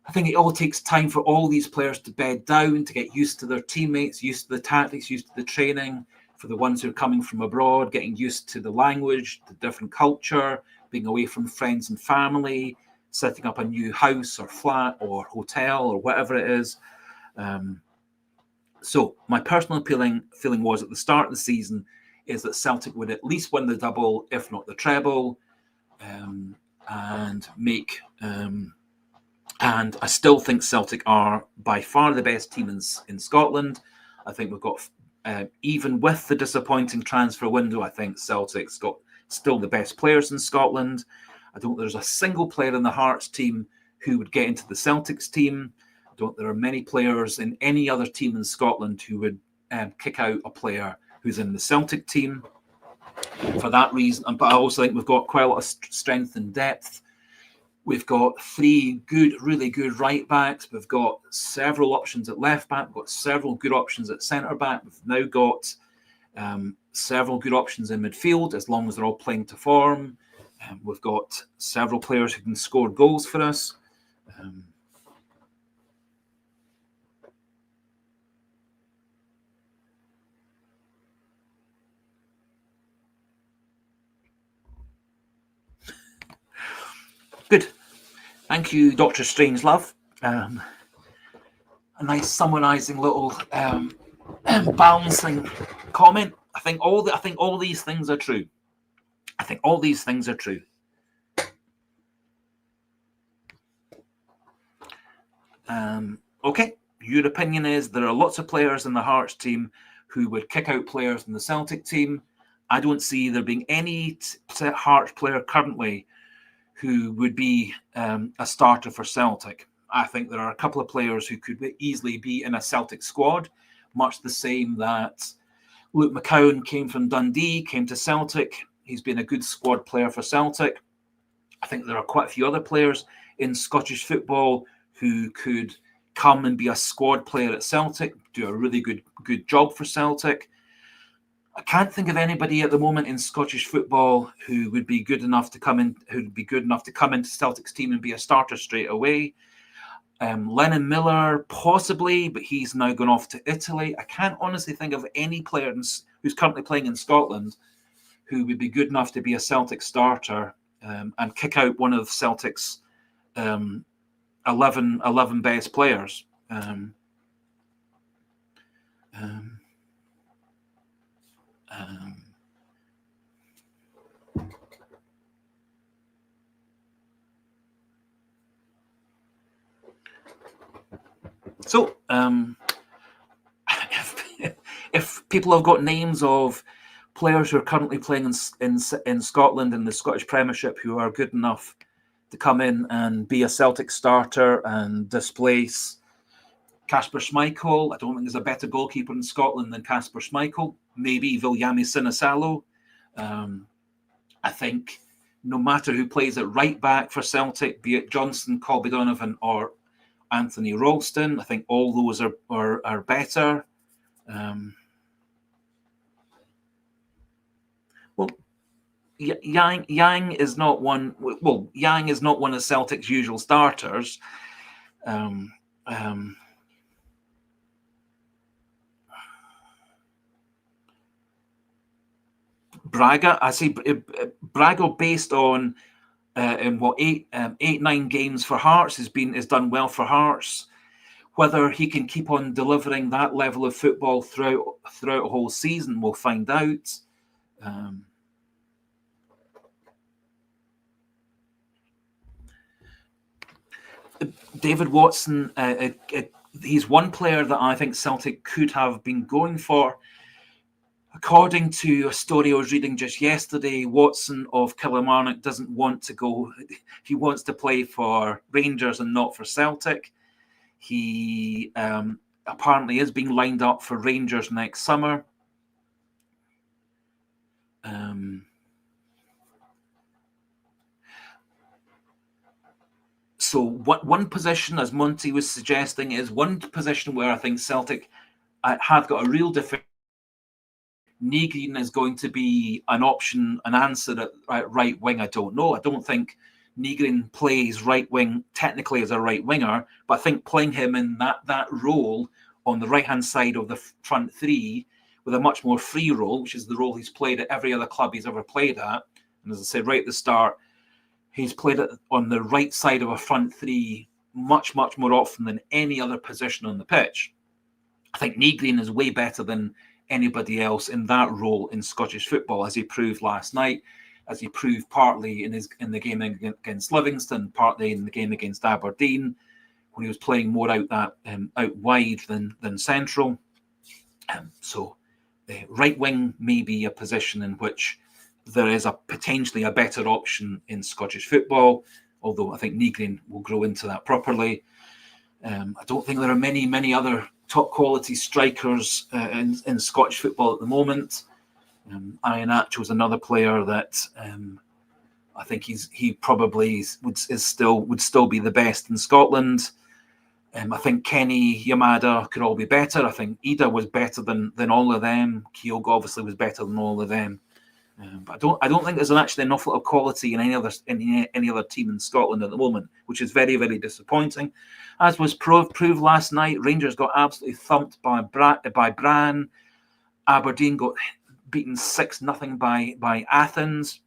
I think it all takes time for all these players to bed down, to get used to their teammates, used to the tactics, used to the training. For the ones who are coming from abroad, getting used to the language, the different culture, being away from friends and family, setting up a new house or flat or hotel or whatever it is. So my personal feeling was at the start of the season is that Celtic would at least win the double, if not the treble, and make. And I still think Celtic are by far the best team in Scotland. I think we've got, even with the disappointing transfer window, I think Celtic's got still the best players in Scotland. I don't think there's a single player in the Hearts team who would get into the Celtics team. I don't think there are many players in any other team in Scotland who would kick out a player who's in the Celtic team for that reason. But I also think we've got quite a lot of strength and depth. We've got 3 really good right backs. We've got several options at left back. We've got several good options at centre back. We've now got several good options in midfield, as long as they're all playing to form. We've got several players who can score goals for us. Good. Thank you, Dr. Strangelove. A nice summarising little balancing comment. I think all these things are true. I think all these things are true. Okay, your opinion is there are lots of players in the Hearts team who would kick out players in the Celtic team. I don't see there being any Hearts player currently who would be a starter for Celtic. I think there are a couple of players who could easily be in a Celtic squad, much the same that Luke McCowan came from Dundee, came to Celtic. He's been a good squad player for Celtic. I think there are quite a few other players in Scottish football who could come and be a squad player at Celtic, do a really good job for Celtic. I can't think of anybody at the moment in Scottish football who would be good enough to come in, who'd be good enough to come into Celtic's team and be a starter straight away. Lennon Miller, possibly, but he's now gone off to Italy. I can't honestly think of any player who's currently playing in Scotland who would be good enough to be a Celtic starter and kick out one of Celtic's 11 best players. So, if people have got names of players who are currently playing in Scotland in the Scottish Premiership who are good enough to come in and be a Celtic starter and displace Kasper Schmeichel, I don't think there's a better goalkeeper in Scotland than Kasper Schmeichel. Maybe Viljami Sinisalo. I think no matter who plays at right back for Celtic, be it Johnson, Colby Donovan, or Anthony Ralston, I think all those are better. Well, Yang is not one. Well, Yang is not one of Celtic's usual starters. Braga, I see Braga based on in what 9 games for Hearts has done well for Hearts. Whether he can keep on delivering that level of football throughout a whole season, we'll find out. David Watson, he's one player that I think Celtic could have been going for. According to a story I was reading just yesterday, Watson of Kilmarnock doesn't want to go. He wants to play for Rangers and not for Celtic. He apparently is being lined up for Rangers next summer. So one position, as Monty was suggesting, is one position where I think Celtic have got a real difference. Negrin is going to be an option, an answer at right wing. I don't know. I don't think Negrin plays right wing technically as a right winger, but I think playing him in that role on the right hand side of the front three with a much more free role, which is the role he's played at every other club he's ever played at. And as I said right at the start, he's played it on the right side of a front three much more often than any other position on the pitch. I think Negrin is way better than anybody else in that role in Scottish football, as he proved last night, as he proved partly in the game against Livingston, partly in the game against Aberdeen, when he was playing more out wide than central. So right wing may be a position in which there is potentially a better option in Scottish football, although I think Negrin will grow into that properly. I don't think there are many other top quality strikers in Scottish football at the moment. Iheanacho is another player that I think he probably would still be the best in Scotland. I think Kenny, Maeda could all be better. I think Ida was better than all of them. Kyogo obviously was better than all of them. But I don't think there's actually an awful lot of quality in any other team in Scotland at the moment, which is very, very disappointing. As was proved last night, Rangers got absolutely thumped by Brann. Aberdeen got beaten 6-0 by Athens.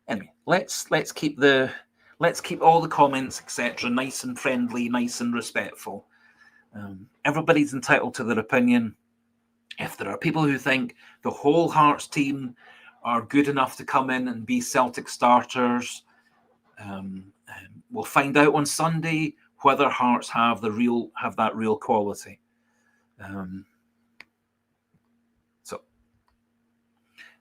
Anyway, let's keep all the comments, etc., nice and friendly, nice and respectful. Everybody's entitled to their opinion. If there are people who think the whole Hearts team are good enough to come in and be Celtic starters, we'll find out on Sunday whether Hearts have that real quality. So,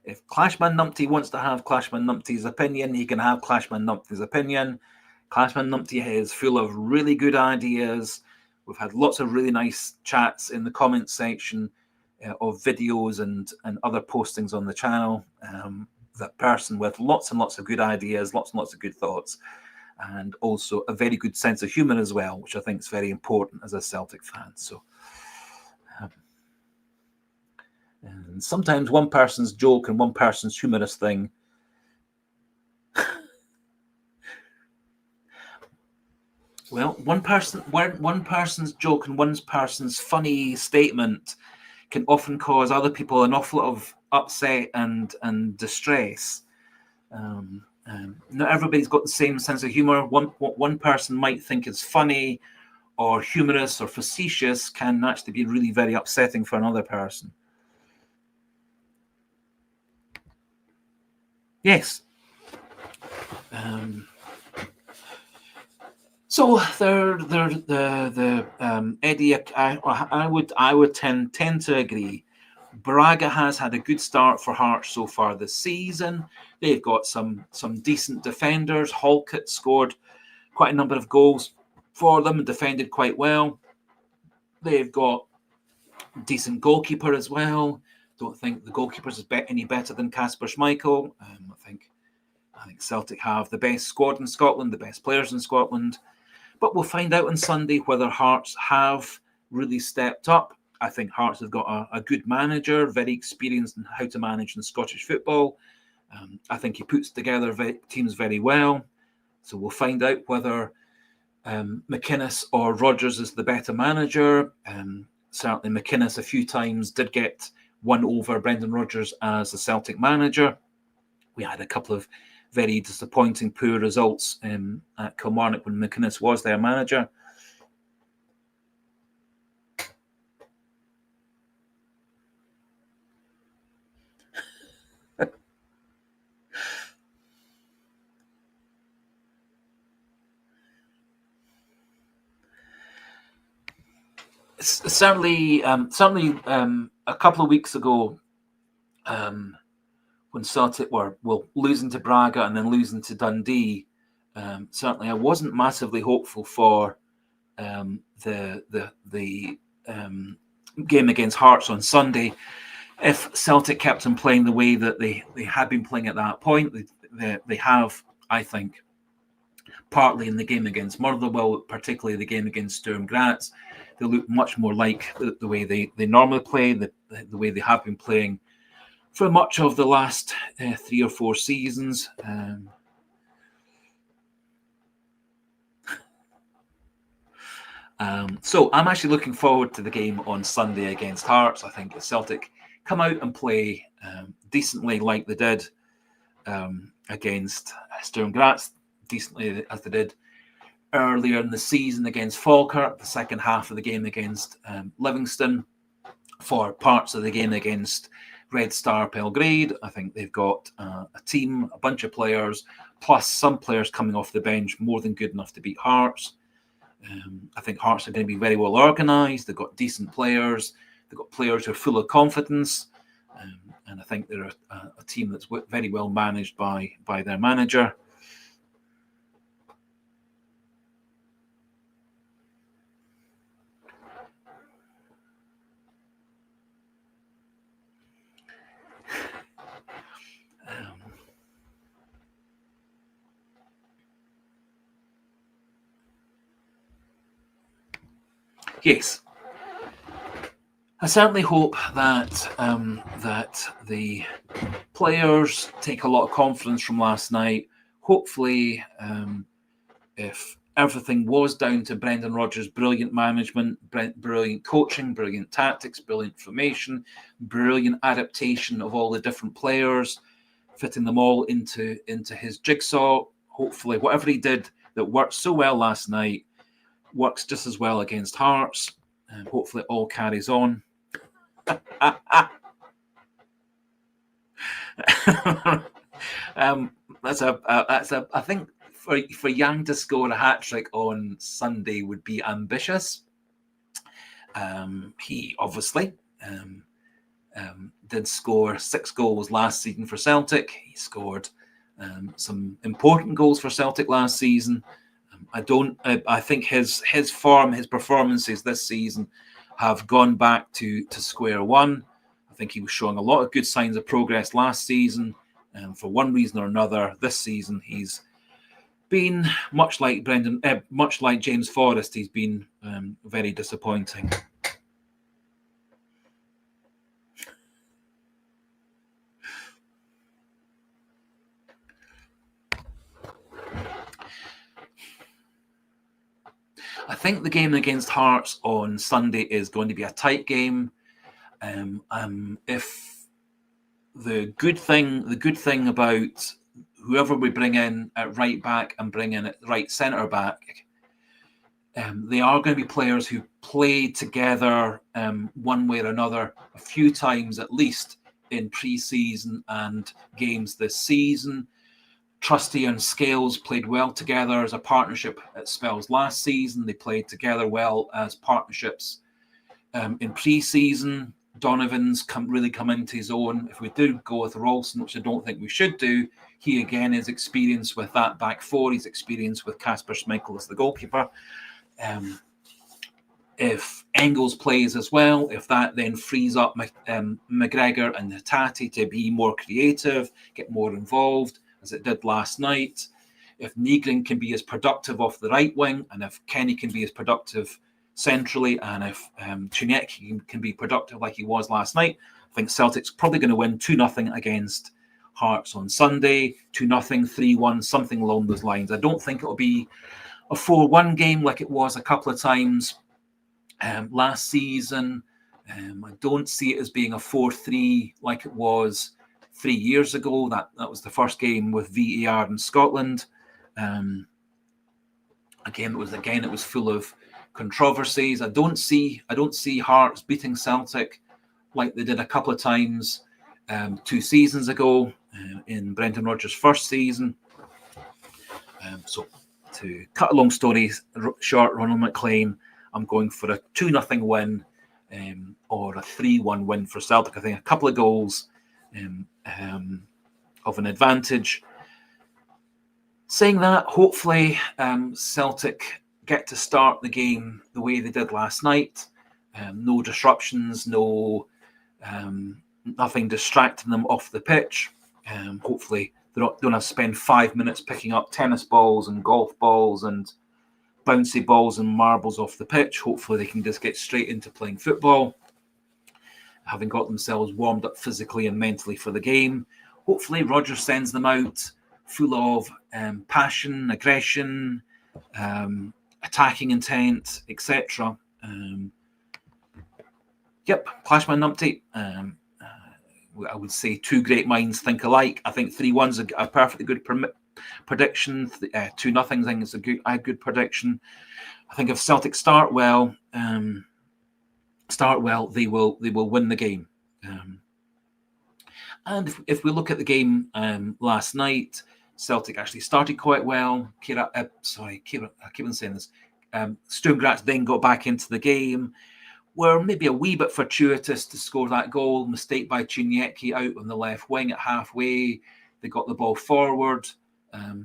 if Clashman Numpty wants to have Clashman Numpty's opinion, he can have Clashman Numpty's opinion. Clashman Numpty is full of really good ideas. We've had lots of really nice chats in the comments section of videos and other postings on the channel. That person with lots and lots of good ideas, lots and lots of good thoughts, and also a very good sense of humour as well, which I think is very important as a Celtic fan. So, and sometimes one person's joke and one person's humorous thing well, one person's joke and one person's funny statement can often cause other people an awful lot of upset and distress. Not everybody's got the same sense of humour. What one person might think is funny or humorous or facetious can actually be really very upsetting for another person. Yes. So Eddie, I would tend to agree. Braga has had a good start for Hearts so far this season. They've got some decent defenders. Halkett scored quite a number of goals for them and defended quite well. They've got a decent goalkeeper as well. Don't think the goalkeeper's any better than Kasper Schmeichel. I think Celtic have the best squad in Scotland, the best players in Scotland. But we'll find out on Sunday whether Hearts have really stepped up. I think Hearts have got a good manager, very experienced in how to manage in Scottish football. I think he puts together teams very well. So we'll find out whether McInnes or Rodgers is the better manager. Certainly McInnes a few times did get won over Brendan Rodgers as a Celtic manager. We had a couple of very disappointing, poor results at Kilmarnock when McInnes was their manager. Certainly, a couple of weeks ago, when Celtic were losing to Braga and then losing to Dundee, certainly I wasn't massively hopeful for the game against Hearts on Sunday. If Celtic kept on playing the way that they had been playing at that point, they have, I think, partly in the game against Motherwell, particularly the game against Sturm Graz, they look much more like the way they normally play, the way they have been playing for much of the last 3 or 4 seasons. So I'm actually looking forward to the game on Sunday against Hearts. I think if Celtic come out and play decently like they did against Sturm Graz, decently as they did earlier in the season against Falkirk, the second half of the game against Livingston, for parts of the game against Red Star Belgrade. I think they've got a team, a bunch of players, plus some players coming off the bench, more than good enough to beat Hearts. I think Hearts are going to be very well organised. They've got decent players. They've got players who are full of confidence. And I think they're a team that's very well managed by their manager. Yes, I certainly hope that that the players take a lot of confidence from last night. Hopefully, if everything was down to Brendan Rodgers' brilliant management, brilliant coaching, brilliant tactics, brilliant formation, brilliant adaptation of all the different players, fitting them all into his jigsaw. Hopefully, whatever he did that worked so well last night works just as well against Hearts. And hopefully it all carries on. I think for Yang to score a hat-trick on Sunday would be ambitious. He obviously did score 6 goals last season for Celtic. He scored some important goals for Celtic last season. I think his form, his performances this season have gone back to square one. I think he was showing a lot of good signs of progress last season. And for one reason or another, this season he's been much like James Forrest. He's been very disappointing. I think the game against Hearts on Sunday is going to be a tight game. If the good thing about whoever we bring in at right back and bring in at right centre back, they are going to be players who played together one way or another a few times at least in pre-season and games this season. Trusty and Scales played well together as a partnership at spells last season. They played together well as partnerships in pre-season. Donovan's really come into his own. If we do go with Ralston, which I don't think we should do, he again is experienced with that back four. He's experienced with Kasper Schmeichel as the goalkeeper. If Engels plays as well, if that then frees up McGregor and Hatate to be more creative, get more involved, as it did last night. If Nygren can be as productive off the right wing, and if Kenny can be as productive centrally, and if Chuniek can be productive like he was last night, I think Celtic's probably going to win 2-0 against Hearts on Sunday, 2-0, 3-1, something along those lines. I don't think it'll be a 4-1 game like it was a couple of times last season. I don't see it as being a 4-3 like it was 3 years ago. That was the first game with VAR in Scotland. It was full of controversies. I don't see Hearts beating Celtic like they did a couple of times 2 seasons ago in Brendan Rodgers' first season. So to cut a long story short, Ronald McLean, I'm going for a 2-0 win or a 3-1 win for Celtic. I think a couple of goals of an advantage. Saying that, hopefully Celtic get to start the game the way they did last night. No disruptions, nothing distracting them off the pitch. Hopefully they don't have to spend 5 minutes picking up tennis balls and golf balls and bouncy balls and marbles off the pitch. Hopefully they can just get straight into playing football, having got themselves warmed up physically and mentally for the game. Hopefully Rodgers sends them out full of passion, aggression, attacking intent, etc. Clashman numpty. I would say 2 great minds think alike. I think 3-1's a perfectly good Prediction 2-0. I think it's a good prediction. I think if Celtic start well, they will win the game. And if we look at the game last night, Celtic actually started quite well. I keep on saying this. Sturm Graz then got back into the game. Were maybe a wee bit fortuitous to score that goal. Mistake by Chinyeki out on the left wing at halfway. They got the ball forward.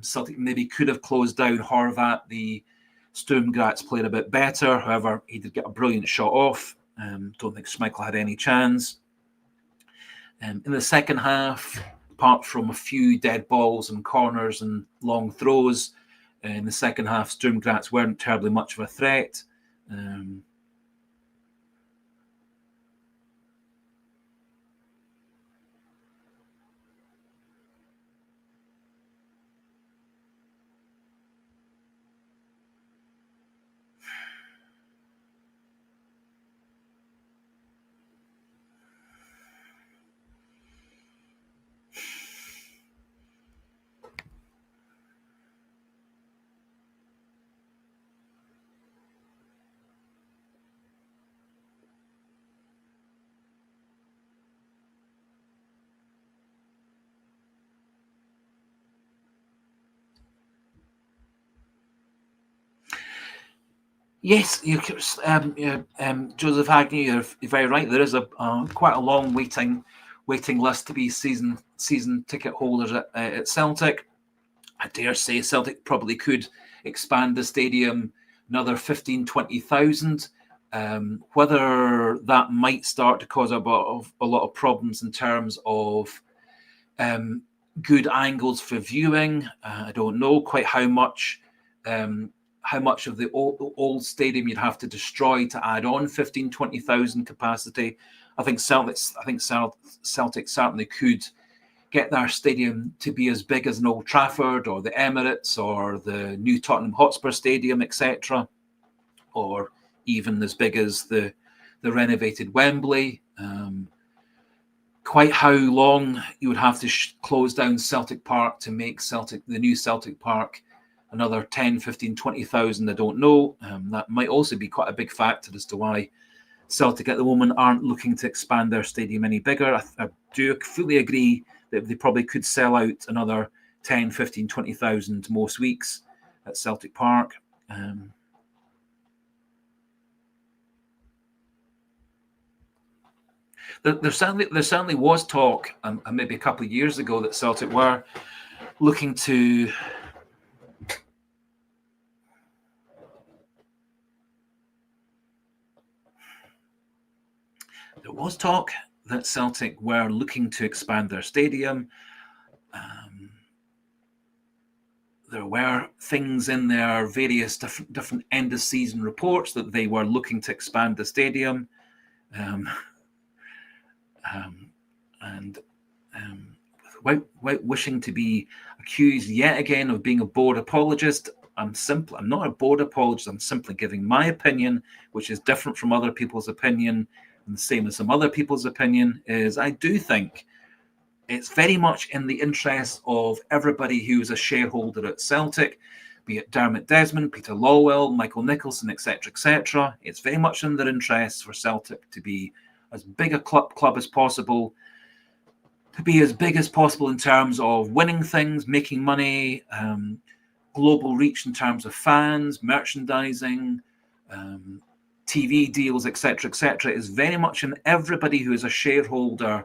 Celtic maybe could have closed down Horvat. The Sturm Graz played a bit better. However, he did get a brilliant shot off. Don't think Schmeichel had any chance. In the second half, apart from a few dead balls and corners and long throws, in the second half, Sturm Graz weren't terribly much of a threat. Yes, Joseph Agnew, you're very right. There is quite a long waiting list to be season ticket holders at Celtic. I dare say Celtic probably could expand the stadium another 15,000-20,000. Whether that might start to cause a lot of problems in terms of good angles for viewing, I don't know quite how much of the old stadium you'd have to destroy to add on 15,000-20,000 capacity. I think Celtic certainly could get their stadium to be as big as an Old Trafford or the Emirates or the new Tottenham Hotspur Stadium, etc., or even as big as the renovated Wembley. Quite how long you would have to close down Celtic Park to make the new Celtic Park another 10, 15, 20,000, I don't know. That might also be quite a big factor as to why Celtic at the moment aren't looking to expand their stadium any bigger. I do fully agree that they probably could sell out another 10, 15, 20,000 most weeks at Celtic Park. There certainly was talk, maybe a couple of years ago, that Celtic were looking to There was talk that Celtic were looking to expand their stadium. There were things in their various different end of season reports that they were looking to expand the stadium, and without wishing to be accused yet again of being a bored apologist, I'm not a bored apologist. I'm simply giving my opinion, which is different from other people's opinion. And the same as some other people's opinion is I do think it's very much in the interest of everybody who is a shareholder at Celtic, be it Dermot Desmond, Peter Lawwell, Michael Nicholson, etc. It's very much in their interests for Celtic to be as big a club as possible, to be as big as possible in terms of winning things, making money, global reach in terms of fans, merchandising, TV deals, etc., is very much in everybody who is a shareholder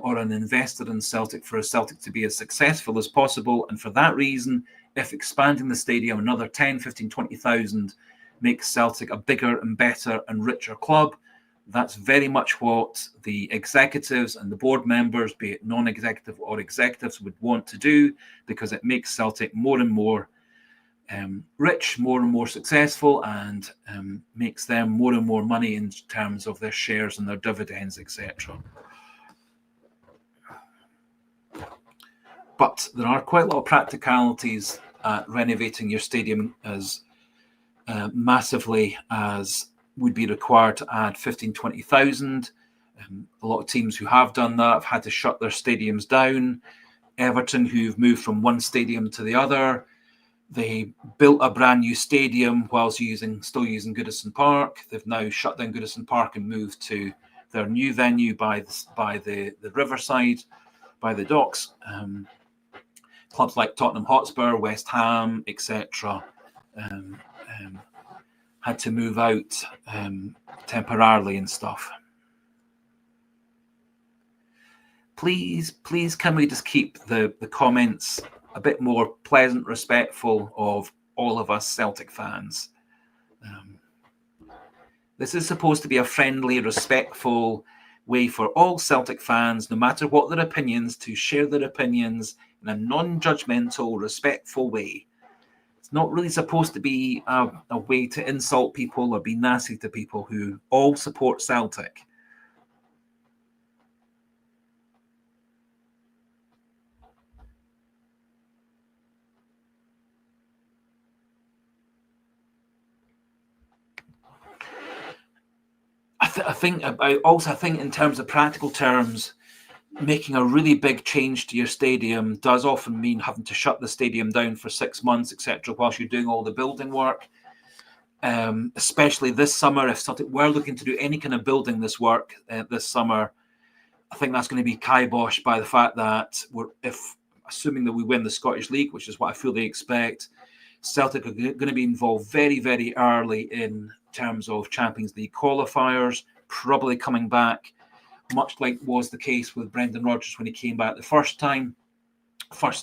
or an investor in Celtic, for Celtic to be as successful as possible. And for that reason, if expanding the stadium another 10, 15, 20,000 makes Celtic a bigger and better and richer club, that's very much what the executives and the board members, be it non-executive or executives, would want to do, because it makes Celtic more and more rich, more and more successful, and makes them more and more money in terms of their shares and their dividends, etc. But there are quite a lot of practicalities at renovating your stadium as massively as would be required to add 15, 20,000. A lot of teams who have done that have had to shut their stadiums down. Everton, who've moved from one stadium to the other. They built a brand new stadium whilst still using Goodison Park. They've now shut down Goodison Park and moved to their new venue by the riverside, by the docks. Clubs like Tottenham Hotspur, West Ham, etc. Had to move out temporarily and stuff. Please, can we just keep the comments a bit more pleasant, respectful of all of us Celtic fans? This is supposed to be a friendly, respectful way for all Celtic fans, no matter what their opinions, to share their opinions in a non-judgmental, respectful way. It's not really supposed to be a way to insult people or be nasty to people who all support Celtic. I think in terms of practical terms, making a really big change to your stadium does often mean having to shut the stadium down for 6 months, etc., whilst you're doing all the building work. Especially this summer, if Celtic were looking to do any kind of building this summer, I think that's going to be kiboshed by the fact that assuming that we win the Scottish League, which is what I fully expect, Celtic are going to be involved very, very early in terms of Champions League qualifiers, probably coming back, much like was the case with Brendan Rodgers when he came back the first time.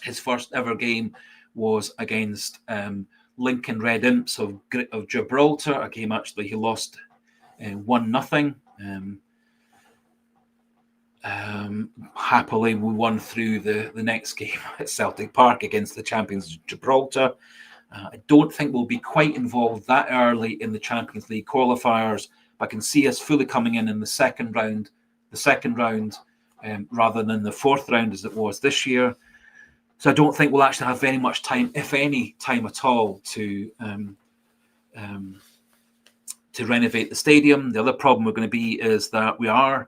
His first ever game was against Lincoln Red Imps of Gibraltar, a game actually he lost 1-0. Happily, we won through the next game at Celtic Park against the champions Gibraltar. I don't think we'll be quite involved that early in the Champions League qualifiers, but I can see us fully coming in the second round, rather than the fourth round as it was this year. So I don't think we'll actually have very much time, if any time at all, to renovate the stadium. The other problem we're going to be is that we are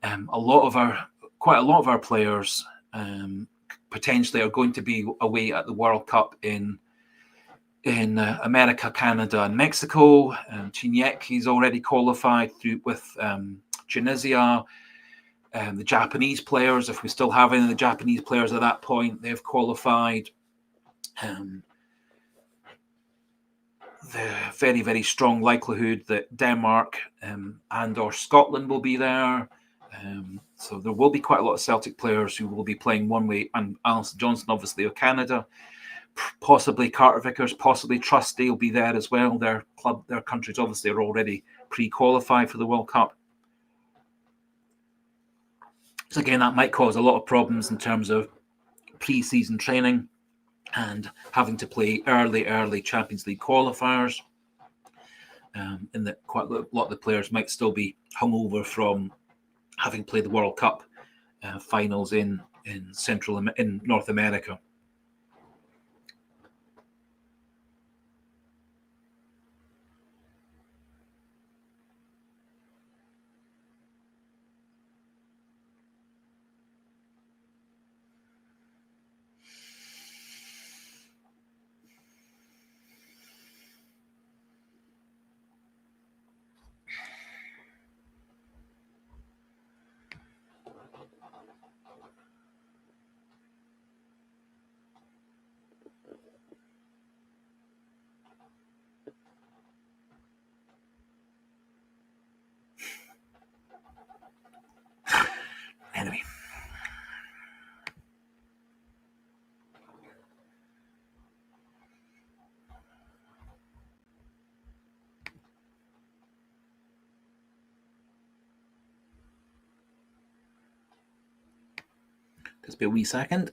quite a lot of our players potentially are going to be away at the World Cup in America, Canada, and Mexico. Chinyeki's already qualified with Tunisia. The Japanese players, if we still have any of the Japanese players at that point, they've qualified. The very, very strong likelihood that Denmark and or Scotland will be there. So there will be quite a lot of Celtic players who will be playing one way, and Alison Johnson, obviously, of Canada. Possibly Carter Vickers, possibly Trusty will be there as well. Their countries obviously are already pre-qualified for the World Cup. So again, that might cause a lot of problems in terms of pre-season training and having to play early Champions League qualifiers. And that quite a lot of the players might still be hungover from having played the World Cup finals in North America. Anyway. Just be a wee second.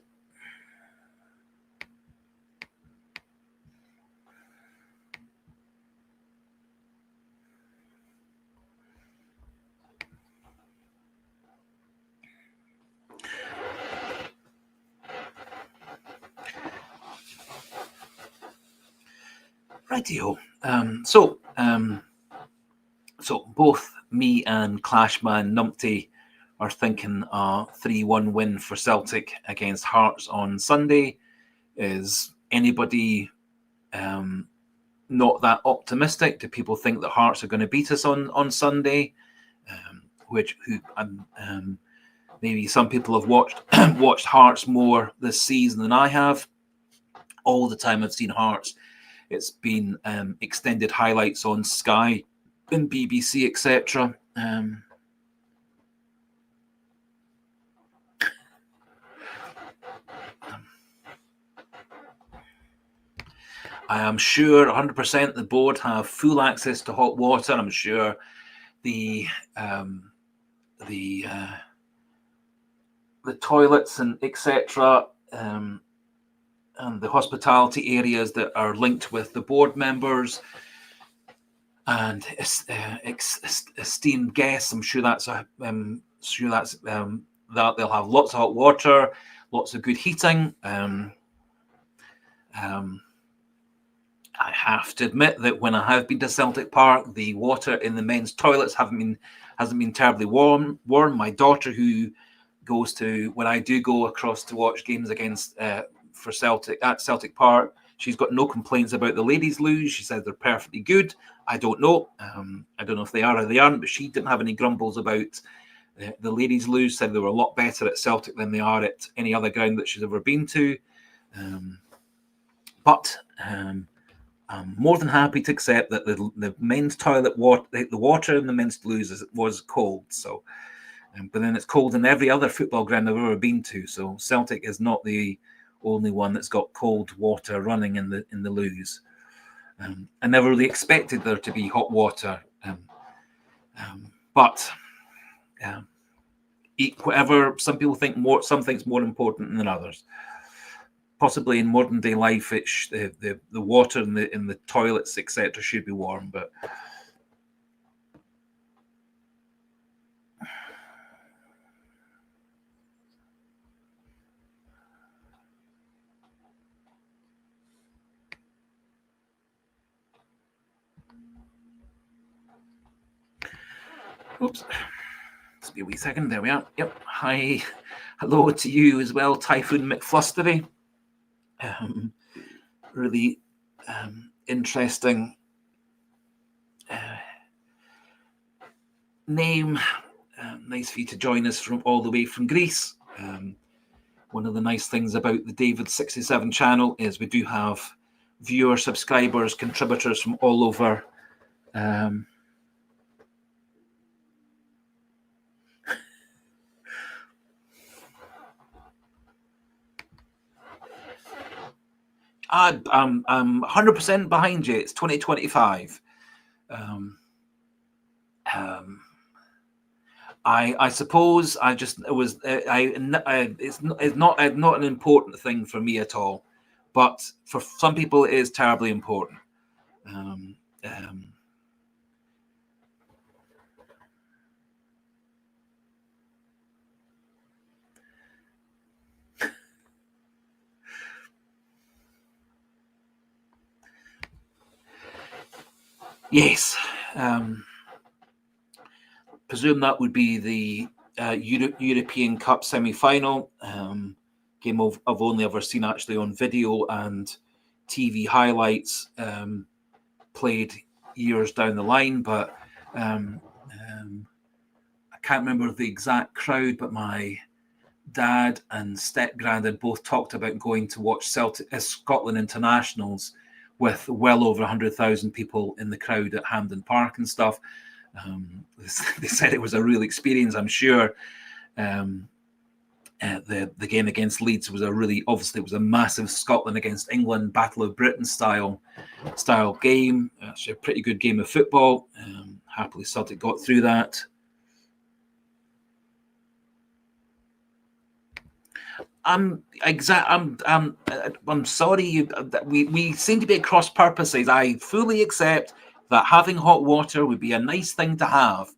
Rightio. So both me and Clashman Numpty are thinking a 3-1 win for Celtic against Hearts on Sunday. Is anybody not that optimistic? Do people think that Hearts are going to beat us on Sunday? Maybe some people have watched Hearts more this season than I have. All the time I've seen Hearts, it's been extended highlights on Sky and BBC, etc. I am sure 100% the board have full access to hot water. I'm sure the toilets and etc. And the hospitality areas that are linked with the board members and esteemed guests. I'm sure that they'll have lots of hot water, lots of good heating. I have to admit that when I have been to Celtic Park, the water in the men's toilets hasn't been terribly warm. My daughter, who goes to, when I do go across to watch games against for Celtic at Celtic Park, she's got no complaints about the ladies' loos. She said they're perfectly good. I don't know. I don't know if they are or they aren't, but she didn't have any grumbles about the ladies' loos. Said they were a lot better at Celtic than they are at any other ground that she's ever been to. But I'm more than happy to accept that the men's toilet water, the water in the men's loos was cold. So, but then it's cold in every other football ground I've ever been to. So Celtic is not the only one that's got cold water running in the loos. I never really expected there to be hot water, but whatever. Some people think more. Some things more important than others. Possibly in modern day life, the water in the toilets, etc., should be warm. But oops, just be a wee second. There we are. Yep. Hi, hello to you as well, Typhoon McFlustery. Really interesting name. Nice for you to join us from all the way from Greece. One of the nice things about the David 67 channel is we do have viewers, subscribers, contributors from all over. I'm 100% behind you. It's 2025. I suppose it's not an important thing for me at all, but for some people it is terribly important. Yes. Presume that would be the European Cup semi-final. Game I've only ever seen actually on video and TV highlights, played years down the line, but I can't remember the exact crowd, but my dad and step-granddad both talked about going to watch Scotland internationals with well over 100,000 people in the crowd at Hampden Park and stuff. They said it was a real experience. I'm sure the game against Leeds was obviously it was a massive Scotland against England Battle of Britain style game. Actually, a pretty good game of football. Happily, Celtic got through that. I'm sorry. We seem to be at cross purposes. I fully accept that having hot water would be a nice thing to have.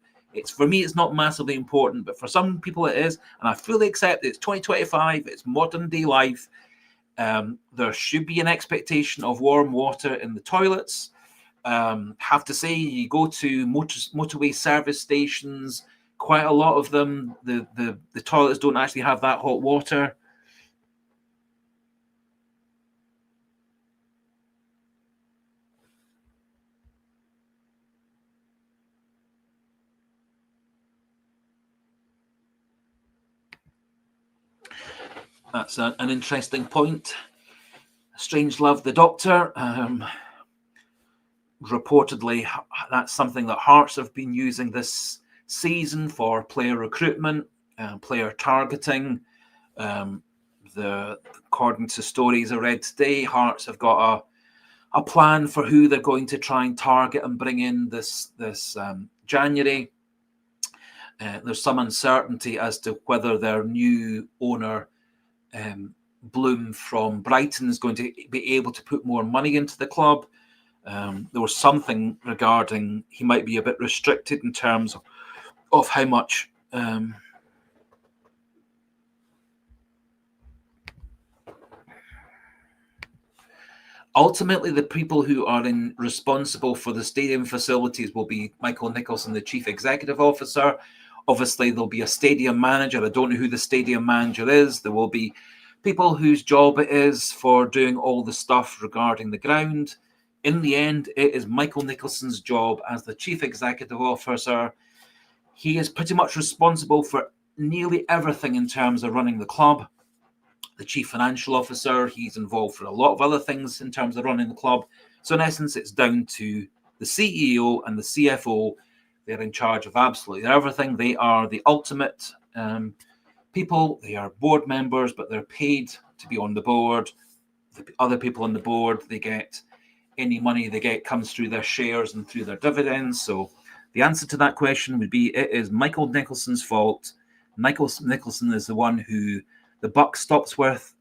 For me, it's not massively important, but for some people it is, and I fully accept it's 2025. It's modern day life. There should be an expectation of warm water in the toilets. Have to say, you go to motorway service stations, quite a lot of them, the toilets don't actually have that hot water. That's an interesting point. Strangelove, the doctor, reportedly that's something that Hearts have been using this season for player recruitment, player targeting. According to stories I read today, Hearts have got a plan for who they're going to try and target and bring in this January. There's some uncertainty as to whether their new owner, Bloom from Brighton, is going to be able to put more money into the club. There was something regarding he might be a bit restricted in terms of how much ultimately the people who are responsible for the stadium facilities will be Michael Nicholson, the chief executive officer. Obviously, there'll be a stadium manager. I don't know who the stadium manager is. There will be people whose job it is for doing all the stuff regarding the ground. In the end, it is Michael Nicholson's job as the chief executive officer. He is pretty much responsible for nearly everything in terms of running the club. The chief financial officer, he's involved for a lot of other things in terms of running the club. So in essence, it's down to the CEO and the CFO. They're in charge of absolutely everything. They are the ultimate people. They are board members, but they're paid to be on the board. The other people on the board, they get any money they get comes through their shares and through their dividends. So the answer to that question would be it is Michael Nicholson's fault. Michael Nicholson is the one who the buck stops with.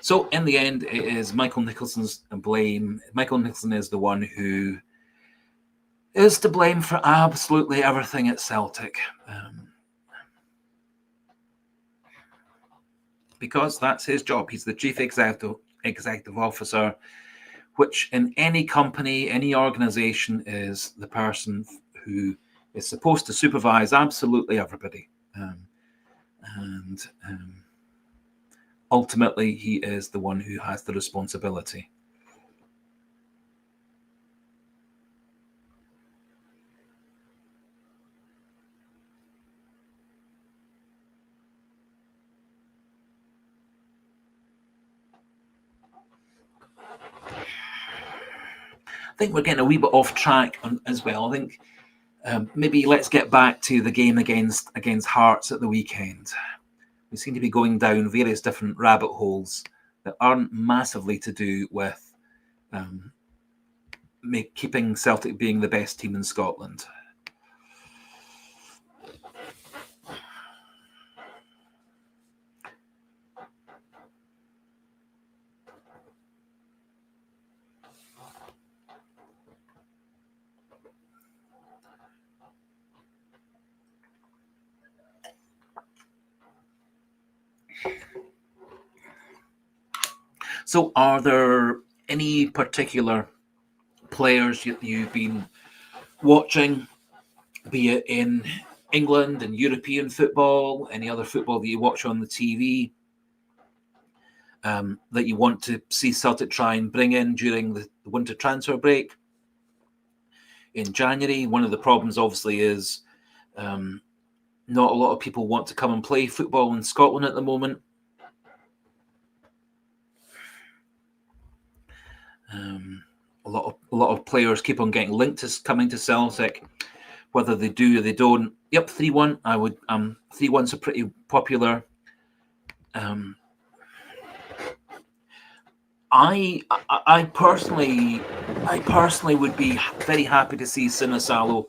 So in the end, it is Michael Nicholson's blame. Michael Nicholson is the one who is to blame for absolutely everything at Celtic. Because that's his job. He's the chief executive officer, which in any company, any organization is the person who is supposed to supervise absolutely everybody. And ultimately, he is the one who has the responsibility. I think we're getting a wee bit off track as well. I think maybe let's get back to the game against Hearts at the weekend. We seem to be going down various different rabbit holes that aren't massively to do with keeping Celtic being the best team in Scotland. So are there any particular players you've been watching, be it in England and European football, any other football that you watch on the TV, that you want to see Celtic try and bring in during the winter transfer break in January? One of the problems obviously is not a lot of people want to come and play football in Scotland at the moment. A lot of players keep on getting linked to coming to Celtic, whether they do or they don't. Yep, 3-1. 3-1's a pretty popular. I personally would be very happy to see Sinisalo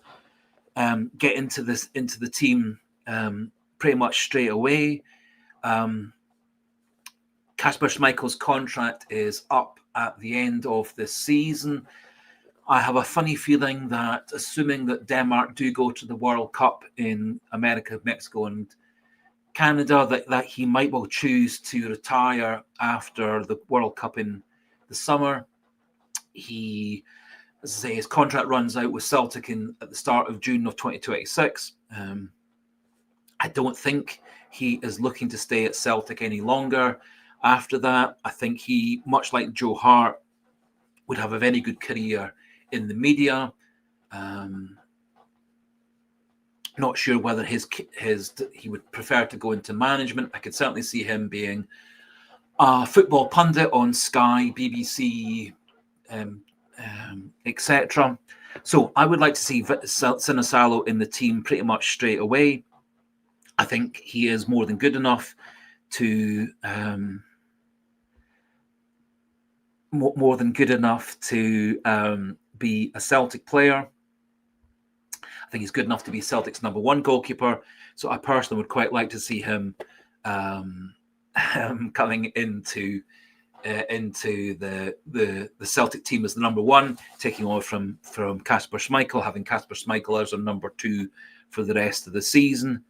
get into the team pretty much straight away. Kasper Schmeichel's contract is up at the end of this season. I have a funny feeling that, assuming that Denmark do go to the World Cup in America, Mexico, and Canada, that he might well choose to retire after the World Cup in the summer. He, as I say, his contract runs out with Celtic at the start of June of 2026. I don't think he is looking to stay at Celtic any longer after that. I think he, much like Joe Hart, would have a very good career in the media. Not sure whether he would prefer to go into management. I could certainly see him being a football pundit on Sky, BBC, etc. So I would like to see Sinisalo in the team pretty much straight away. I think he is more than good enough to be a Celtic player. I think he's good enough to be Celtic's #1 goalkeeper. So I personally would quite like to see him coming into the Celtic team as the #1, taking over from Kasper Schmeichel, having Kasper Schmeichel as our #2 for the rest of the season.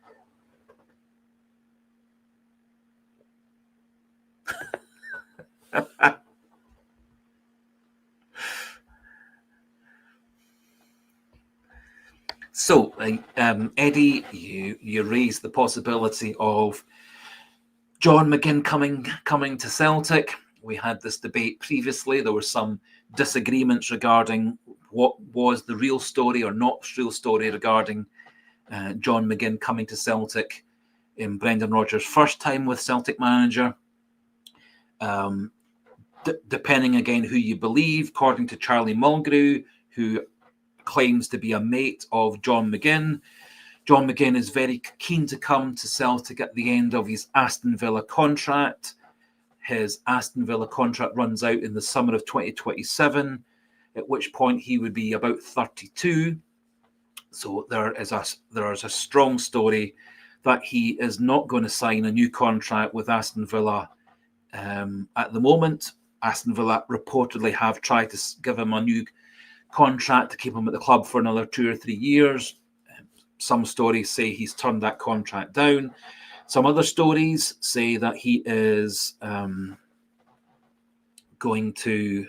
So, Eddie, you raised the possibility of John McGinn coming to Celtic. We had this debate previously. There were some disagreements regarding what was the real story or not real story regarding John McGinn coming to Celtic in Brendan Rodgers' first time with Celtic manager. Depending again who you believe, according to Charlie Mulgrew, who claims to be a mate of John McGinn. John McGinn is very keen to come to Celtic at the end of his Aston Villa contract. His Aston Villa contract runs out in the summer of 2027, at which point he would be about 32. So there is a strong story that he is not going to sign a new contract with Aston Villa at the moment. Aston Villa reportedly have tried to give him a new contract to keep him at the club for another 2 or 3 years. Some stories say he's turned that contract down. Some other stories say that he is going to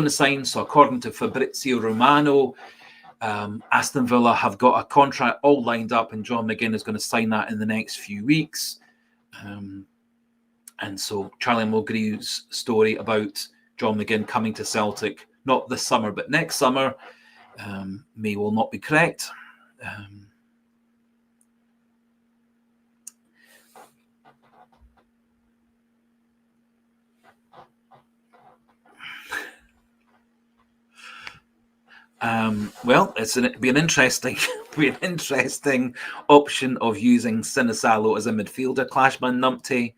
sign. So according to Fabrizio Romano, Aston Villa have got a contract all lined up, and John McGinn is going to sign that in the next few weeks. And so Charlie Mulgrew's story about John McGinn coming to Celtic, not this summer, but next summer, may well not be correct. Well, it'd be an interesting option of using Sinisalo as a midfielder, Clashman Numpty.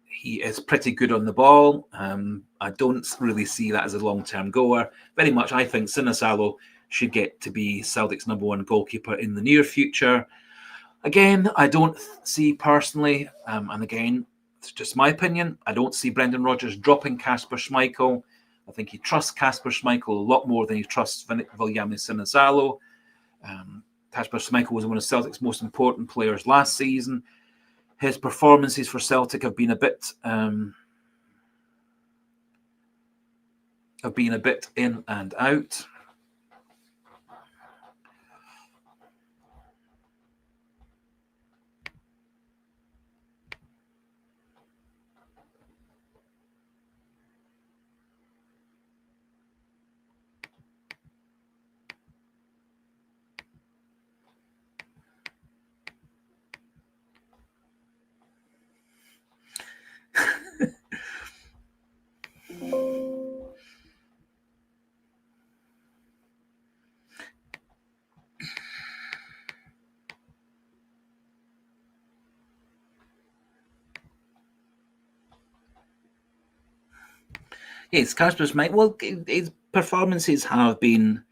He is pretty good on the ball. I don't really see that as a long-term goer. Very much, I think Sinisalo should get to be Celtic's #1 goalkeeper in the near future. Again, I don't see personally, and again, it's just my opinion, I don't see Brendan Rodgers dropping Kasper Schmeichel. I think he trusts Kasper Schmeichel a lot more than he trusts Viliame Sinisalo. Kasper Schmeichel was one of Celtic's most important players last season. His performances for Celtic have been a bit in and out. Yes, Kasper Schmeichel. Well, his performances have been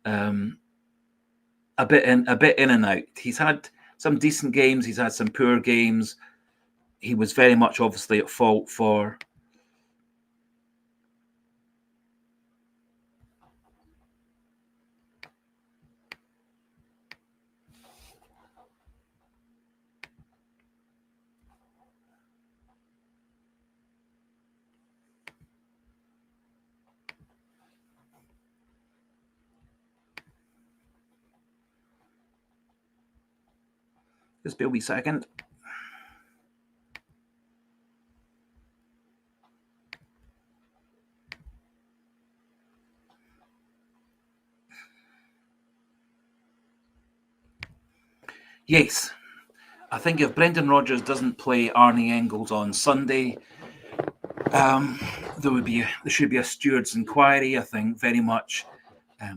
a bit in and out. He's had some decent games. He's had some poor games. He was very much obviously at fault for Just be a wee second. Yes, I think if Brendan Rodgers doesn't play Arnie Engels on Sunday, there should be a steward's inquiry. I think very much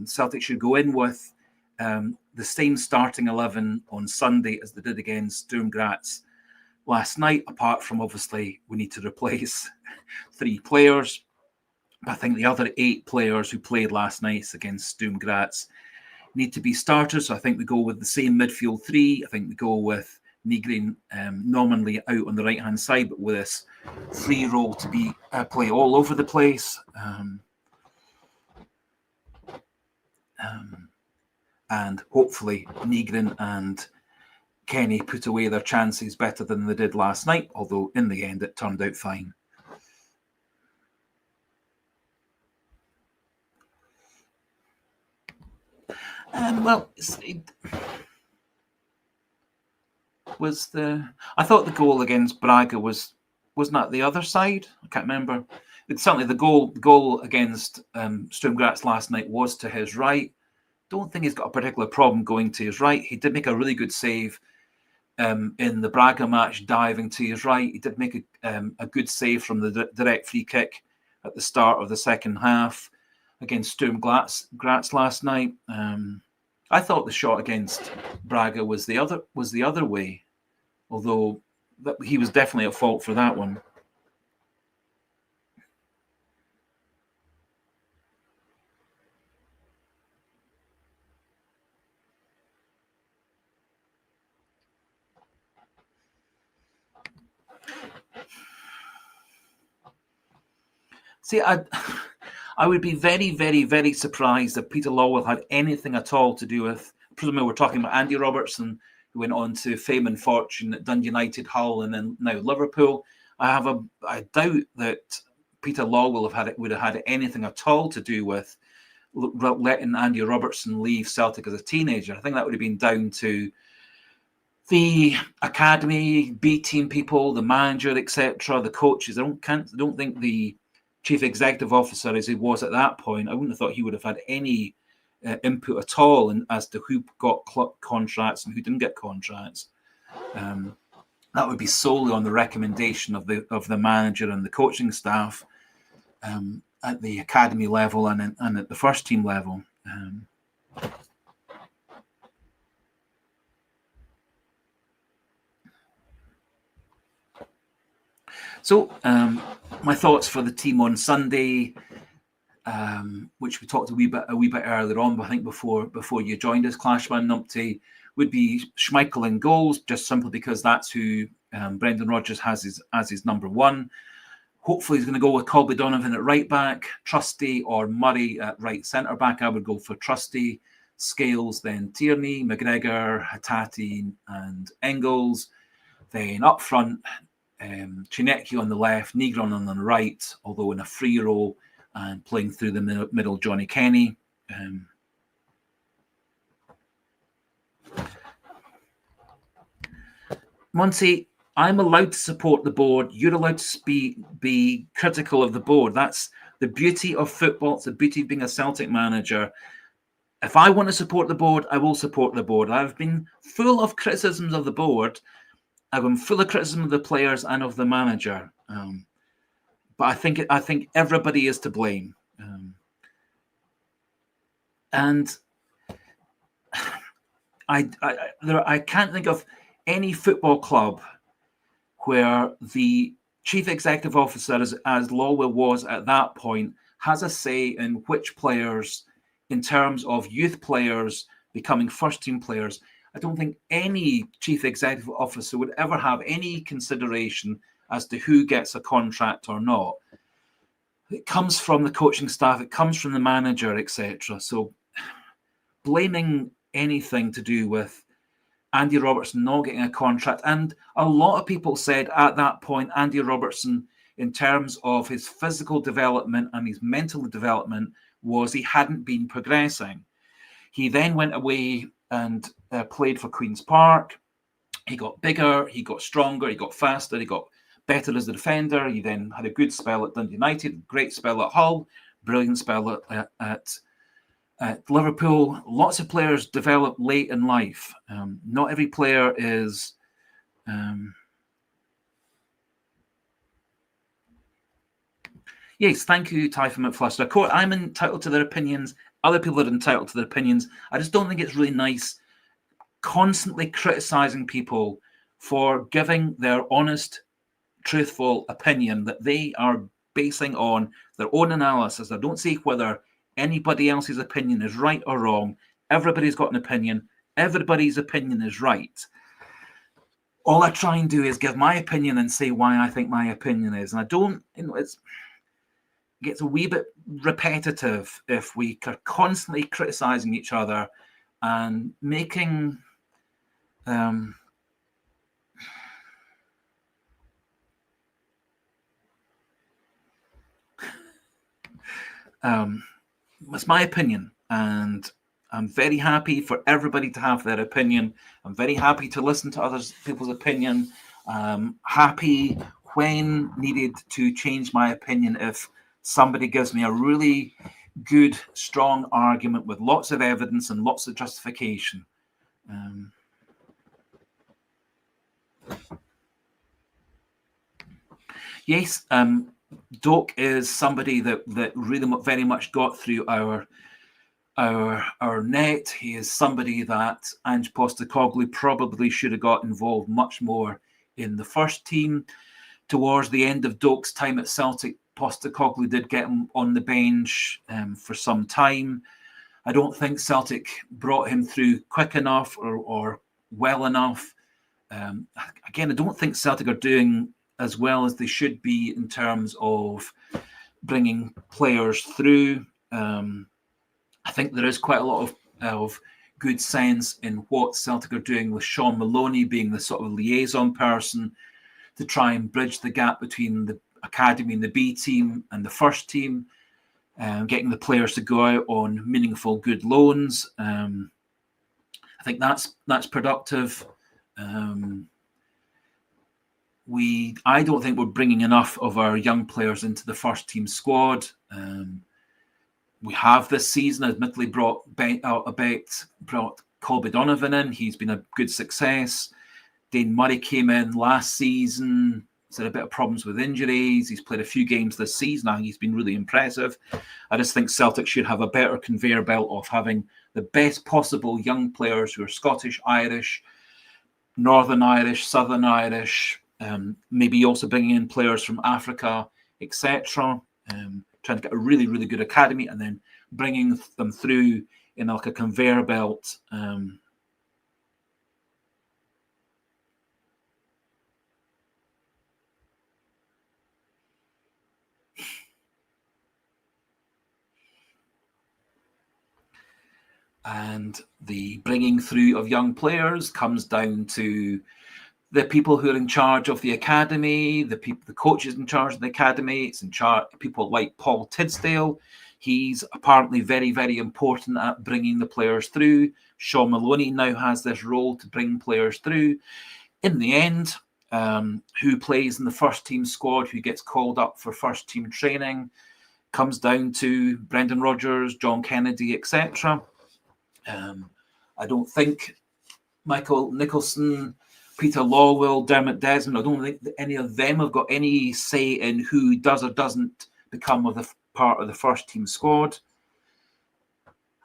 Celtic should go in with the same starting 11 on Sunday as they did against Sturm Graz last night. Apart from obviously we need to replace 3 players. I think the other 8 players who played last night against Sturm Graz need to be starters. So I think we go with the same midfield 3. I think we go with Nygren nominally out on the right-hand side, but with this free role to be play all over the place. And hopefully Nygren and Kenny put away their chances better than they did last night, although in the end it turned out fine. I thought the goal against Braga wasn't that the other side? I can't remember. Certainly the goal against Sturm Graz last night was to his right. Don't think he's got a particular problem going to his right. He did make a really good save in the Braga match, diving to his right. He did make a good save from the direct free kick at the start of the second half against Sturm Graz last night. I thought the shot against Braga was the other way, although he was definitely at fault for that one. See, I would be very, very, very surprised if Peter Lawwell had anything at all to do with. Presumably, we're talking about Andy Robertson, who went on to fame and fortune at Dundee United, Hull, and then now Liverpool. I doubt that Peter Lawwell would have had anything at all to do with letting Andy Robertson leave Celtic as a teenager. I think that would have been down to the academy, B team people, the manager, etc., the coaches. I don't think the chief executive officer, as he was at that point, I wouldn't have thought he would have had any input at all as to who got contracts and who didn't get contracts. That would be solely on the recommendation of the manager and the coaching staff at the academy level and at the first team level. So my thoughts for the team on Sunday, which we talked a wee bit earlier on, but I think before you joined us, Clashman Numpty, would be Schmeichel in goals, just simply because that's who Brendan Rodgers has as his number one. Hopefully he's going to go with Colby Donovan at right back, Trusty or Murray at right centre back. I would go for Trusty, Scales, then Tierney, McGregor, Hattati and Engels. Then up front, Chinecki on the left, Nygren on the right, although in a free role and playing through the middle, Johnny Kenny. Monty, I'm allowed to support the board. You're allowed to be critical of the board. That's the beauty of football. It's the beauty of being a Celtic manager. If I want to support the board, I will support the board. I've been full of criticisms of the board. I've been full of criticism of the players and of the manager. But I think everybody is to blame. And I can't think of any football club where the chief executive officer, as Lawwell was at that point, has a say in which players, in terms of youth players becoming first-team players. I don't think any chief executive officer would ever have any consideration as to who gets a contract or not. It comes from the coaching staff, it comes from the manager, etc. So blaming anything to do with Andy Robertson not getting a contract, and a lot of people said at that point, Andy Robertson, in terms of his physical development and his mental development, he hadn't been progressing. He then went away and played for Queen's Park, He got bigger, he got stronger, he got faster, he got better as a defender. He then had a good spell at Dundee United, great spell at Hull, brilliant spell at Liverpool. Lots of players develop late in life. Not every player is... Yes, thank you, Typhon McFluster. I'm entitled to their opinions. Other people are entitled to their opinions. I just don't think it's really nice constantly criticising people for giving their honest, truthful opinion that they are basing on their own analysis. I don't see whether anybody else's opinion is right or wrong. Everybody's got an opinion. Everybody's opinion is right. All I try and do is give my opinion and say why I think my opinion is. And I don't, it gets a wee bit repetitive if we are constantly criticising each other and making it's my opinion, and I'm very happy for everybody to have their opinion. I'm very happy to listen to other people's opinion. Happy when needed to change my opinion if somebody gives me a really good, strong argument with lots of evidence and lots of justification. Yes, Doak is somebody that really very much got through our net. He is somebody that Ange Postecoglou probably should have got involved much more in the first team. Towards the end of Doak's time at Celtic, Postecoglou did get him on the bench for some time. I don't think Celtic brought him through quick enough or well enough. Again, I don't think Celtic are doing as well as they should be in terms of bringing players through. I think there is quite a lot of good sense in what Celtic are doing with Sean Maloney being the sort of liaison person to try and bridge the gap between the academy and the B team and the first team, getting the players to go out on meaningful, good loans. I think that's productive. I don't think we're bringing enough of our young players into the first team squad. We have this season, admittedly, brought Colby Donovan in. He's been a good success. Dane Murray came in last season. He's had a bit of problems with injuries. He's played a few games this season. I think he's been really impressive. I just think Celtic should have a better conveyor belt of having the best possible young players who are Scottish, Irish, Northern Irish, Southern Irish, maybe also bringing in players from Africa, etc. Trying to get a really, really good academy and then bringing them through in like a conveyor belt. And the bringing through of young players comes down to the people who are in charge of the academy, the coaches in charge of the academy. It's in charge people like Paul Tidsdale. He's apparently very, very important at bringing the players through. Sean Maloney now has this role to bring players through. In the end, who plays in the first team squad, who gets called up for first team training, comes down to Brendan Rodgers, John Kennedy, etc. I don't think Michael Nicholson, Peter Lawwell, Dermot Desmond, I don't think that any of them have got any say in who does or doesn't become part of the first team squad.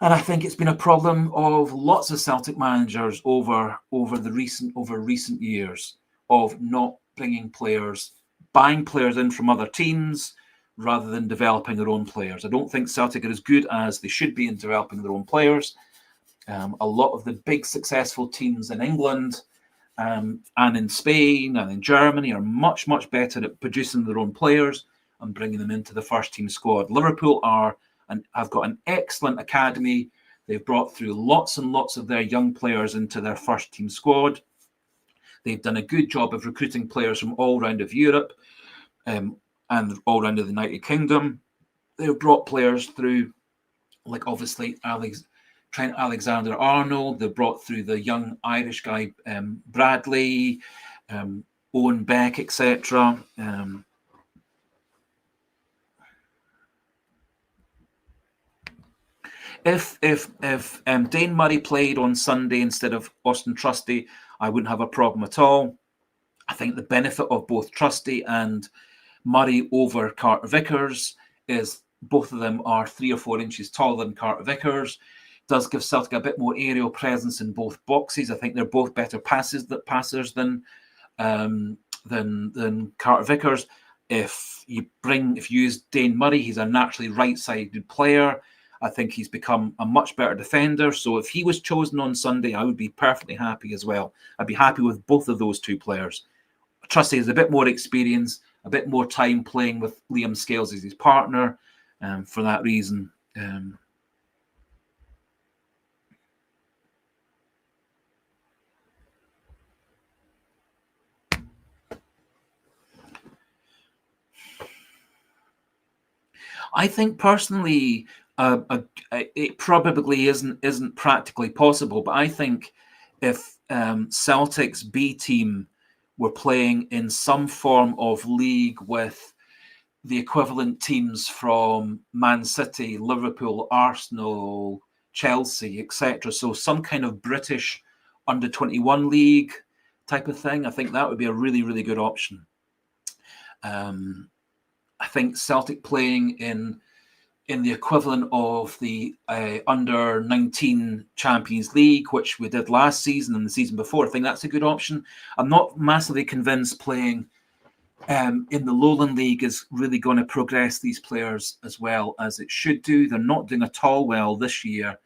And I think it's been a problem of lots of Celtic managers over recent years of not bringing players, buying players in from other teams rather than developing their own players. I don't think Celtic are as good as they should be in developing their own players. A lot of the big successful teams in England and in Spain and in Germany are much, much better at producing their own players and bringing them into the first team squad. Liverpool have got an excellent academy. They've brought through lots and lots of their young players into their first team squad. They've done a good job of recruiting players from all around of Europe and all around of the United Kingdom. They've brought players through, like obviously Trent Alexander-Arnold. They brought through the young Irish guy, Bradley, Owen Beck, etc. If Dane Murray played on Sunday instead of Austin Trusty, I wouldn't have a problem at all. I think the benefit of both Trusty and Murray over Carter Vickers is both of them are 3 or 4 inches taller than Carter Vickers. Does give Celtic a bit more aerial presence in both boxes. I think they're both better passers than Carter Vickers. If you use Dane Murray, he's a naturally right-sided player. I think he's become a much better defender. So if he was chosen on Sunday, I would be perfectly happy as well. I'd be happy with both of those two players. Trusty has a bit more experience, a bit more time playing with Liam Scales as his partner. For that reason, I think personally, it probably isn't practically possible. But I think if Celtic's B team were playing in some form of league with the equivalent teams from Man City, Liverpool, Arsenal, Chelsea, etc., so some kind of British under-21 league type of thing, I think that would be a really, really good option. I think Celtic playing in the equivalent of the under-19 Champions League, which we did last season and the season before, I think that's a good option. I'm not massively convinced playing in the Lowland League is really going to progress these players as well as it should do. They're not doing at all well this year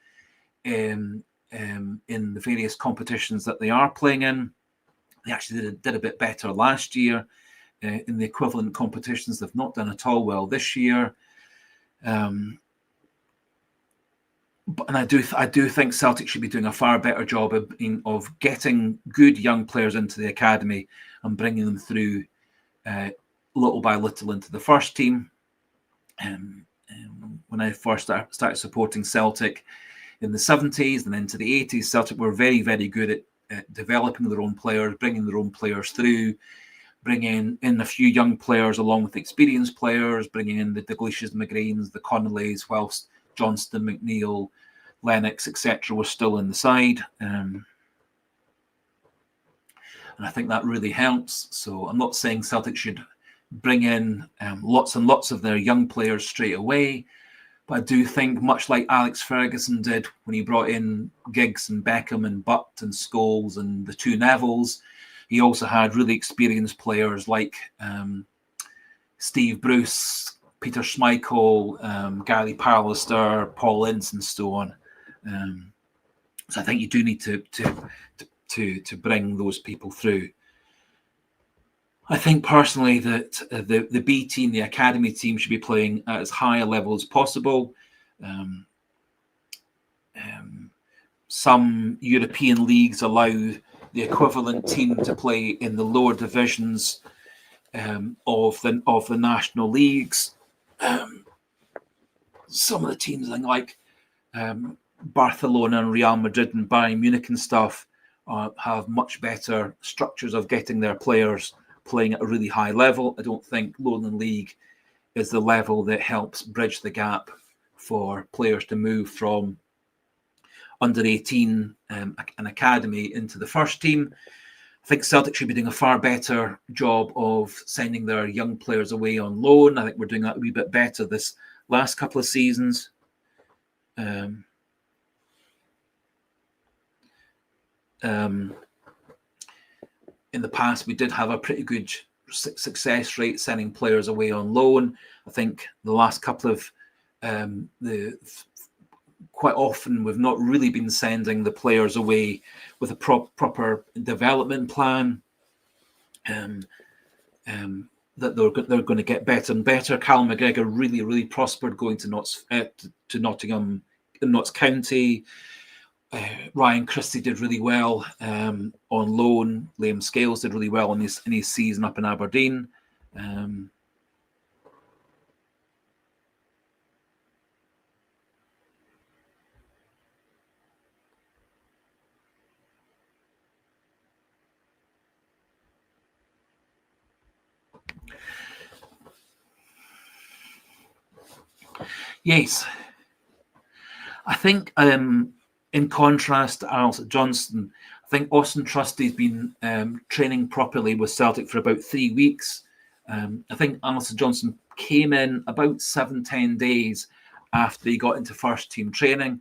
in the various competitions that they are playing in. They actually did a bit better last year. In the equivalent competitions, they've not done at all well this year. And I do think Celtic should be doing a far better job of getting good young players into the academy and bringing them through little by little into the first team. When I first started supporting Celtic in the 70s and into the 80s, Celtic were very, very good at developing their own players, bringing their own players through, bringing in a few young players along with experienced players, bringing in the Dalglishs, McGrains, the Connolleys, whilst Johnston, McNeil, Lennox, etc. were still in the side. And I think that really helps. So I'm not saying Celtic should bring in lots and lots of their young players straight away, but I do think, much like Alex Ferguson did when he brought in Giggs and Beckham and Butt and Scholes and the two Nevilles, he also had really experienced players like Steve Bruce, Peter Schmeichel, Gary Pallister, Paul Ince, and so on. So I think you do need to bring those people through. I think personally that the B team, the academy team, should be playing at as high a level as possible. Some European leagues allow the equivalent team to play in the lower divisions of the national leagues. Some of the teams like Barcelona and Real Madrid and Bayern Munich and stuff have much better structures of getting their players playing at a really high level. I don't think Lowland League is the level that helps bridge the gap for players to move from under 18 an academy into the first team. I think Celtic should be doing a far better job of sending their young players away on loan. I think we're doing that a wee bit better this last couple of seasons. In the past, we did have a pretty good success rate sending players away on loan. I think the last couple of quite often we've not really been sending the players away with a proper development plan. That they're going to get better and better. Callum McGregor really prospered going to Nottingham, Notts County. Ryan Christie did really well on loan. Liam Scales did really well in his season up in Aberdeen. Yes, I think in contrast to Alison Johnston, I think Austin Trusty's been training properly with Celtic for about 3 weeks. I think Alison Johnston came in about 7-10 days after he got into first team training.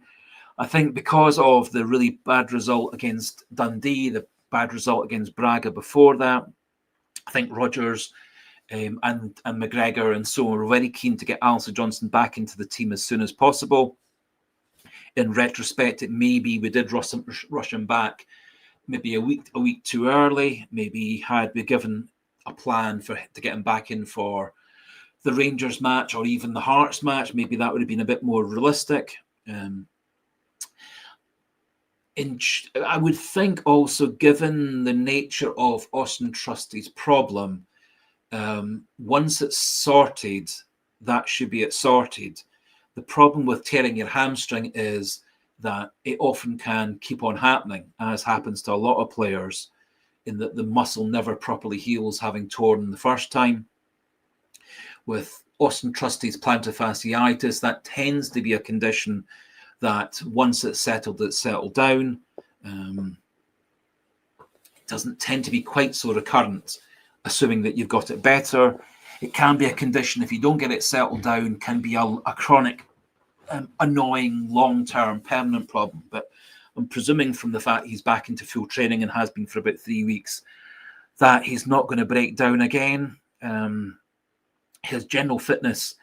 I think because of the really bad result against Dundee, the bad result against Braga before that, I think Rodgers and McGregor and so on were very keen to get Alison Johnston back into the team as soon as possible. In retrospect, it maybe we did rush him back maybe a week too early. Maybe had we given a plan to get him back in for the Rangers match or even the Hearts match, maybe that would have been a bit more realistic. I would think also, given the nature of Austin Trusty's problem, once it's sorted, that should be it sorted. The problem with tearing your hamstring is that it often can keep on happening, as happens to a lot of players, in that the muscle never properly heals having torn the first time. With Austin Trusty's plantar fasciitis, that tends to be a condition that once it's settled down. It doesn't tend to be quite so recurrent, assuming that you've got it better. It can be a condition, if you don't get it settled down, can be a chronic, annoying, long-term, permanent problem. But I'm presuming from the fact he's back into full training and has been for about 3 weeks, that he's not going to break down again. His general fitness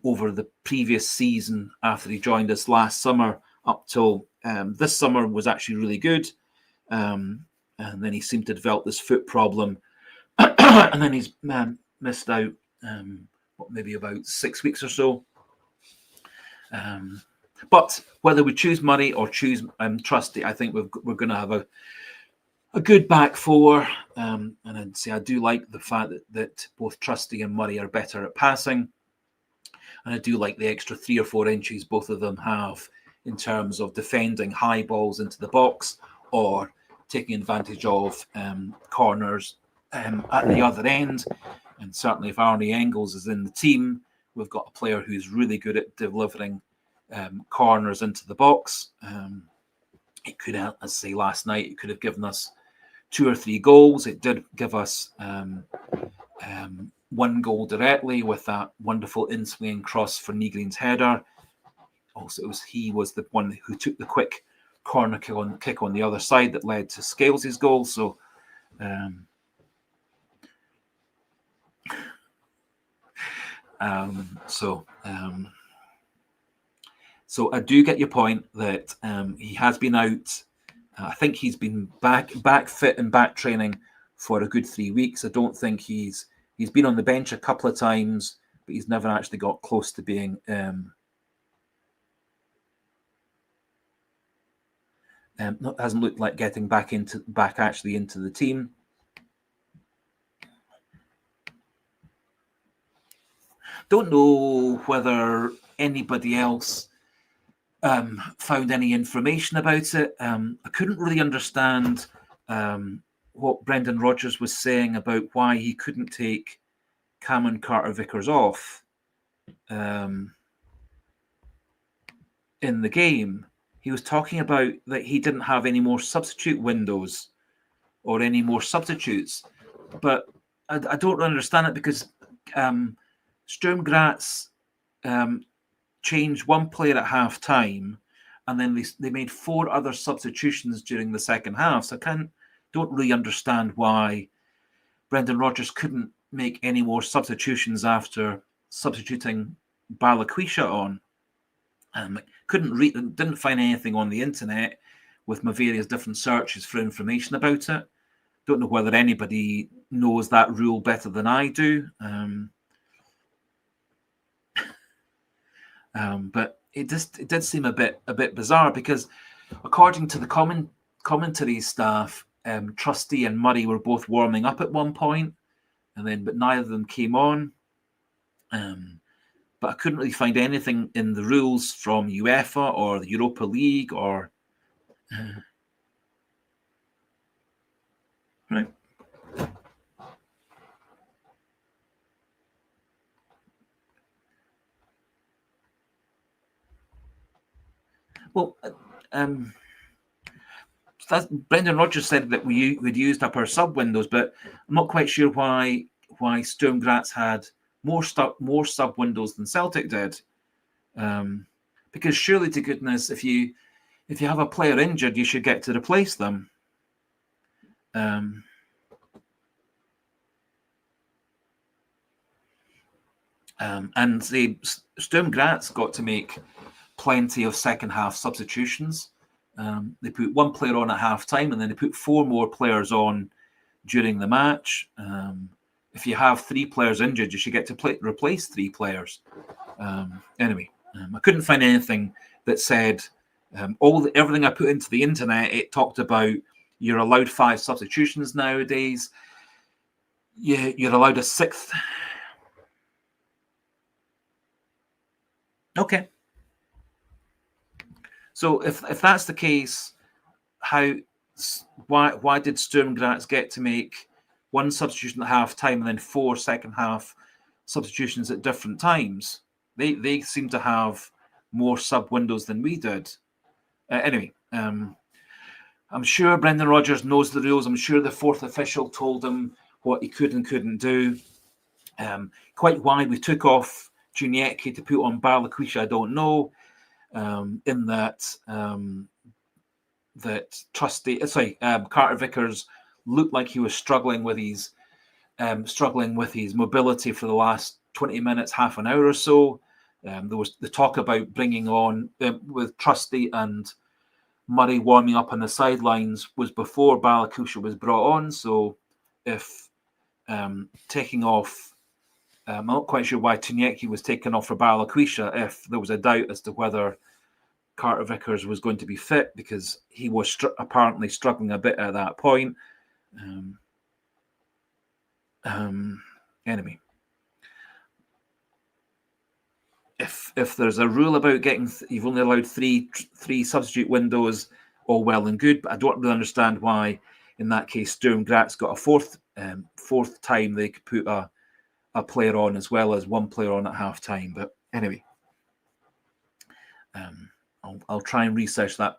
over the previous season after he joined us last summer up till this summer was actually really good. And then he seemed to develop this foot problem. And then he's missed out maybe about 6 weeks or so. But whether we choose Murray or choose Trusty, I think we're going to have a good back four. And I'd say I do like the fact that both Trusty and Murray are better at passing. And I do like the extra 3 or 4 inches both of them have in terms of defending high balls into the box or taking advantage of corners at the other end. And certainly if Arnie Engels is in the team, we've got a player who's really good at delivering corners into the box. It could, as I say last night, it could have given us 2 or 3 goals. It did give us 1 goal directly with that wonderful in-swinging cross for Niegren's header. Also, he was the one who took the quick corner kick on the other side that led to Scales' goal. So, so I do get your point that he has been out. I think he's been back fit and back training for a good 3 weeks. I don't think he's been on the bench a couple of times, but he's never actually got close to being hasn't looked like getting back actually into the team. Don't know whether anybody else found any information about it. I couldn't really understand what Brendan Rodgers was saying about why he couldn't take Cameron Carter-Vickers off in the game. He was talking about that he didn't have any more substitute windows or any more substitutes. But I don't understand it because Sturm Graz changed 1 player at half time and then they made 4 other substitutions during the second half. So I don't really understand why Brendan Rodgers couldn't make any more substitutions after substituting Balakwisha on. Didn't find anything on the internet with my various different searches for information about it. Don't know whether anybody knows that rule better than I do. But it did seem a bit bizarre because, according to the commentary staff, Trusty and Murray were both warming up at one point, but neither of them came on. But I couldn't really find anything in the rules from UEFA or the Europa League or. Right. Well, Brendan Rodgers said that we'd used up our sub windows, but I'm not quite sure why Sturm Graz had more sub windows than Celtic did. Because surely to goodness, if you have a player injured, you should get to replace them. And the Sturm Graz got to make plenty of second half substitutions. They put one player on at half time, and then they put 4 more players on during the match. If you have 3 players injured, you should get to replace 3 players. Anyway, I couldn't find anything that said everything I put into the internet. It talked about you're allowed 5 substitutions nowadays. You're allowed a 6th. Okay. So if that's the case, why did Sturm Graz get to make 1 substitution at half time and then 4 second half substitutions at different times? They seem to have more sub windows than we did. Anyway, I'm sure Brendan Rodgers knows the rules. I'm sure the 4th official told him what he could and couldn't do. Quite why we took off Juniecki to put on Barlaquisha, I don't know. In that Carter Vickers looked like he was struggling with his mobility for the last 20 minutes, half an hour or so. There was the talk about bringing on with Trusty and Murray warming up on the sidelines was before Barlaquisha was brought on. So if taking off, I'm not quite sure why Juniecki was taken off for Barlaquisha if there was a doubt as to whether Carter Vickers was going to be fit, because he was apparently struggling a bit at that point. Anyway, if there's a rule about getting you've only allowed three substitute windows, all well and good, but I don't really understand why in that case Sturm Graz got a fourth time they could put a player on as well as 1 player on at half time. But anyway, I'll try and research that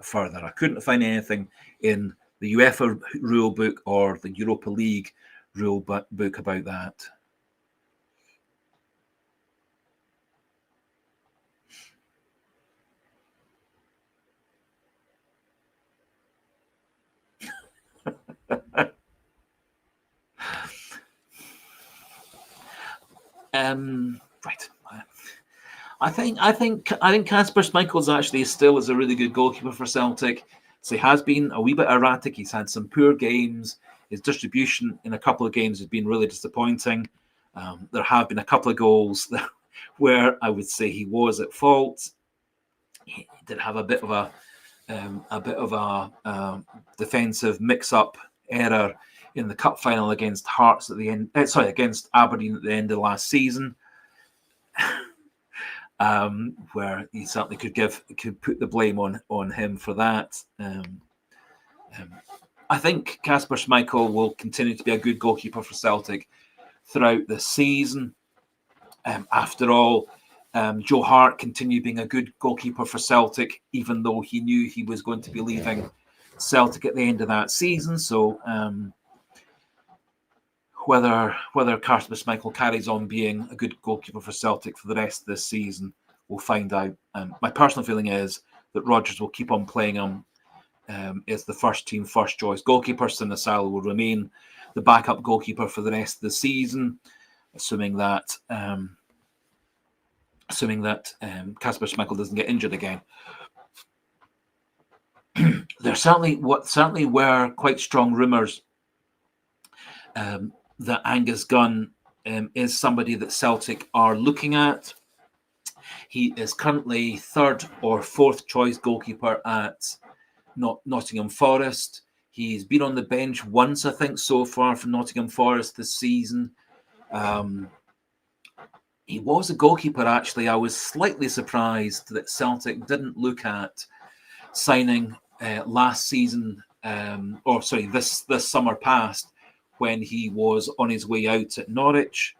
further. I couldn't find anything in the UEFA rule book or the Europa League rule book about that. Right. I think Kasper Schmeichel actually still is a really good goalkeeper for Celtic. So he has been a wee bit erratic. He's had some poor games. His distribution in a couple of games has been really disappointing. There have been a couple of goals where I would say he was at fault. He did have a bit of a defensive mix-up error in the cup final against Hearts at the end. Against Aberdeen at the end of last season. Where he certainly could put the blame on him for that. I think Kasper Schmeichel will continue to be a good goalkeeper for Celtic throughout the season. After all, Joe Hart continued being a good goalkeeper for Celtic, even though he knew he was going to be leaving Celtic at the end of that season. So whether Kasper Schmeichel carries on being a good goalkeeper for Celtic for the rest of this season, we'll find out. My personal feeling is that Rodgers will keep on playing him as the first choice goalkeeper. Sinisalo will remain the backup goalkeeper for the rest of the season, assuming that Kasper Schmeichel doesn't get injured again. There certainly were quite strong rumours that Angus Gunn is somebody that Celtic are looking at. He is currently 3rd or 4th choice goalkeeper at Nottingham Forest. He's been on the bench once, I think, so far for Nottingham Forest this season. He was a goalkeeper, actually. I was slightly surprised that Celtic didn't look at signing last season, this summer past, when he was on his way out at Norwich.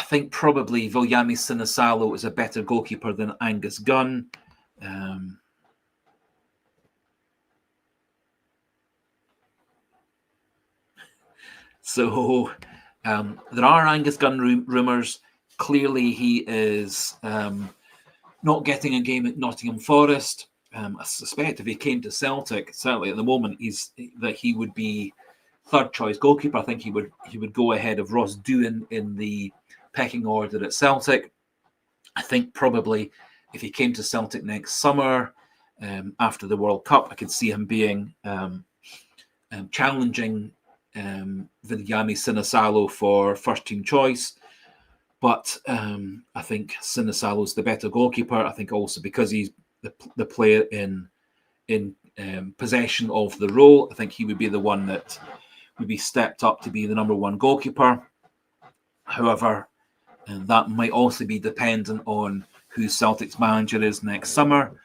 I think probably Viljami Sinisalo is a better goalkeeper than Angus Gunn. So there are Angus Gunn rumours. Clearly, he is not getting a game at Nottingham Forest. I suspect if he came to Celtic, certainly at the moment, he would be third choice goalkeeper. I think he would go ahead of Ross Doohan in the pecking order at Celtic. I think probably if he came to Celtic next summer after the World Cup, I could see him being challenging Viljami Sinisalo for first team choice. But I think Sinisalo's the better goalkeeper. I think also because he's the player in possession of the role, I think he would be the one that would be stepped up to be the number one goalkeeper. However, that might also be dependent on who Celtic's manager is next summer.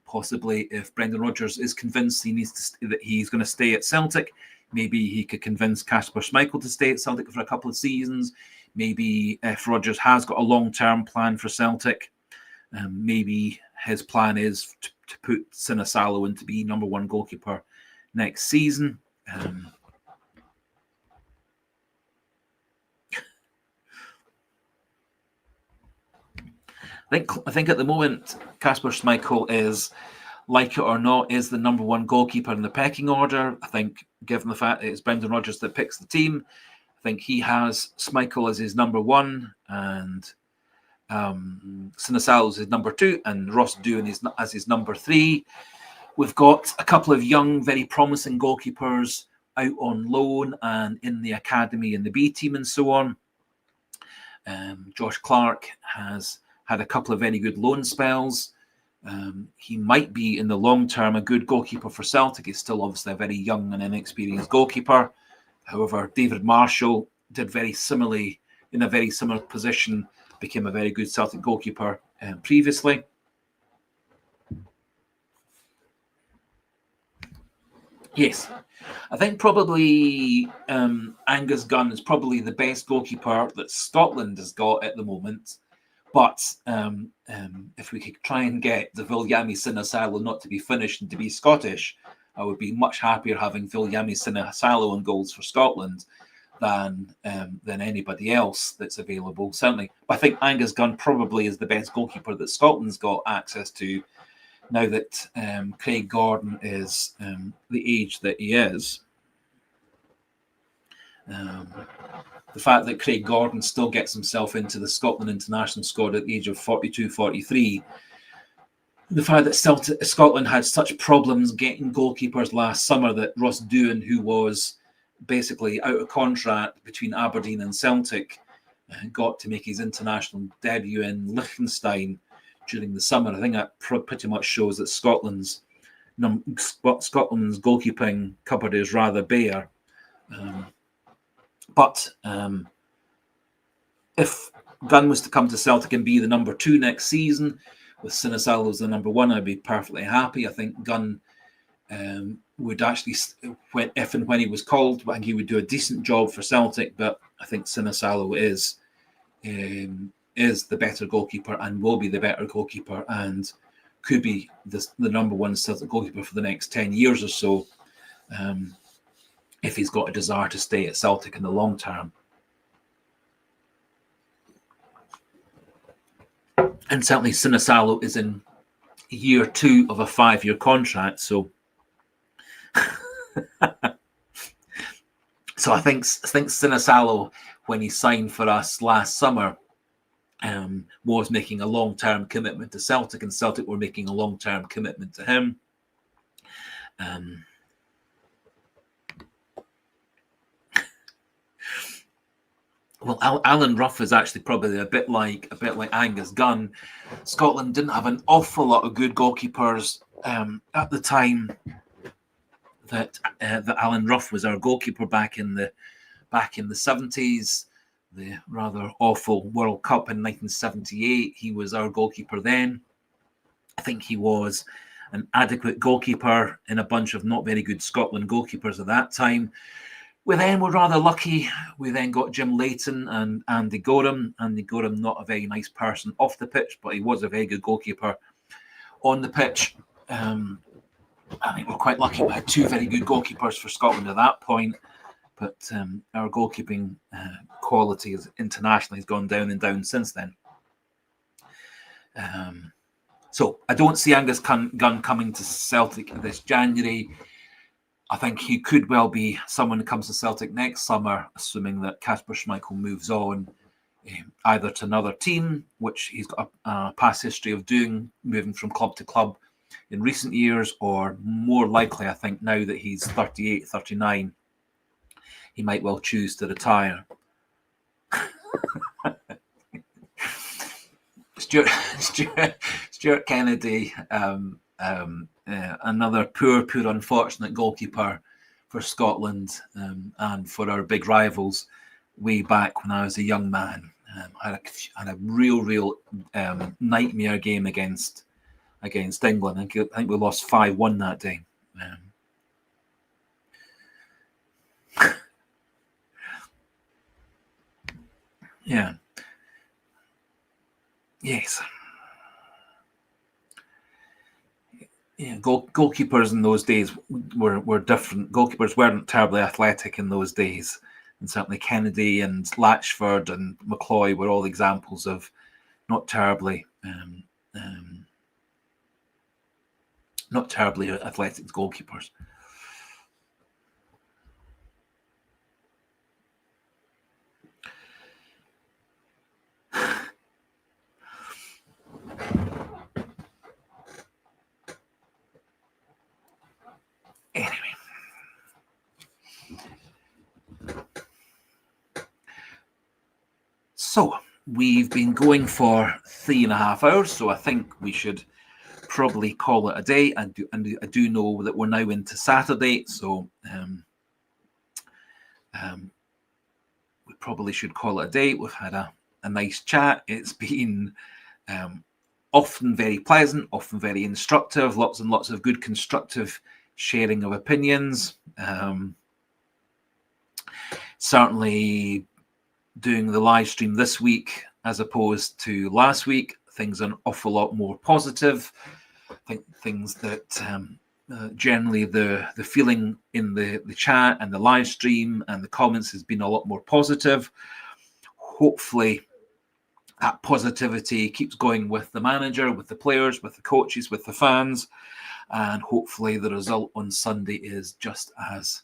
Possibly if Brendan Rodgers is convinced that he's going to stay at Celtic, maybe he could convince Kasper Schmeichel to stay at Celtic for a couple of seasons. Maybe if Rodgers has got a long-term plan for Celtic, maybe his plan is to put Sinisalo in to be number one goalkeeper next season. I think at the moment, Kasper Schmeichel is, like it or not, is the number one goalkeeper in the pecking order. I think, given the fact that it's Brendan Rodgers that picks the team, I think he has Schmeichel as his number one, and Sinisalo is his number two, and Ross Doohan as his number three. We've got a couple of young, very promising goalkeepers out on loan and in the academy and the B team and so on. Josh Clark has had a couple of very good loan spells. He might be in the long term a good goalkeeper for Celtic. He's still obviously a very young and inexperienced goalkeeper. However, David Marshall did very similarly in a very similar position, became a very good Celtic goalkeeper previously. Yes, I think probably Angus Gunn is probably the best goalkeeper that Scotland has got at the moment. But if we could try and get the Viljami Sinisalo not to be finished and to be Scottish, I would be much happier having Viljami Sinisalo in goals for Scotland than anybody else that's available. Certainly, but I think Angus Gunn probably is the best goalkeeper that Scotland's got access to now that Craig Gordon is the age that he is. The fact that Craig Gordon still gets himself into the Scotland international squad at the age of 42, 43. The fact that Scotland had such problems getting goalkeepers last summer that Ross Doohan, who was basically out of contract between Aberdeen and Celtic, got to make his international debut in Liechtenstein during the summer. I think that pretty much shows that Scotland's goalkeeping cupboard is rather bare. But if Gunn was to come to Celtic and be the number two next season, with Sinisalo as the number one, I'd be perfectly happy. I think Gunn would actually, if and when he was called, I think he would do a decent job for Celtic. But I think Sinisalo is the better goalkeeper and will be the better goalkeeper and could be the number one Celtic goalkeeper for the next 10 years or so. If he's got a desire to stay at Celtic in the long term. And certainly Sinisalo is in year 2 of a 5-year contract. So so I think Sinisalo, when he signed for us last summer, was making a long-term commitment to Celtic, and Celtic were making a long-term commitment to him. Well, Alan Rough is actually probably a bit like Angus Gunn. Scotland didn't have an awful lot of good goalkeepers at the time that Alan Rough was our goalkeeper back in the 70s. The rather awful World Cup in 1978. He was our goalkeeper then. I think he was an adequate goalkeeper in a bunch of not very good Scotland goalkeepers at that time. We then were rather lucky. We then got Jim Leighton and Andy Gorham. Andy Gorham, not a very nice person off the pitch, but he was a very good goalkeeper on the pitch. I think we're quite lucky. We had two very good goalkeepers for Scotland at that point, but our goalkeeping quality internationally has gone down and down since then. So I don't see Angus Gunn coming to Celtic this January. I think he could well be someone who comes to Celtic next summer, assuming that Kasper Schmeichel moves on either to another team, which he's got a past history of doing, moving from club to club in recent years, or more likely, I think, now that he's 38, 39, he might well choose to retire. Stuart Kennedy, another poor unfortunate goalkeeper for Scotland and for our big rivals way back when I was a young man. I had a real nightmare game against England. I think we lost 5-1 that day. Yeah. Yes. Yeah, goalkeepers in those days were different. Goalkeepers weren't terribly athletic in those days, and certainly Kennedy and Latchford and McCloy were all examples of not terribly athletic goalkeepers. Anyway. So we've been going for 3.5 hours, so I think we should probably call it a day. And I do know that we're now into Saturday, so we probably should call it a day. We've had a nice chat. It's been often very pleasant, often very instructive, lots and lots of good constructive sharing of opinions. Certainly doing the live stream this week as opposed to last week, things are an awful lot more positive. I think things that generally the feeling in the chat and the live stream and the comments has been a lot more positive. Hopefully that positivity keeps going with the manager, with the players, with the coaches, with the fans, and hopefully the result on Sunday is just as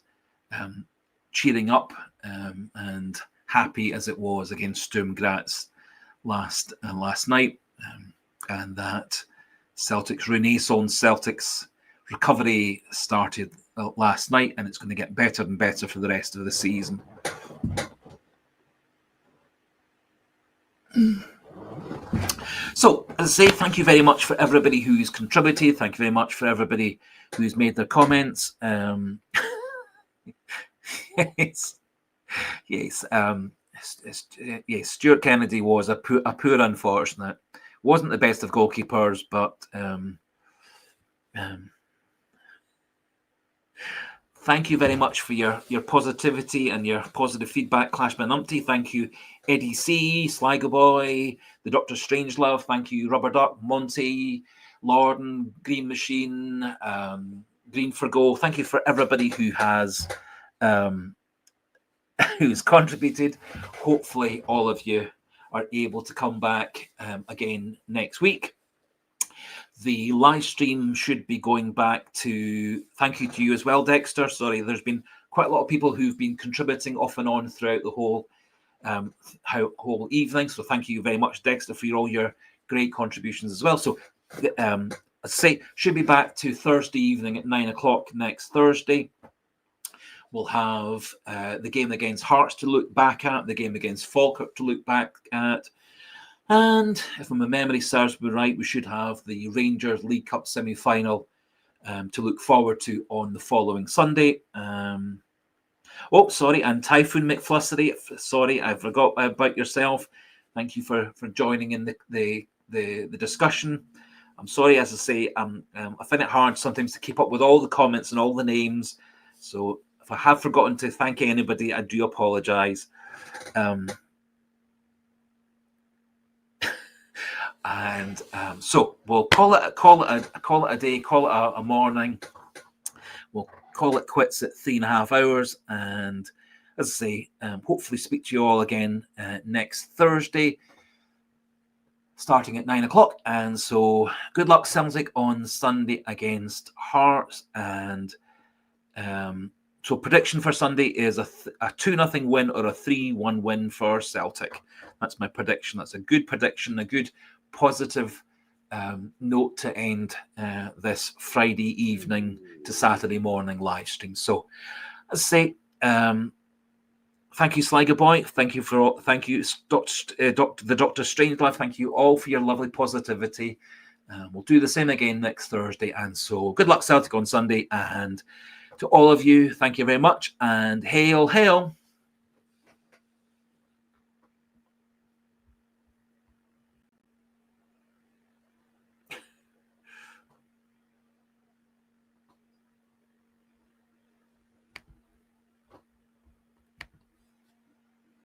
cheering up and happy as it was against Sturm Graz last night, and that Celtic's Renaissance, Celtic's recovery started last night, and it's going to get better and better for the rest of the season. So, as I say, thank you very much for everybody who's contributed. Thank you very much for everybody who's made their comments. Yes. Stuart Kennedy was a poor unfortunate. Wasn't the best of goalkeepers, but thank you very much for your positivity and your positive feedback, Clashman Umpty. Thank you, Eddie C, Sligo Boy, the Dr. Strangelove. Thank you, Rubber Duck, Monty, Lorden, Green Machine, Green for Goal. Thank you for everybody who has who's contributed. Hopefully all of you are able to come back again next week. The live stream should be going back to, thank you to you as well, Dexter. Sorry, there's been quite a lot of people who've been contributing off and on throughout the whole evening. So thank you very much, Dexter, for all your great contributions as well. So I'd say should be back to Thursday evening at 9 o'clock next Thursday. We'll have the game against Hearts to look back at, the game against Falkirk to look back at. And if my memory serves me right, we should have the Rangers League Cup semi-final to look forward to on the following Sunday. And Typhoon McFlussery. Sorry, I forgot about yourself. Thank you for joining in the discussion. I'm sorry, as I say, I find it hard sometimes to keep up with all the comments and all the names. So if If I have forgotten to thank anybody, I do apologise. So we'll call it a day, call it a morning. We'll call it quits at 3.5 hours, and as I say, hopefully speak to you all again next Thursday, starting at 9 o'clock. And so good luck, Celtic, on Sunday against Hearts. And so prediction for Sunday is a 2-0 win or a 3-1 win for Celtic. That's my prediction. That's a good prediction, a good positive note to end this Friday evening to Saturday morning live stream. So, as I say, thank you, Sligo Boy. Thank you, the Dr. Strangelove. Thank you all for your lovely positivity. We'll do the same again next Thursday. And so, good luck, Celtic, on Sunday. And to all of you, thank you very much. And hail, hail.